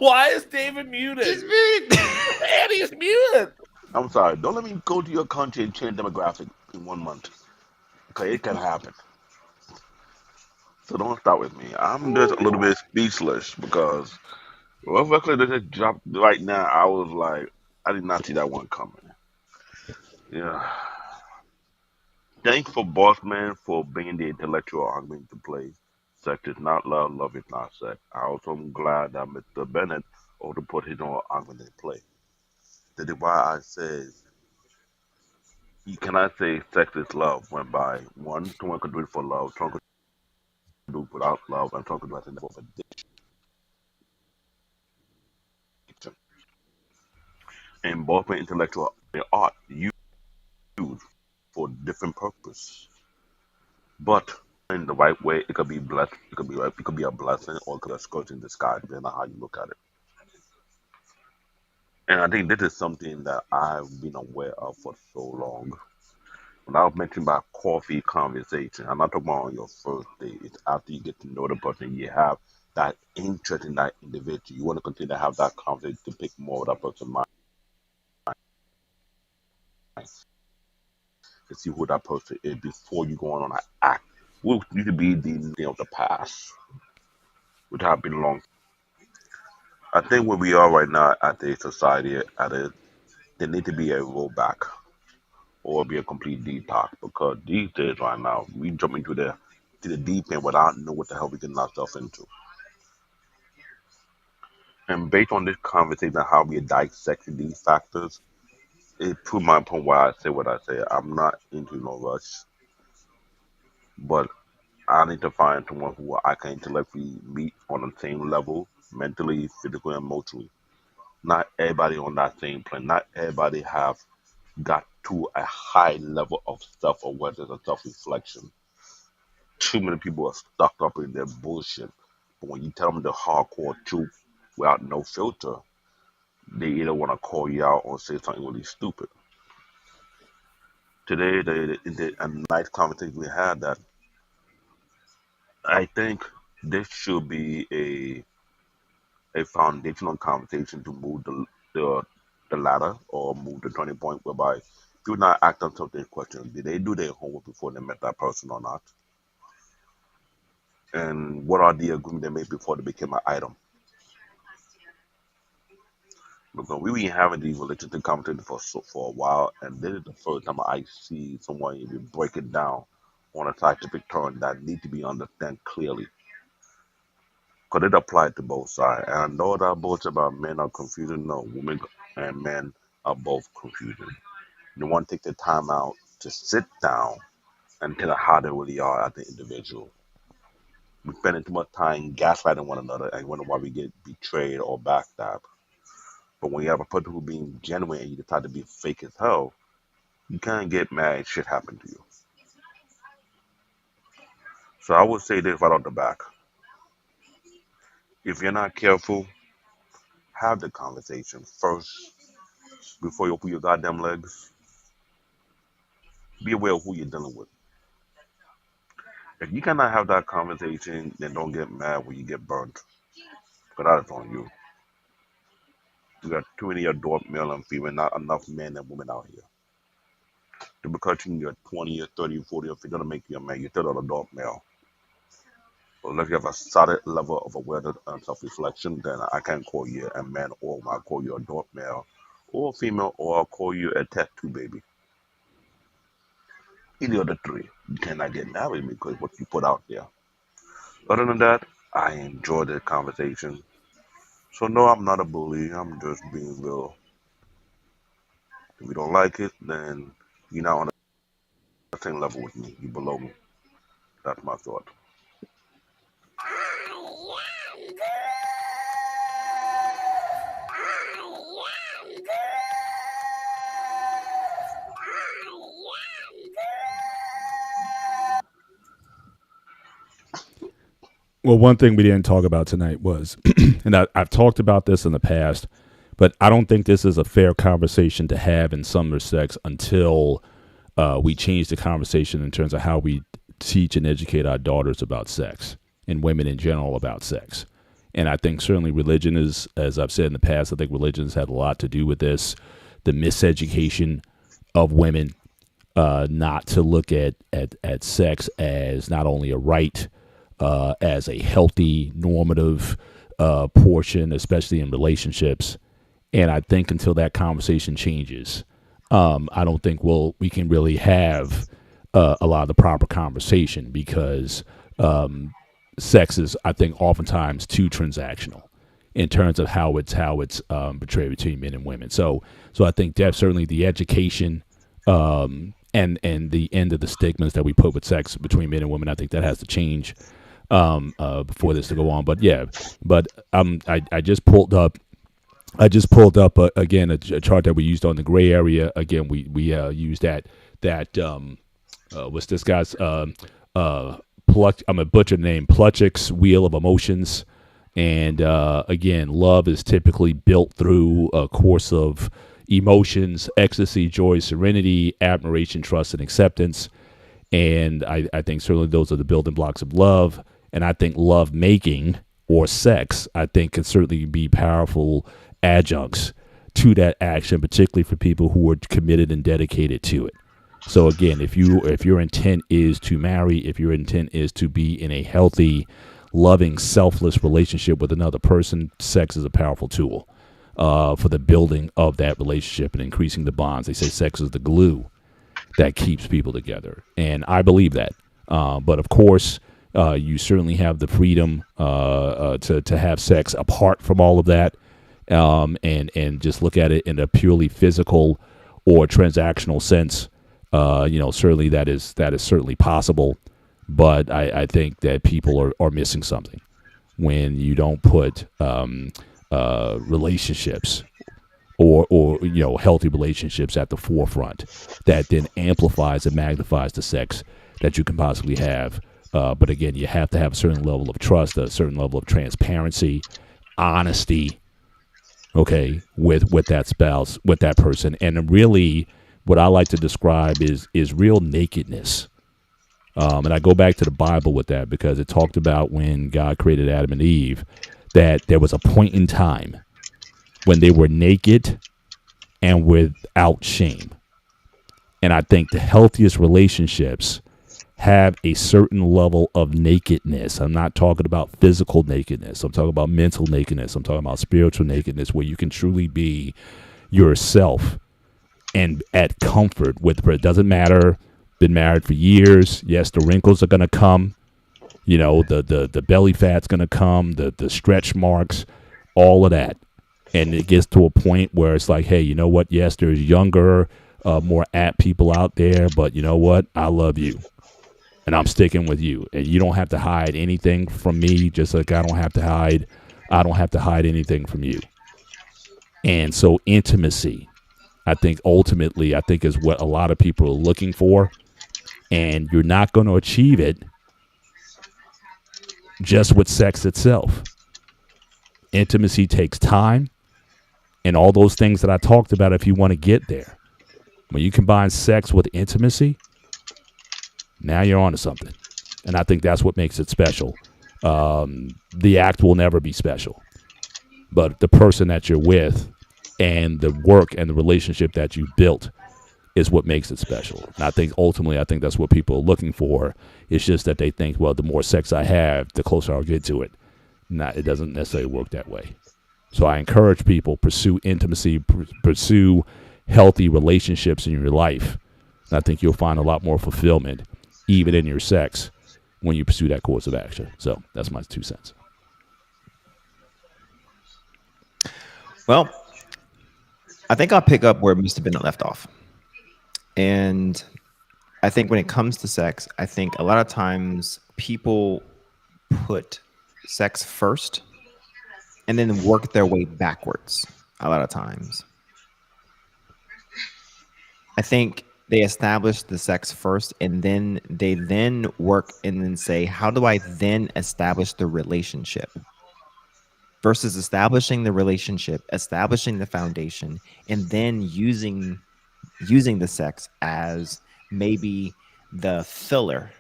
Why is David muted? He's muted. Man, he's muted. I'm sorry. Don't let me go to your country and change demographic in 1 month. Okay, it can happen. So don't start with me. I'm just a little bit speechless because well, luckily they just dropped right now. I was like, I did not see that one coming. Yeah. Thanks for Bossman for bringing the intellectual argument to play. Sex is not love, love is not sex. I also am glad that Mr. Bennett also put his own argument in play. That is why I say you cannot say sex is love when by one, someone could do it for love, someone could do it without love, and someone could do it in the form of addiction. And both my intellectual and art used for different purpose. But in the right way, it could be blessed. It could be right. It could be a blessing, or it could be a scourge in disguise, depending on how you look at it. And I think this is something that I've been aware of for so long. When I was mentioning about coffee conversation, I'm not talking about on your first date. It's after you get to know the person, you have that interest in that individual. You want to continue to have that conversation to pick more of that person's mind, to see who that person is before you go on an act. What used to be the thing of the past, which have been long. I think where we are right now at the society, at it, there need to be a rollback or be a complete detox because these days right now we jump into the deep end without knowing what the hell we getting ourselves into. And based on this conversation and how we are dissecting these factors, it proved my point why I say what I say. I'm not into no rush, but I need to find someone who I can intellectually meet on the same level, mentally, physically, and emotionally. Not everybody on that same plane. Not everybody have got to a high level of self awareness and self reflection. Too many people are stuck up in their bullshit. But when you tell them the hardcore truth without no filter, they either want to call you out or say something really stupid. Today, a nice conversation we had that I think this should be a foundational conversation to move the ladder or move the turning point whereby do not act on something question. Did they do their homework before they met that person or not? And what are the agreements they made before they became an item? Because we've been having these relationship conversations for a while, and this is the first time I see someone even break it down on a scientific term that need to be understood clearly. because it applied to both sides. And I know that bullshit about men are confusing. No, women and men are both confusing. You want to take the time out to sit down and tell how they really are as an individual. We spending too much time gaslighting one another and wonder why we get betrayed or backstabbed. But when you have a person who's being genuine and you decide to be fake as hell, you can't get mad and shit happen to you. So I would say this right off the back. If you're not careful, have the conversation first before you open your goddamn legs. Be aware of who you're dealing with. If you cannot have that conversation, then don't get mad when you get burnt. Because that is on you. You got too many adult male and female, not enough men and women out here. To because you're 20 or 30 or 40, if you're going to make you a man, you're still an adult male. But if you have a solid level of awareness and self-reflection, then I can't call you a man or I'll call you adult male or female or I'll call you a tattoo baby. Any of the three. You cannot get married because what you put out there. Other than that, I enjoyed the conversation. So no, I'm not a bully. I'm just being real. If you don't like it, then you're not on the same level with me. You below me. That's my thought. Well, one thing we didn't talk about tonight was, and I've talked about this in the past, but I don't think this is a fair conversation to have in some respects until we change the conversation in terms of how we teach and educate our daughters about sex and women in general about sex. And I think certainly religion is, as I've said in the past, I think religion has had a lot to do with this, the miseducation of women, not to look at sex as not only a right, as a healthy, normative portion, especially in relationships. And I think until that conversation changes, I don't think we can really have a lot of the proper conversation because sex is, I think, oftentimes too transactional in terms of how it's portrayed between men and women. So I think that's certainly the education and the end of the stigmas that we put with sex between men and women. I think that has to change before this to go on. But yeah, I just pulled up. Again a chart that we used on the gray area. Again, we used that what's this guy's I'm a butcher name, Plutchik's Wheel of Emotions. And again, love is typically built through a course of emotions: ecstasy, joy, serenity, admiration, trust, and acceptance. And I think certainly those are the building blocks of love. And I think love making or sex, I think, can certainly be powerful adjuncts to that action, particularly for people who are committed and dedicated to it. So again, if your intent is to marry, if your intent is to be in a healthy, loving, selfless relationship with another person, sex is a powerful tool for the building of that relationship and increasing the bonds. They say sex is the glue that keeps people together, and I believe that. But of course, you certainly have the freedom to have sex apart from all of that, and just look at it in a purely physical or transactional sense. Certainly that is certainly possible, but I think that people are missing something when you don't put relationships or healthy relationships at the forefront. That then amplifies and magnifies the sex that you can possibly have. But again, you have to have a certain level of trust, a certain level of transparency, honesty, okay, with that spouse, with that person. And really, what I like to describe is real nakedness. And I go back to the Bible with that because it talked about when God created Adam and Eve, that there was a point in time when they were naked and without shame. And I think the healthiest relationships have a certain level of nakedness. I'm not talking about physical nakedness. I'm talking about mental nakedness. I'm talking about spiritual nakedness, where you can truly be yourself and at comfort with it. Doesn't matter. Been married for years. Yes, the wrinkles are going to come. You know, the belly fat's going to come, the stretch marks, all of that. And it gets to a point where it's like, hey, you know what? Yes, there's younger, more apt people out there, but you know what? I love you, and I'm sticking with you. And you don't have to hide anything from me, just like I don't have to hide anything from you. And so intimacy, I think ultimately, is what a lot of people are looking for. And you're not going to achieve it just with sex itself. Intimacy takes time and all those things that I talked about if you want to get there. When you combine sex with intimacy, now you're onto something. And I think that's what makes it special. The act will never be special, but the person that you're with and the work and the relationship that you built is what makes it special. And I think ultimately, that's what people are looking for. It's just that they think, well, the more sex I have, the closer I'll get to it. It doesn't necessarily work that way. So I encourage people, pursue intimacy, pursue healthy relationships in your life. And I think you'll find a lot more fulfillment, even in your sex, when you pursue that course of action. So that's my 2 cents. Well, I think I'll pick up where Mr. Bennett left off. And I think when it comes to sex, I think a lot of times people put sex first and then work their way backwards a lot of times. I think they establish the sex first and then they then work and then say, how do I then establish the relationship? Versus establishing the relationship, establishing the foundation, and then using the sex as maybe the filler.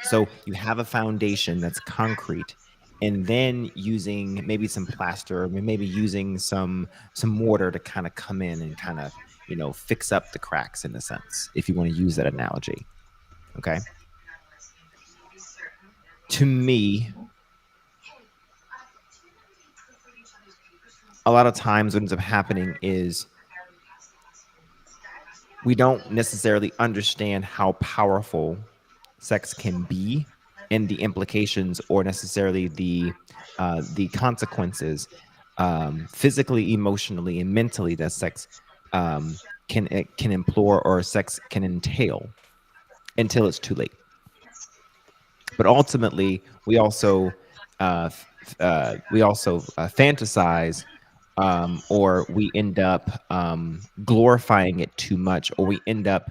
So you have a foundation that's concrete, and then using maybe some plaster, maybe using some mortar to kind of come in and kind of, fix up the cracks in a sense, if you want to use that analogy. Okay. To me, a lot of times what ends up happening is we don't necessarily understand how powerful sex can be and the implications or necessarily the consequences physically, emotionally, and mentally that sex can implore or sex can entail until it's too late. But ultimately, we also fantasize, or we end up glorifying it too much, or we end up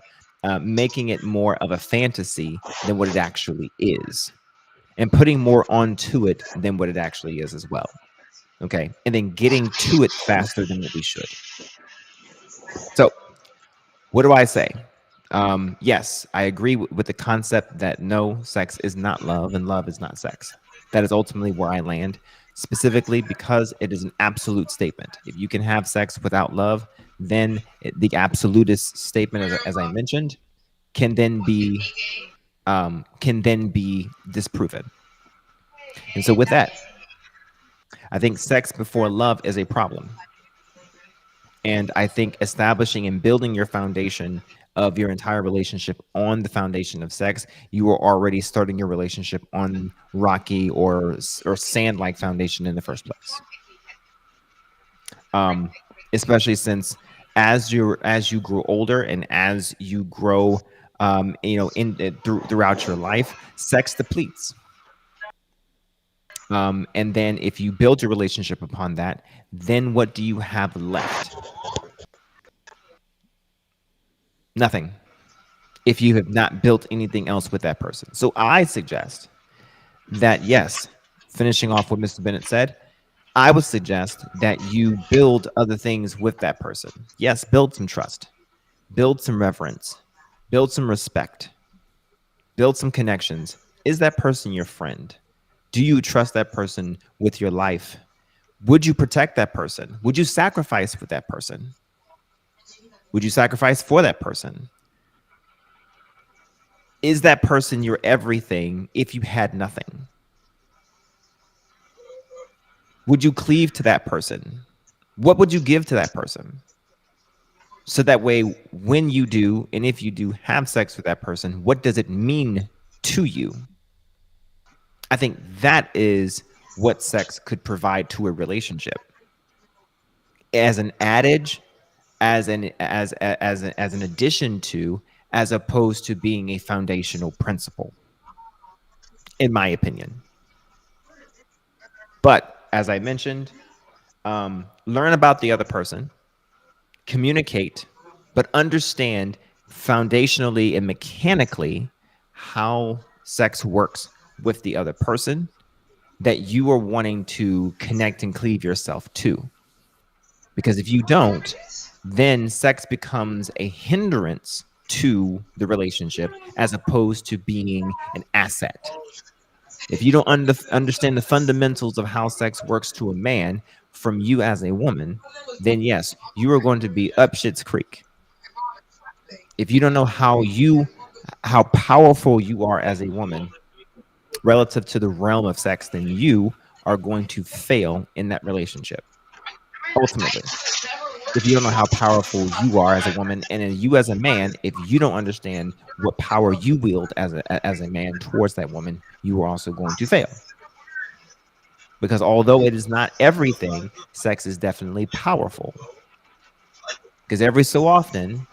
making it more of a fantasy than what it actually is, and putting more onto it than what it actually is as well. Okay, and then getting to it faster than what we should. So, what do I say? Yes, I agree with the concept that no, sex is not love and love is not sex. That is ultimately where I land, specifically because it is an absolute statement. If you can have sex without love, then the absolutist statement, as I mentioned, can then be disproven. And so with that, I think sex before love is a problem. And I think establishing and building your foundation of your entire relationship on the foundation of sex, you are already starting your relationship on rocky or sand-like foundation in the first place. Especially since as you grow older and as you grow, throughout your life, sex depletes. And then if you build your relationship upon that, then what do you have left? Nothing. If you have not built anything else with that person. So I suggest that, yes, finishing off what Mr. Bennett said, I would suggest that you build other things with that person. Yes, build some trust, build some reverence, build some respect, build some connections. Is that person your friend? Do you trust that person with your life? Would you protect that person? Would you sacrifice with that person? Would you sacrifice for that person? Is that person your everything if you had nothing? Would you cleave to that person? What would you give to that person? So that way, when you do, and if you do have sex with that person, what does it mean to you? I think that is what sex could provide to a relationship as an adage, as an addition to, as opposed to being a foundational principle, in my opinion. But as I mentioned, learn about the other person, communicate, but understand foundationally and mechanically how sex works with the other person that you are wanting to connect and cleave yourself to. Because if you don't, then sex becomes a hindrance to the relationship as opposed to being an asset. If you don't understand the fundamentals of how sex works to a man from you as a woman, then yes, you are going to be up shit's creek. If you don't know how powerful you are as a woman relative to the realm of sex, then you are going to fail in that relationship ultimately. If you don't know how powerful you are as a woman, and then you as a man, if you don't understand what power you wield as a man towards that woman, you are also going to fail. Because although it is not everything, sex is definitely powerful. Because every so often,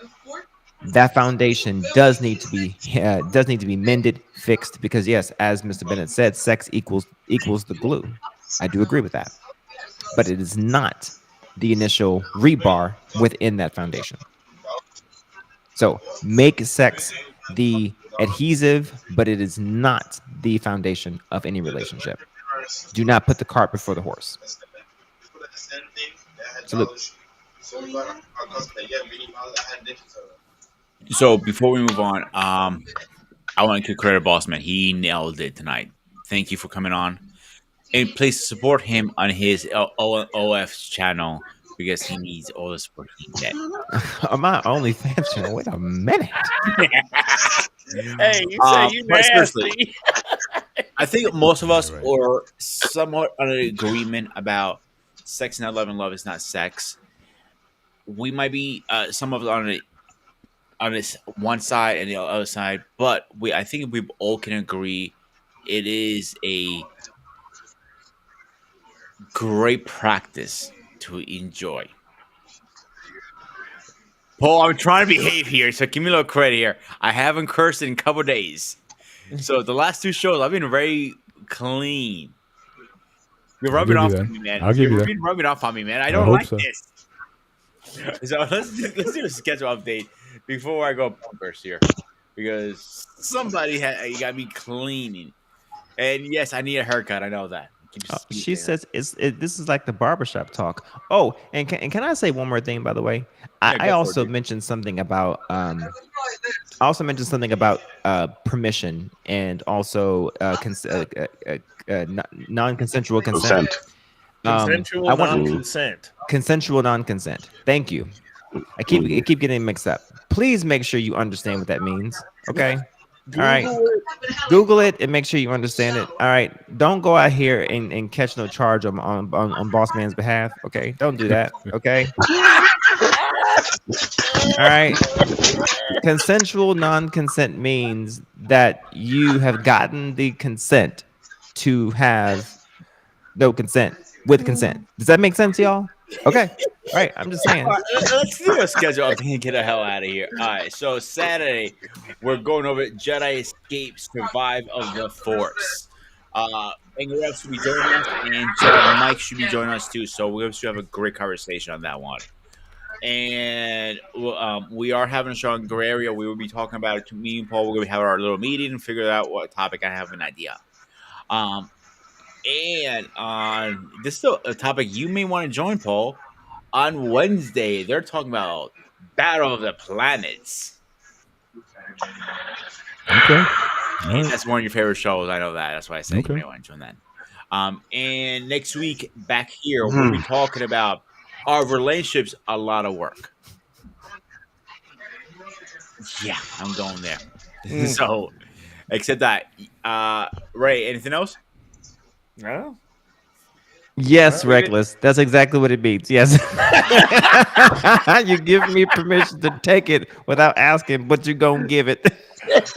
that foundation does need to be mended, fixed. Because yes, as Mr. Bennett said, sex equals the glue. I do agree with that, but it is not the initial rebar within that foundation. So make sex the adhesive, but it is not the foundation of any relationship. Do not put the cart before the horse. Salute. So before we move on, I want to credit Boss Man. He nailed it tonight. Thank you for coming on. And please support him on his OF's channel because he needs all the support he can get. On my OnlyFans channel. Wait a minute. Hey, you say you but seriously, nasty. I think most of us Right. are somewhat on an agreement about sex not love and love is not sex. We might be some of us on this one side and the other side, but I think we all can agree it is a great practice to enjoy. Paul, I'm trying to behave here, so give me a little credit here. I haven't cursed in a couple days. So the last two shows, I've been very clean. You're I'll rubbing give you off that. on me, man. I'll give you You've that. been rubbing off on me, man. I I don't hope like so. this. So let's do a schedule update before I go bunkers here, because somebody you got me cleaning, and yes, I need a haircut. I know that. She says this is like the barbershop talk. Oh, and can I say one more thing, by the way? Yeah, I go for also it, dude. mentioned something about permission and also non-consensual consent. Consent. Consensual I want non-consent. consensual non-consent. Thank you. I keep getting mixed up. Please make sure you understand what that means. Okay. All right. Google it and make sure you understand it. All right. Don't go out here and catch no charge on Boss Man's behalf. Okay. Don't do that. Okay. All right. Consensual non-consent means that you have gotten the consent to have no consent with consent. Does that make sense, y'all? Okay. All right. I'm just saying. All right, let's do a schedule update and get the hell out of here. All right, so Saturday we're going over Jedi Escape Survive of the Force. Ingrid should be joining us, and Mike should be joining us too. So we should have a great conversation on that one. And we are having a show in Gray Area. We will be talking about it. Me and Paul, we're going to have our little meeting and figure out what topic. I have an idea. And this is a topic you may want to join, Paul. On Wednesday, they're talking about Battle of the Planets. Okay. And that's one of your favorite shows. I know that. That's why I said Okay. you may want to join that. And next week, back here, we'll be talking about our relationships, a lot of work. Yeah, I'm going there. So, except that, Ray, anything else? No. Yes, reckless. That's exactly what it means. Yes. You give me permission to take it without asking, but you're going to give it. This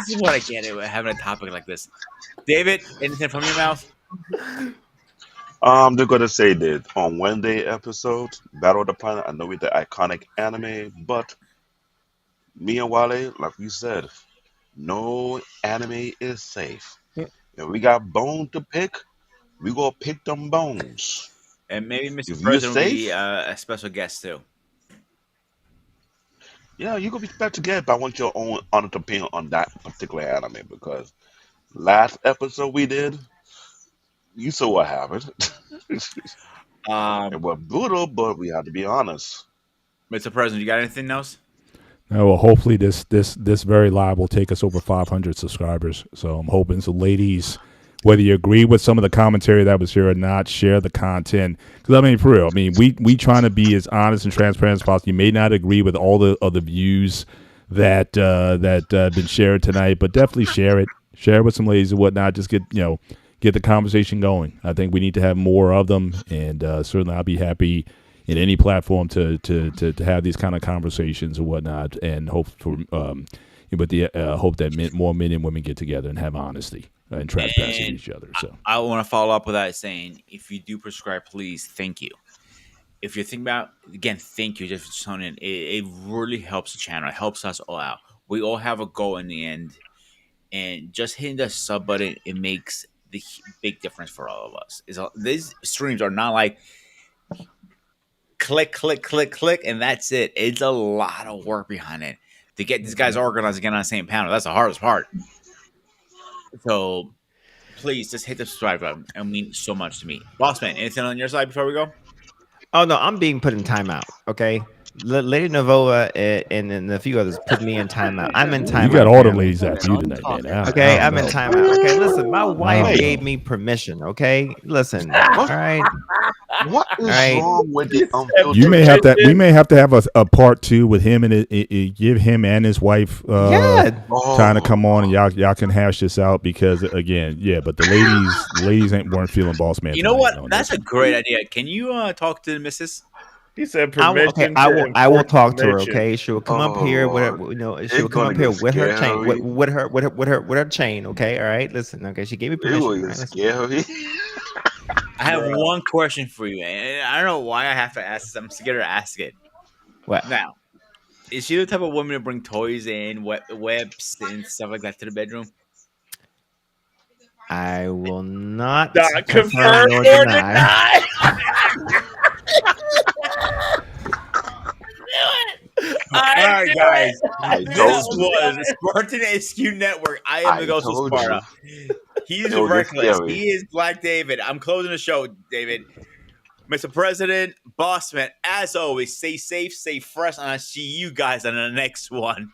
is what I get at having a topic like this. David, anything from your mouth? I'm just gonna say that on Wednesday episode, Battle of the Planet, I know it's the iconic anime, but me and Wale, like we said, no anime is safe. If we got bone to pick, we gonna pick them bones. And maybe Mr. If you're President will be safe, a special guest too. yeah, you gonna be back together. But I want your own honest opinion on that particular anime because last episode we did, you saw what happened. It Um, was brutal, but we had to be honest. Mr. President, you got anything else? Well, hopefully this very live will take us over 500 subscribers. So I'm hoping, so ladies, whether you agree with some of the commentary that was here or not, share the content. Because I mean, for real, I mean, we trying to be as honest and transparent as possible. You may not agree with all the other views that been shared tonight, but definitely share it. Share it with some ladies and whatnot. Just get the conversation going. I think we need to have more of them, and certainly I'll be happy in any platform to have these kind of conversations and whatnot, and hope for hope that more men and women get together and have honesty and transparency with And each other. So I want to follow up with that saying, if you do prescribe, please, thank you. If you're thinking about, again, thank you just for tuning in. It really helps the channel. It helps us all out. We all have a goal in the end, and just hitting the sub button, it makes the big difference for all of us. These streams are not like click, click, click, click, and that's it. It's a lot of work behind it to get these guys organized again on the same panel. That's the hardest part. So please just hit the subscribe button. It means so much to me. Bossman, anything on your side before we go? Oh no, I'm being put in timeout. Okay, Lady Navoa and a few others put me in timeout. I'm in timeout. you got all the apparently. ladies after you tonight, man. Okay, I I'm don't in know. timeout. Okay, listen, my wife Wait. gave me permission. Okay, listen. All What right, what is right. wrong with the You may have to. We Permission. may have to have a part two with him and give him and his wife Yeah, time to come on, and Oh, y'all can hash this out because again, yeah. But the ladies weren't feeling boss man. You know tonight what? on That's this a great idea. Can you talk to the missus? He said okay. permission. I will talk to her. Okay, she will come up here with oh, she will it's come gonna up here get with her chain, scary. with her chain. Okay, all right. Listen. Okay, she gave me It permission. will All get right, listen. scary. I have one question for you, and I don't know why I have to ask this. I'm scared to ask it. What? Now, is she the type of woman to bring toys and webs and stuff like that to the bedroom? I will not Not confirm confirm nor or deny. deny. All right, guys. I This told you. was Spartan SQ Network. I am the I ghost of told Sparta. you. He's It will get reckless. scary. He is Black David. I'm closing the show, David. Mr. President, Bossman, as always, stay safe, stay fresh, and I'll see you guys on the next one.